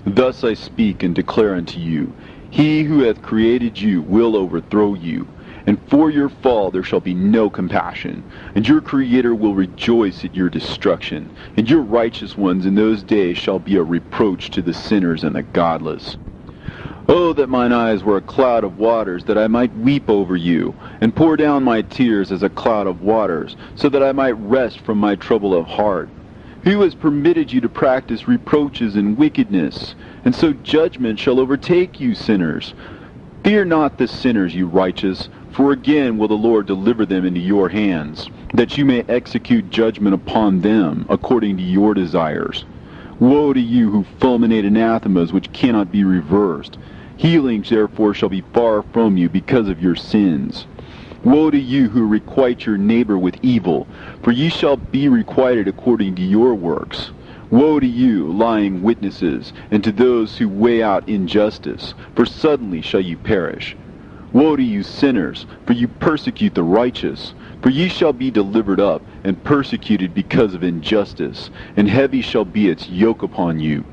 Thus I speak and declare unto you, he who hath created you will overthrow you, and for your fall there shall be no compassion, and your Creator will rejoice at your destruction, and your righteous ones in those days shall be a reproach to the sinners and the godless. Oh, that mine eyes were a cloud of waters, that I might weep over you, and pour down my tears as a cloud of waters, so that I might rest from my trouble of heart. Who has permitted you to practice reproaches and wickedness? And so judgment shall overtake you, sinners. Fear not the sinners, you righteous, for again will the Lord deliver them into your hands, that you may execute judgment upon them according to your desires. Woe to you who fulminate anathemas which cannot be reversed. Healings therefore shall be far from you because of your sins. Woe to you who requite your neighbor with evil, for ye shall be requited according to your works. Woe to you, lying witnesses, and to those who weigh out injustice, for suddenly shall you perish. Woe to you, sinners, for you persecute the righteous. For ye shall be delivered up, and persecuted because of injustice, and heavy shall be its yoke upon you.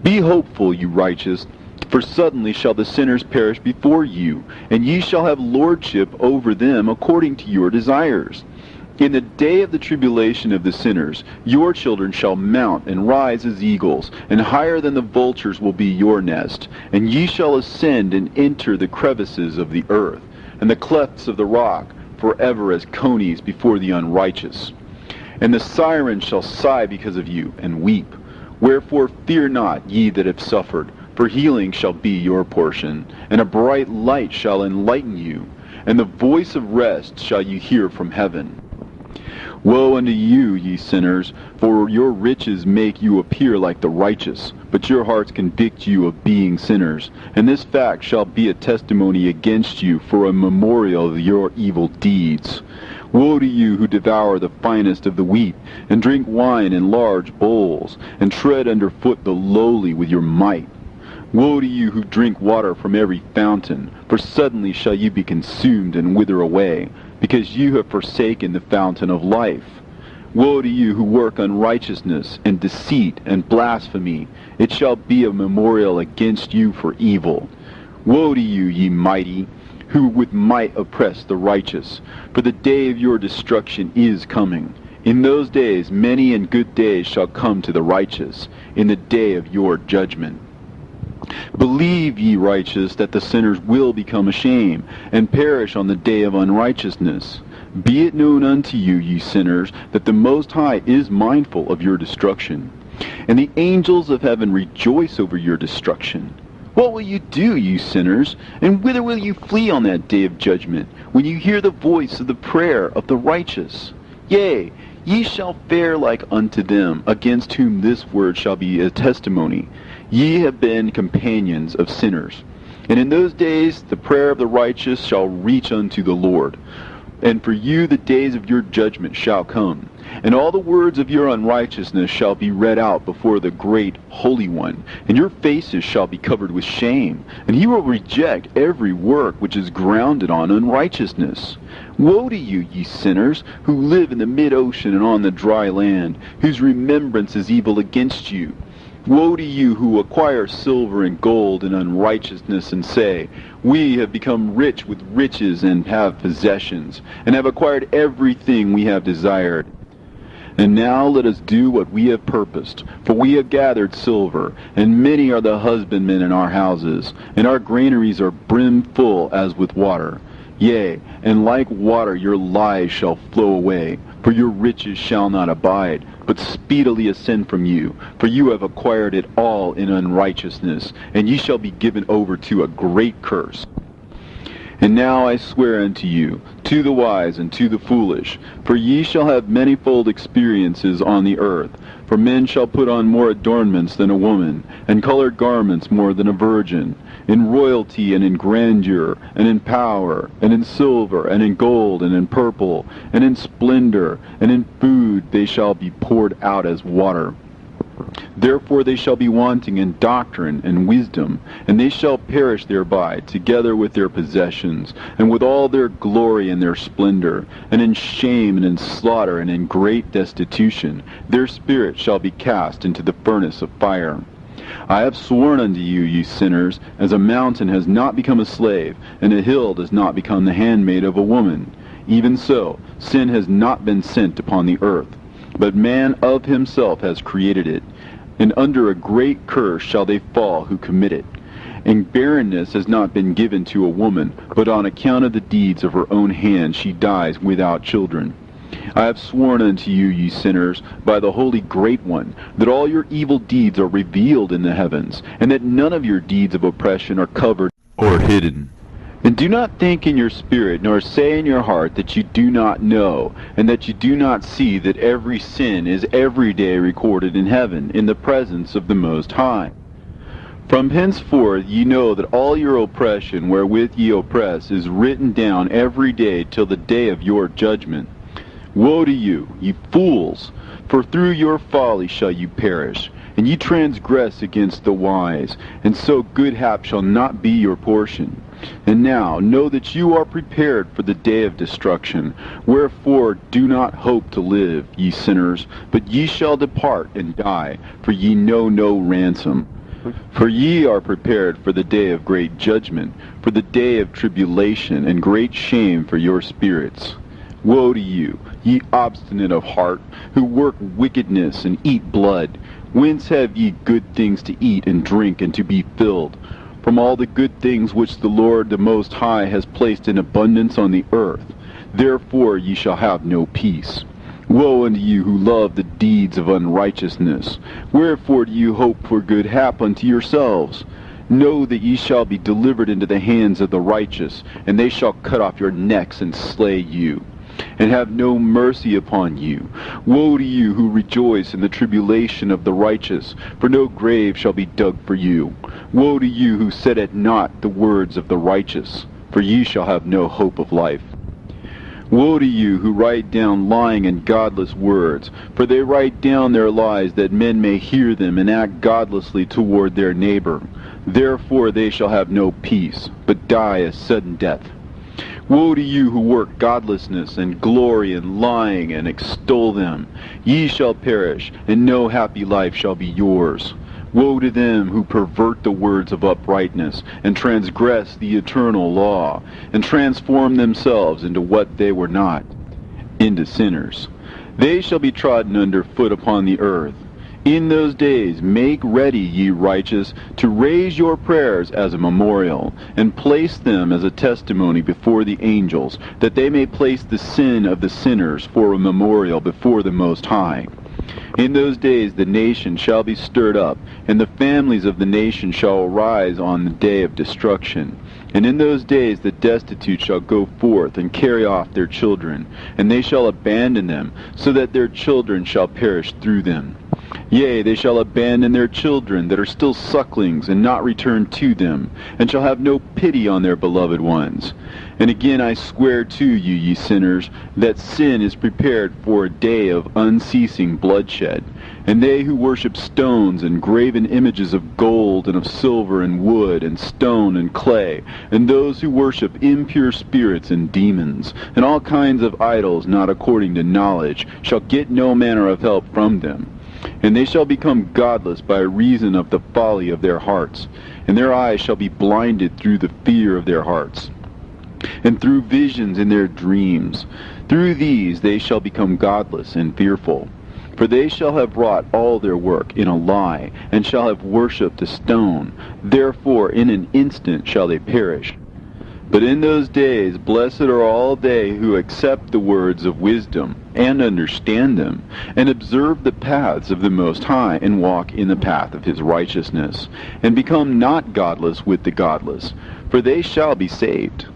Be hopeful, you righteous, for suddenly shall the sinners perish before you, and ye shall have lordship over them according to your desires. In the day of the tribulation of the sinners, your children shall mount and rise as eagles, and higher than the vultures will be your nest. And ye shall ascend and enter the crevices of the earth, and the clefts of the rock, forever as conies before the unrighteous. And the sirens shall sigh because of you, and weep. Wherefore fear not, ye that have suffered, for healing shall be your portion, and a bright light shall enlighten you, and the voice of rest shall you hear from heaven. Woe unto you, ye sinners, for your riches make you appear like the righteous, but your hearts convict you of being sinners, and this fact shall be a testimony against you for a memorial of your evil deeds. Woe to you who devour the finest of the wheat, and drink wine in large bowls, and tread under foot the lowly with your might. Woe to you who drink water from every fountain, for suddenly shall you be consumed and wither away, because you have forsaken the fountain of life. Woe to you who work unrighteousness and deceit and blasphemy, it shall be a memorial against you for evil. Woe to you, ye mighty, who with might oppress the righteous, for the day of your destruction is coming. In those days many and good days shall come to the righteous, in the day of your judgment. Believe, ye righteous, that the sinners will become ashamed, and perish on the day of unrighteousness. Be it known unto you, ye sinners, that the Most High is mindful of your destruction, and the angels of heaven rejoice over your destruction. What will you do, you sinners, and whither will you flee on that day of judgment, when you hear the voice of the prayer of the righteous? Yea, ye shall fare like unto them, against whom this word shall be a testimony. Ye have been companions of sinners. And in those days the prayer of the righteous shall reach unto the Lord. And for you the days of your judgment shall come, and all the words of your unrighteousness shall be read out before the great Holy One, and your faces shall be covered with shame, and he will reject every work which is grounded on unrighteousness. Woe to you, ye sinners, who live in the mid-ocean and on the dry land, whose remembrance is evil against you. Woe to you who acquire silver and gold in unrighteousness, and say, We have become rich with riches and have possessions, and have acquired everything we have desired. And now let us do what we have purposed, for we have gathered silver, and many are the husbandmen in our houses, and our granaries are brimful as with water. Yea, and like water your lies shall flow away, for your riches shall not abide, but speedily ascend from you, for you have acquired it all in unrighteousness, and ye shall be given over to a great curse. And now I swear unto you, to the wise and to the foolish, for ye shall have manifold experiences on the earth. For men shall put on more adornments than a woman, and colored garments more than a virgin. In royalty and in grandeur, and in power, and in silver, and in gold, and in purple, and in splendor, and in food they shall be poured out as water. Therefore they shall be wanting in doctrine and wisdom, and they shall perish thereby, together with their possessions, and with all their glory and their splendor, and in shame and in slaughter and in great destitution. Their spirit shall be cast into the furnace of fire. I have sworn unto you, ye sinners, as a mountain has not become a slave, and a hill does not become the handmaid of a woman. Even so, sin has not been sent upon the earth, but man of himself has created it. And under a great curse shall they fall who commit it. And barrenness has not been given to a woman, but on account of the deeds of her own hand she dies without children. I have sworn unto you, ye sinners, by the Holy Great One, that all your evil deeds are revealed in the heavens, and that none of your deeds of oppression are covered or hidden. And do not think in your spirit, nor say in your heart that you do not know, and that you do not see that every sin is every day recorded in heaven, in the presence of the Most High. From henceforth ye know that all your oppression wherewith ye oppress is written down every day till the day of your judgment. Woe to you, ye fools! For through your folly shall you perish, and ye transgress against the wise, and so good hap shall not be your portion. And now know that you are prepared for the day of destruction. Wherefore do not hope to live, ye sinners, but ye shall depart and die, for ye know no ransom. For ye are prepared for the day of great judgment, for the day of tribulation and great shame for your spirits. Woe to you, ye obstinate of heart, who work wickedness and eat blood. Whence have ye good things to eat and drink and to be filled? From all the good things which the Lord the Most High has placed in abundance on the earth. Therefore ye shall have no peace. Woe unto you who love the deeds of unrighteousness. Wherefore do you hope for good hap unto yourselves? Know that ye shall be delivered into the hands of the righteous, and they shall cut off your necks and slay you, and have no mercy upon you. Woe to you who rejoice in the tribulation of the righteous, for no grave shall be dug for you. Woe to you who set at naught the words of the righteous, for ye shall have no hope of life. Woe to you who write down lying and godless words, for they write down their lies that men may hear them and act godlessly toward their neighbor. Therefore they shall have no peace, but die a sudden death. Woe to you who work godlessness and glory in lying and extol them. Ye shall perish, and no happy life shall be yours. Woe to them who pervert the words of uprightness, and transgress the eternal law, and transform themselves into what they were not, into sinners. They shall be trodden under foot upon the earth. In those days make ready, ye righteous, to raise your prayers as a memorial, and place them as a testimony before the angels, that they may place the sin of the sinners for a memorial before the Most High. In those days the nation shall be stirred up, and the families of the nation shall arise on the day of destruction. And in those days the destitute shall go forth and carry off their children, and they shall abandon them, so that their children shall perish through them. Yea, they shall abandon their children that are still sucklings, and not return to them, and shall have no pity on their beloved ones. And again I swear to you, ye sinners, that sin is prepared for a day of unceasing bloodshed. And they who worship stones and graven images of gold and of silver and wood and stone and clay, and those who worship impure spirits and demons, and all kinds of idols not according to knowledge, shall get no manner of help from them. And they shall become godless by reason of the folly of their hearts, and their eyes shall be blinded through the fear of their hearts, and through visions in their dreams. Through these they shall become godless and fearful. For they shall have wrought all their work in a lie, and shall have worshipped a stone. Therefore in an instant shall they perish. But in those days blessed are all they who accept the words of wisdom, and understand them, and observe the paths of the Most High, and walk in the path of his righteousness, and become not godless with the godless, for they shall be saved.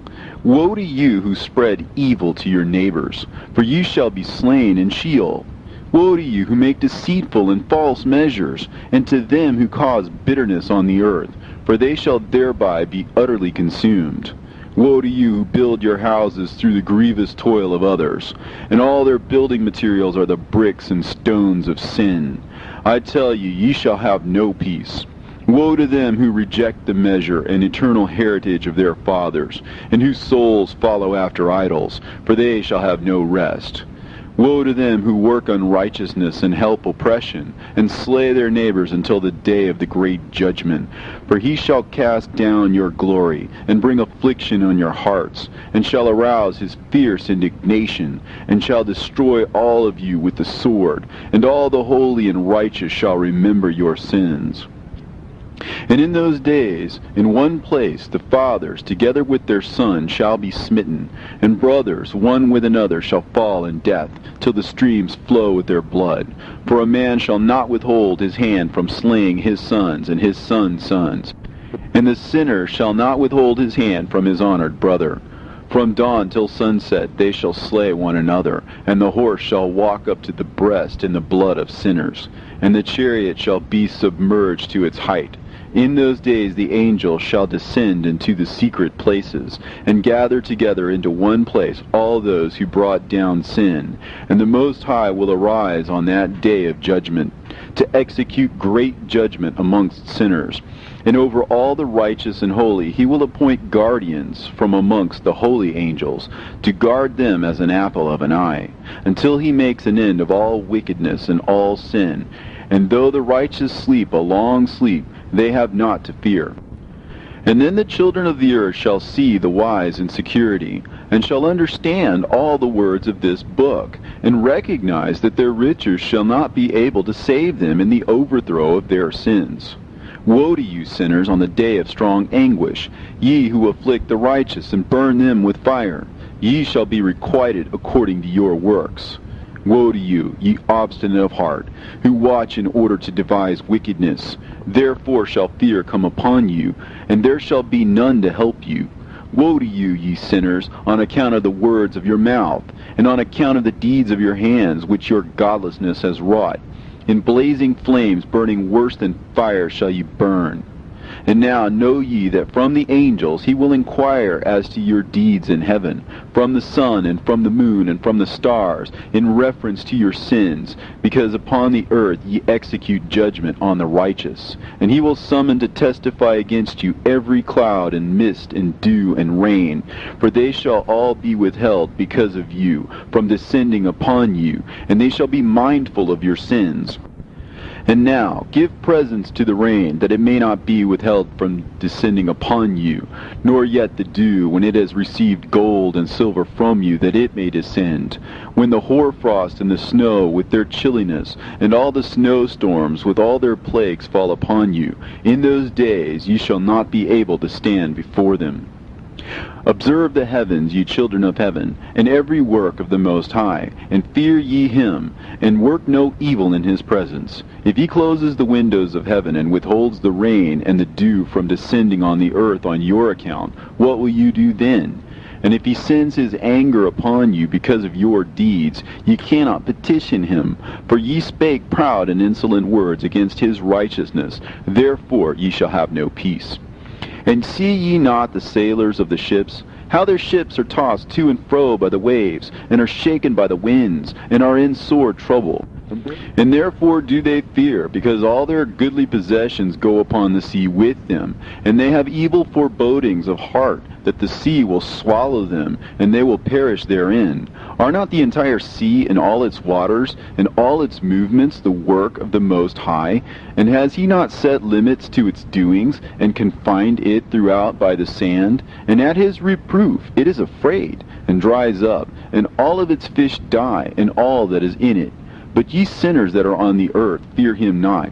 Woe to you who spread evil to your neighbors, for you shall be slain in Sheol. Woe to you who make deceitful and false measures, and to them who cause bitterness on the earth, for they shall thereby be utterly consumed. Woe to you who build your houses through the grievous toil of others, and all their building materials are the bricks and stones of sin. I tell you, ye shall have no peace. Woe to them who reject the measure and eternal heritage of their fathers, and whose souls follow after idols, for they shall have no rest. Woe to them who work unrighteousness and help oppression, and slay their neighbors until the day of the great judgment. For he shall cast down your glory, and bring affliction on your hearts, and shall arouse his fierce indignation, and shall destroy all of you with the sword, and all the holy and righteous shall remember your sins. And in those days, in one place, the fathers, together with their sons, shall be smitten, and brothers, one with another, shall fall in death, till the streams flow with their blood. For a man shall not withhold his hand from slaying his sons and his sons' sons. And the sinner shall not withhold his hand from his honored brother. From dawn till sunset they shall slay one another, and the horse shall walk up to the breast in the blood of sinners, and the chariot shall be submerged to its height. In those days the angels shall descend into the secret places, and gather together into one place all those who brought down sin. And the Most High will arise on that day of judgment, to execute great judgment amongst sinners. And over all the righteous and holy he will appoint guardians from amongst the holy angels, to guard them as an apple of an eye, until he makes an end of all wickedness and all sin. And though the righteous sleep a long sleep, they have not to fear. And then the children of the earth shall see the wise in security, and shall understand all the words of this book, and recognize that their riches shall not be able to save them in the overthrow of their sins. Woe to you, sinners, on the day of strong anguish, ye who afflict the righteous and burn them with fire. Ye shall be requited according to your works. Woe to you, ye obstinate of heart, who watch in order to devise wickedness. Therefore shall fear come upon you, and there shall be none to help you. Woe to you, ye sinners, on account of the words of your mouth, and on account of the deeds of your hands, which your godlessness has wrought. In blazing flames, burning worse than fire, shall you burn. And now know ye that from the angels he will inquire as to your deeds in heaven, from the sun and from the moon and from the stars, in reference to your sins, because upon the earth ye execute judgment on the righteous. And he will summon to testify against you every cloud and mist and dew and rain, for they shall all be withheld because of you, from descending upon you, and they shall be mindful of your sins. And now give presents to the rain, that it may not be withheld from descending upon you, nor yet the dew, when it has received gold and silver from you, that it may descend. When the hoarfrost and the snow with their chilliness, and all the snowstorms with all their plagues fall upon you, in those days ye shall not be able to stand before them. Observe the heavens, ye children of heaven, and every work of the Most High, and fear ye him, and work no evil in his presence. If he closes the windows of heaven, and withholds the rain and the dew from descending on the earth on your account, what will you do then? And if he sends his anger upon you because of your deeds, ye cannot petition him, for ye spake proud and insolent words against his righteousness. Therefore ye shall have no peace. And see ye not the sailors of the ships, how their ships are tossed to and fro by the waves, and are shaken by the winds, and are in sore trouble? And therefore do they fear, because all their goodly possessions go upon the sea with them, and they have evil forebodings of heart, that the sea will swallow them, and they will perish therein. Are not the entire sea and all its waters, and all its movements, the work of the Most High? And has he not set limits to its doings, and confined it throughout by the sand? And at his reproof it is afraid, and dries up, and all of its fish die, and all that is in it. But ye sinners that are on the earth, fear him not.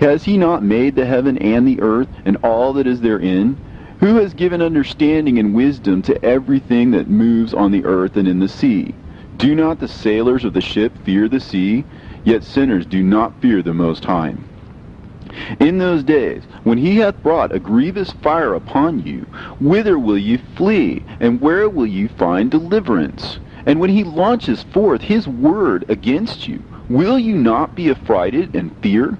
Has he not made the heaven and the earth, and all that is therein? Who has given understanding and wisdom to everything that moves on the earth and in the sea? Do not the sailors of the ship fear the sea? Yet sinners do not fear the Most High. In those days, when he hath brought a grievous fire upon you, whither will ye flee, and where will ye find deliverance? And when he launches forth his word against you, will you not be affrighted and fear?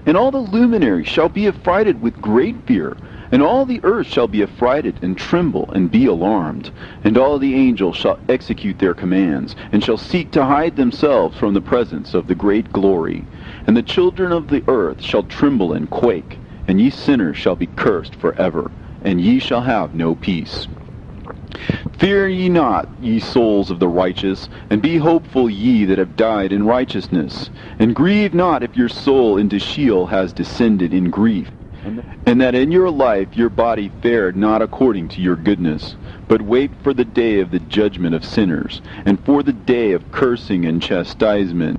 And all the luminaries shall be affrighted with great fear, and all the earth shall be affrighted and tremble and be alarmed. And all the angels shall execute their commands, and shall seek to hide themselves from the presence of the great glory. And the children of the earth shall tremble and quake, and ye sinners shall be cursed forever, and ye shall have no peace. Fear ye not, ye souls of the righteous, and be hopeful ye that have died in righteousness. And grieve not if your soul into Sheol has descended in grief, and that in your life your body fared not according to your goodness. But wait for the day of the judgment of sinners, and for the day of cursing and chastisement.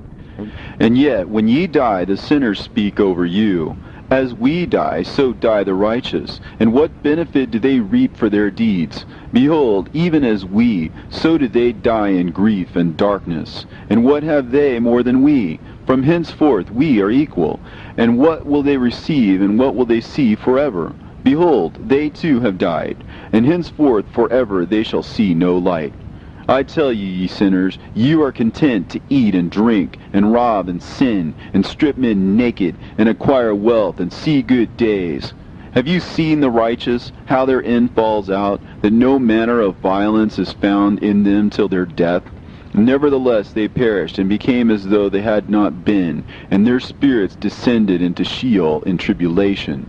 And yet, when ye die, the sinners speak over you. As we die, so die the righteous. And what benefit do they reap for their deeds? Behold, even as we, so do they die in grief and darkness. And what have they more than we? From henceforth we are equal. And what will they receive, and what will they see forever? Behold, they too have died, and henceforth forever they shall see no light. I tell you, ye sinners, you are content to eat and drink, and rob and sin, and strip men naked, and acquire wealth, and see good days. Have you seen the righteous, how their end falls out, that no manner of violence is found in them till their death? Nevertheless they perished, and became as though they had not been, and their spirits descended into Sheol in tribulation.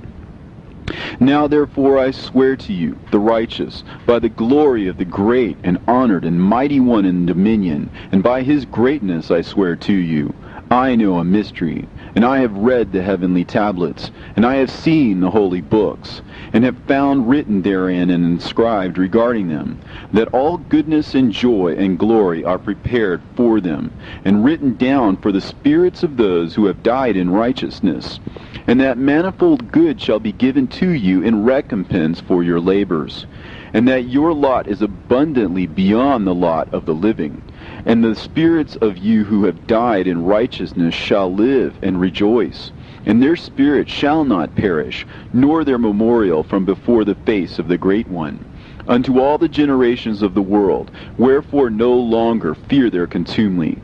Now therefore I swear to you, the righteous, by the glory of the great and honored and mighty one in dominion, and by his greatness I swear to you, I know a mystery, and I have read the heavenly tablets, and I have seen the holy books, and have found written therein and inscribed regarding them, that all goodness and joy and glory are prepared for them, and written down for the spirits of those who have died in righteousness, and that manifold good shall be given to you in recompense for your labors, and that your lot is abundantly beyond the lot of the living. And the spirits of you who have died in righteousness shall live and rejoice, and their spirit shall not perish, nor their memorial from before the face of the Great One, unto all the generations of the world, wherefore no longer fear their contumely.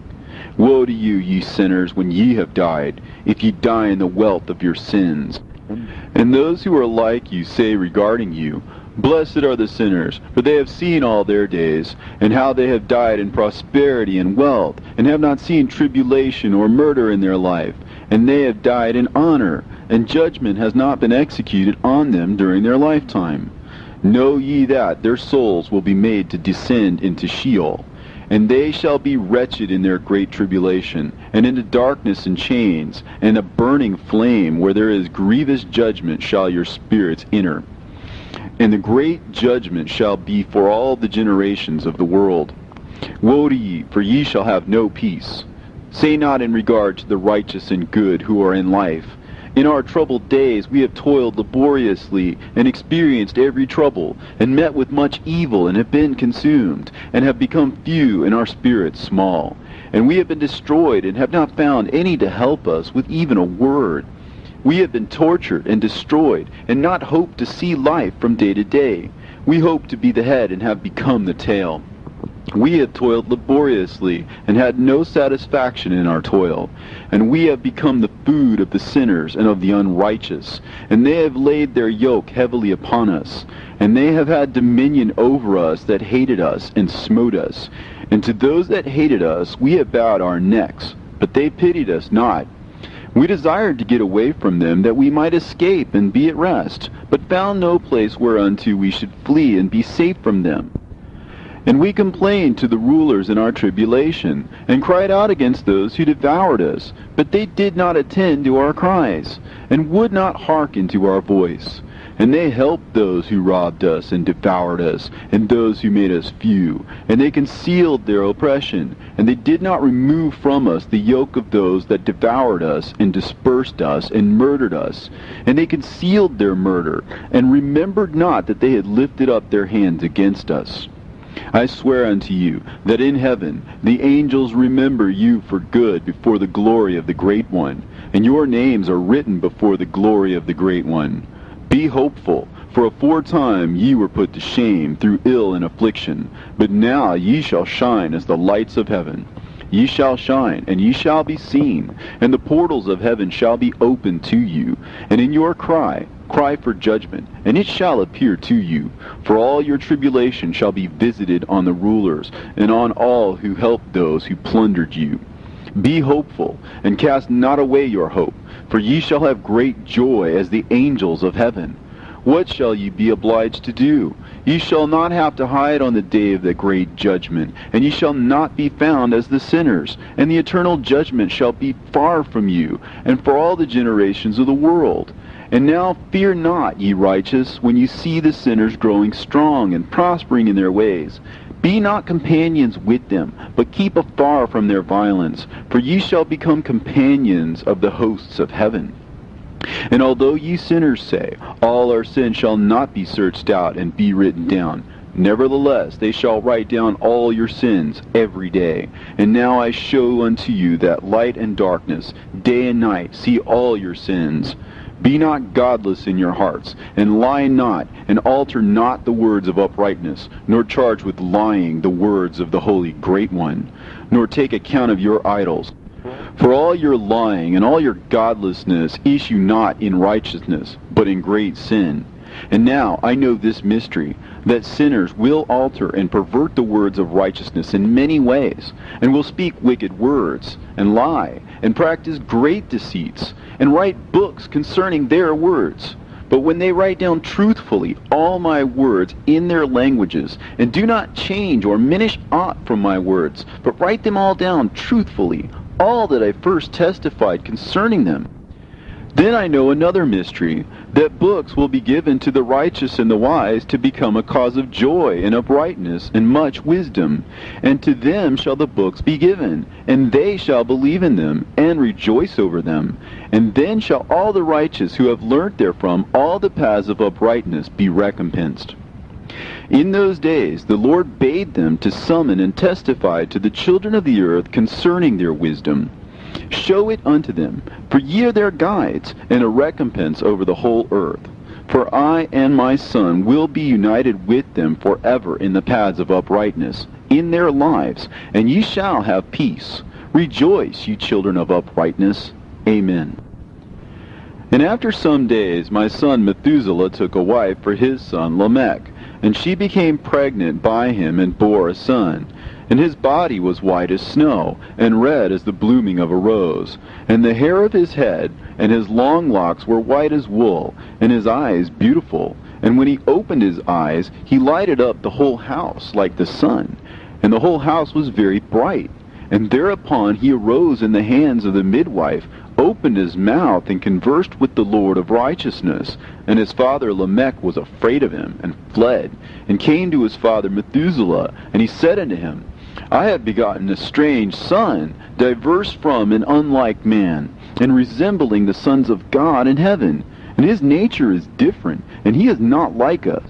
Woe to you, ye sinners, when ye have died, if ye die in the wealth of your sins. And those who are like you say regarding you, Blessed are the sinners, for they have seen all their days, and how they have died in prosperity and wealth, and have not seen tribulation or murder in their life, and they have died in honor, and judgment has not been executed on them during their lifetime. Know ye that their souls will be made to descend into Sheol, and they shall be wretched in their great tribulation, and into darkness and chains, and a burning flame, where there is grievous judgment shall your spirits enter. And the great judgment shall be for all the generations of the world. Woe to ye, for ye shall have no peace. Say not in regard to the righteous and good who are in life, In our troubled days we have toiled laboriously, and experienced every trouble, and met with much evil, and have been consumed, and have become few, and our spirits small. And we have been destroyed, and have not found any to help us with even a word. We have been tortured and destroyed, and not hoped to see life from day to day. We hope to be the head, and have become the tail. We have toiled laboriously, and had no satisfaction in our toil. And we have become the food of the sinners and of the unrighteous. And they have laid their yoke heavily upon us. And they have had dominion over us that hated us and smote us. And to those that hated us we have bowed our necks, but they pitied us not. We desired to get away from them, that we might escape and be at rest, but found no place whereunto we should flee and be safe from them. And we complained to the rulers in our tribulation, and cried out against those who devoured us. But they did not attend to our cries, and would not hearken to our voice. And they helped those who robbed us and devoured us, and those who made us few. And they concealed their oppression, and they did not remove from us the yoke of those that devoured us, and dispersed us, and murdered us. And they concealed their murder, and remembered not that they had lifted up their hands against us. I swear unto you, that in heaven the angels remember you for good before the glory of the Great One, and your names are written before the glory of the Great One. Be hopeful, for aforetime ye were put to shame through ill and affliction, but now ye shall shine as the lights of heaven. Ye shall shine, and ye shall be seen, and the portals of heaven shall be opened to you. And in your cry for judgment, and it shall appear to you. For all your tribulation shall be visited on the rulers, and on all who helped those who plundered you. Be hopeful, and cast not away your hope, for ye shall have great joy as the angels of heaven. What shall ye be obliged to do? Ye shall not have to hide on the day of the great judgment, and ye shall not be found as the sinners, and the eternal judgment shall be far from you, and for all the generations of the world. And now fear not, ye righteous, when you see the sinners growing strong and prospering in their ways. Be not companions with them, but keep afar from their violence, for ye shall become companions of the hosts of heaven. And although ye sinners say, all our sins shall not be searched out and be written down, nevertheless they shall write down all your sins every day. And now I show unto you that light and darkness, day and night, see all your sins. Be not godless in your hearts, and lie not, and alter not the words of uprightness, nor charge with lying the words of the Holy Great One, nor take account of your idols. For all your lying and all your godlessness issue not in righteousness, but in great sin. And now I know this mystery, that sinners will alter and pervert the words of righteousness in many ways, and will speak wicked words, and lie, and practice great deceits, and write books concerning their words. But when they write down truthfully all my words in their languages, and do not change or minish aught from my words, but write them all down truthfully, all that I first testified concerning them. Then I know another mystery, that books will be given to the righteous and the wise to become a cause of joy and uprightness and much wisdom. And to them shall the books be given, and they shall believe in them, and rejoice over them. And then shall all the righteous who have learnt therefrom all the paths of uprightness be recompensed. In those days the Lord bade them to summon and testify to the children of the earth concerning their wisdom. Show it unto them, for ye are their guides, and a recompense over the whole earth. For I and my Son will be united with them forever in the paths of uprightness, in their lives, and ye shall have peace. Rejoice, ye children of uprightness. Amen. And after some days my son Methuselah took a wife for his son Lamech, and she became pregnant by him and bore a son. And his body was white as snow, and red as the blooming of a rose. And the hair of his head and his long locks were white as wool, and his eyes beautiful. And when he opened his eyes, he lighted up the whole house like the sun. And the whole house was very bright. And thereupon he arose in the hands of the midwife, opened his mouth, and conversed with the Lord of righteousness. And his father Lamech was afraid of him, and fled, and came to his father Methuselah. And he said unto him, I have begotten a strange son, diverse from and unlike man, and resembling the sons of God in heaven. And his nature is different, and he is not like us.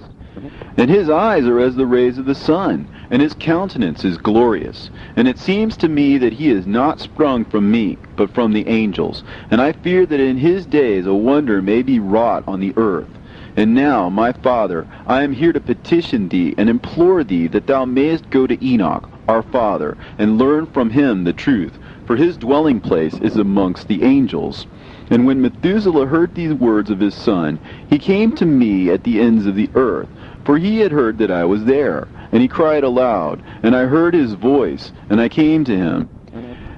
And his eyes are as the rays of the sun, and his countenance is glorious. And it seems to me that he is not sprung from me, but from the angels. And I fear that in his days a wonder may be wrought on the earth. And now, my father, I am here to petition thee and implore thee that thou mayest go to Enoch, our father, and learn from him the truth, for his dwelling place is amongst the angels. And when Methuselah heard these words of his son, he came to me at the ends of the earth, for he had heard that I was there. And he cried aloud, and I heard his voice, and I came to him.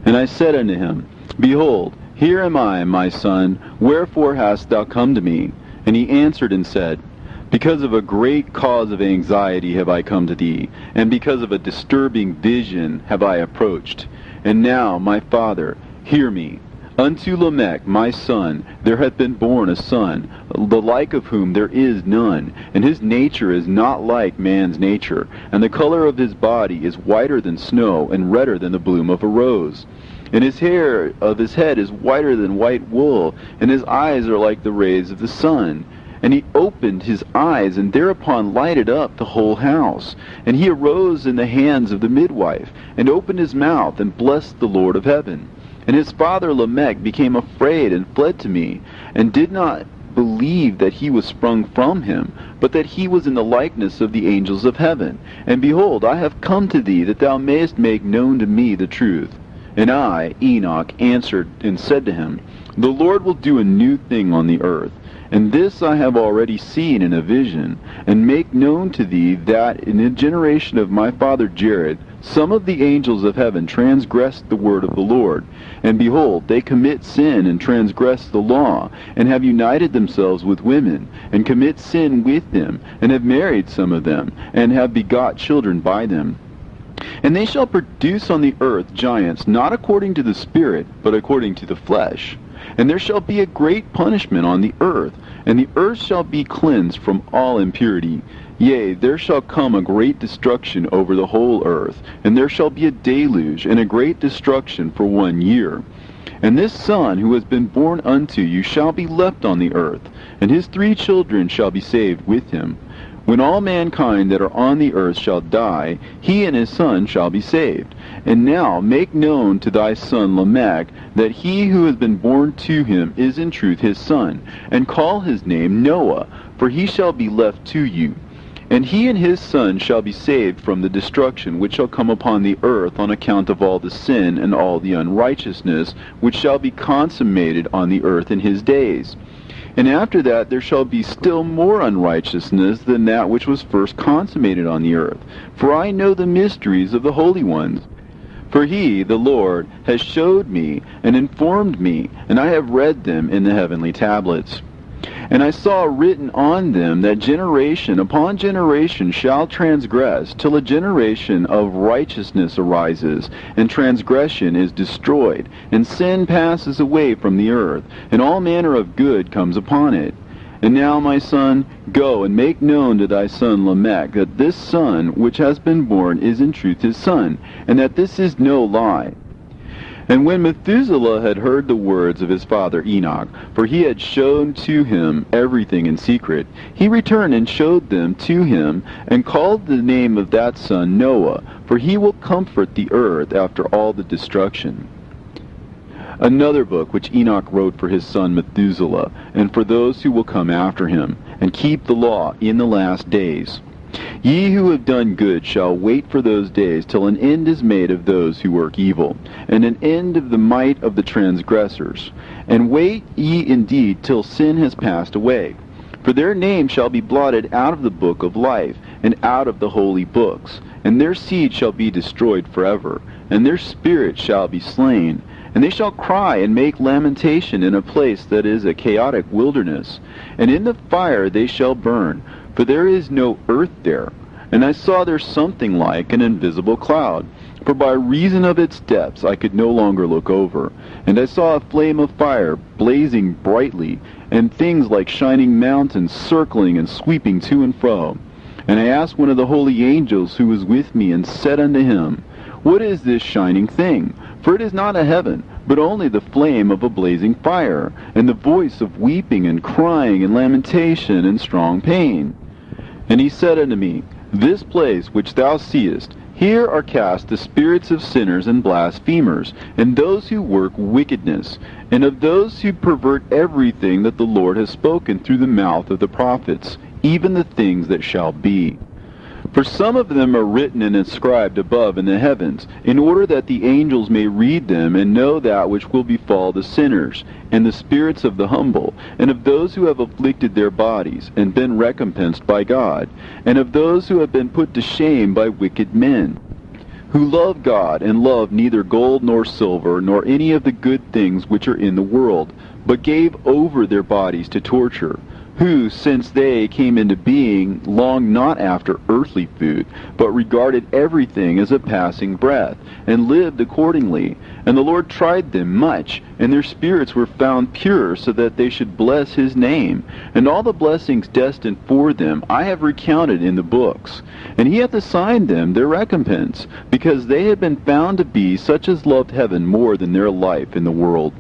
And I said unto him, Behold, here am I, my son, wherefore hast thou come to me? And he answered and said, Because of a great cause of anxiety have I come to thee, and because of a disturbing vision have I approached. And now, my father, hear me. Unto Lamech, my son, there hath been born a son, the like of whom there is none, and his nature is not like man's nature, and the color of his body is whiter than snow, and redder than the bloom of a rose. And his hair of his head is whiter than white wool, and his eyes are like the rays of the sun. And he opened his eyes, and thereupon lighted up the whole house. And he arose in the hands of the midwife, and opened his mouth, and blessed the Lord of heaven. And his father Lamech became afraid, and fled to me, and did not believe that he was sprung from him, but that he was in the likeness of the angels of heaven. And behold, I have come to thee, that thou mayest make known to me the truth. And I, Enoch, answered and said to him, The Lord will do a new thing on the earth. And this I have already seen in a vision, and make known to thee that in the generation of my father Jared, some of the angels of heaven transgressed the word of the Lord. And behold, they commit sin and transgress the law, and have united themselves with women, and commit sin with them, and have married some of them, and have begot children by them. And they shall produce on the earth giants, not according to the Spirit, but according to the flesh. And there shall be a great punishment on the earth, and the earth shall be cleansed from all impurity. Yea, there shall come a great destruction over the whole earth, and there shall be a deluge and a great destruction for 1 year. And this son who has been born unto you shall be left on the earth, and his 3 children shall be saved with him. When all mankind that are on the earth shall die, he and his son shall be saved. And now make known to thy son Lamech that he who has been born to him is in truth his son, and call his name Noah, for he shall be left to you. And he and his son shall be saved from the destruction which shall come upon the earth on account of all the sin and all the unrighteousness which shall be consummated on the earth in his days. And after that there shall be still more unrighteousness than that which was first consummated on the earth. For I know the mysteries of the holy ones. For he, the Lord, has showed me and informed me, and I have read them in the heavenly tablets. And I saw written on them that generation upon generation shall transgress, till a generation of righteousness arises, and transgression is destroyed, and sin passes away from the earth, and all manner of good comes upon it. And now, my son, go and make known to thy son Lamech that this son which has been born is in truth his son, and that this is no lie. And when Methuselah had heard the words of his father Enoch, for he had shown to him everything in secret, he returned and showed them to him, and called the name of that son Noah, for he will comfort the earth after all the destruction. Another book which Enoch wrote for his son Methuselah, and for those who will come after him, and keep the law in the last days. Ye who have done good shall wait for those days till an end is made of those who work evil, and an end of the might of the transgressors. And wait ye indeed till sin has passed away. For their name shall be blotted out of the book of life, and out of the holy books, and their seed shall be destroyed forever, and their spirit shall be slain. And they shall cry and make lamentation in a place that is a chaotic wilderness, and in the fire they shall burn, for there is no earth there. And I saw there something like an invisible cloud, for by reason of its depths I could no longer look over. And I saw a flame of fire blazing brightly, and things like shining mountains circling and sweeping to and fro. And I asked one of the holy angels who was with me, and said unto him, What is this shining thing? For it is not a heaven, but only the flame of a blazing fire, and the voice of weeping and crying and lamentation and strong pain. And he said unto me, This place which thou seest, here are cast the spirits of sinners and blasphemers, and those who work wickedness, and of those who pervert everything that the Lord has spoken through the mouth of the prophets, even the things that shall be. For some of them are written and inscribed above in the heavens, in order that the angels may read them and know that which will befall the sinners, and the spirits of the humble, and of those who have afflicted their bodies, and been recompensed by God, and of those who have been put to shame by wicked men, who love God, and love neither gold nor silver, nor any of the good things which are in the world, but gave over their bodies to torture, who, since they came into being, longed not after earthly food, but regarded everything as a passing breath, and lived accordingly. And the Lord tried them much, and their spirits were found pure, so that they should bless his name. And all the blessings destined for them I have recounted in the books. And he hath assigned them their recompense, because they had been found to be such as loved heaven more than their life in the world.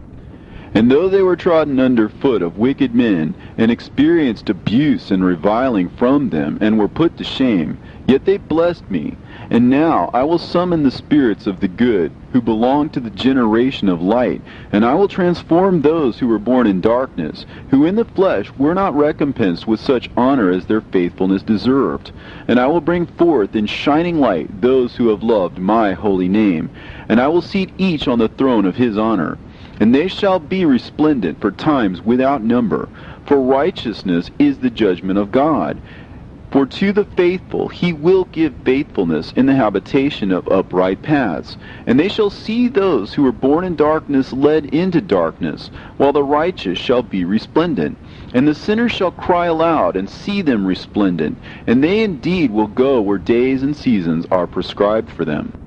And though they were trodden under foot of wicked men, and experienced abuse and reviling from them, and were put to shame, yet they blessed me. And now I will summon the spirits of the good, who belong to the generation of light, and I will transform those who were born in darkness, who in the flesh were not recompensed with such honor as their faithfulness deserved. And I will bring forth in shining light those who have loved my holy name, and I will seat each on the throne of his honor. And they shall be resplendent for times without number, for righteousness is the judgment of God. For to the faithful he will give faithfulness in the habitation of upright paths. And they shall see those who are born in darkness led into darkness, while the righteous shall be resplendent. And the sinners shall cry aloud and see them resplendent, and they indeed will go where days and seasons are prescribed for them.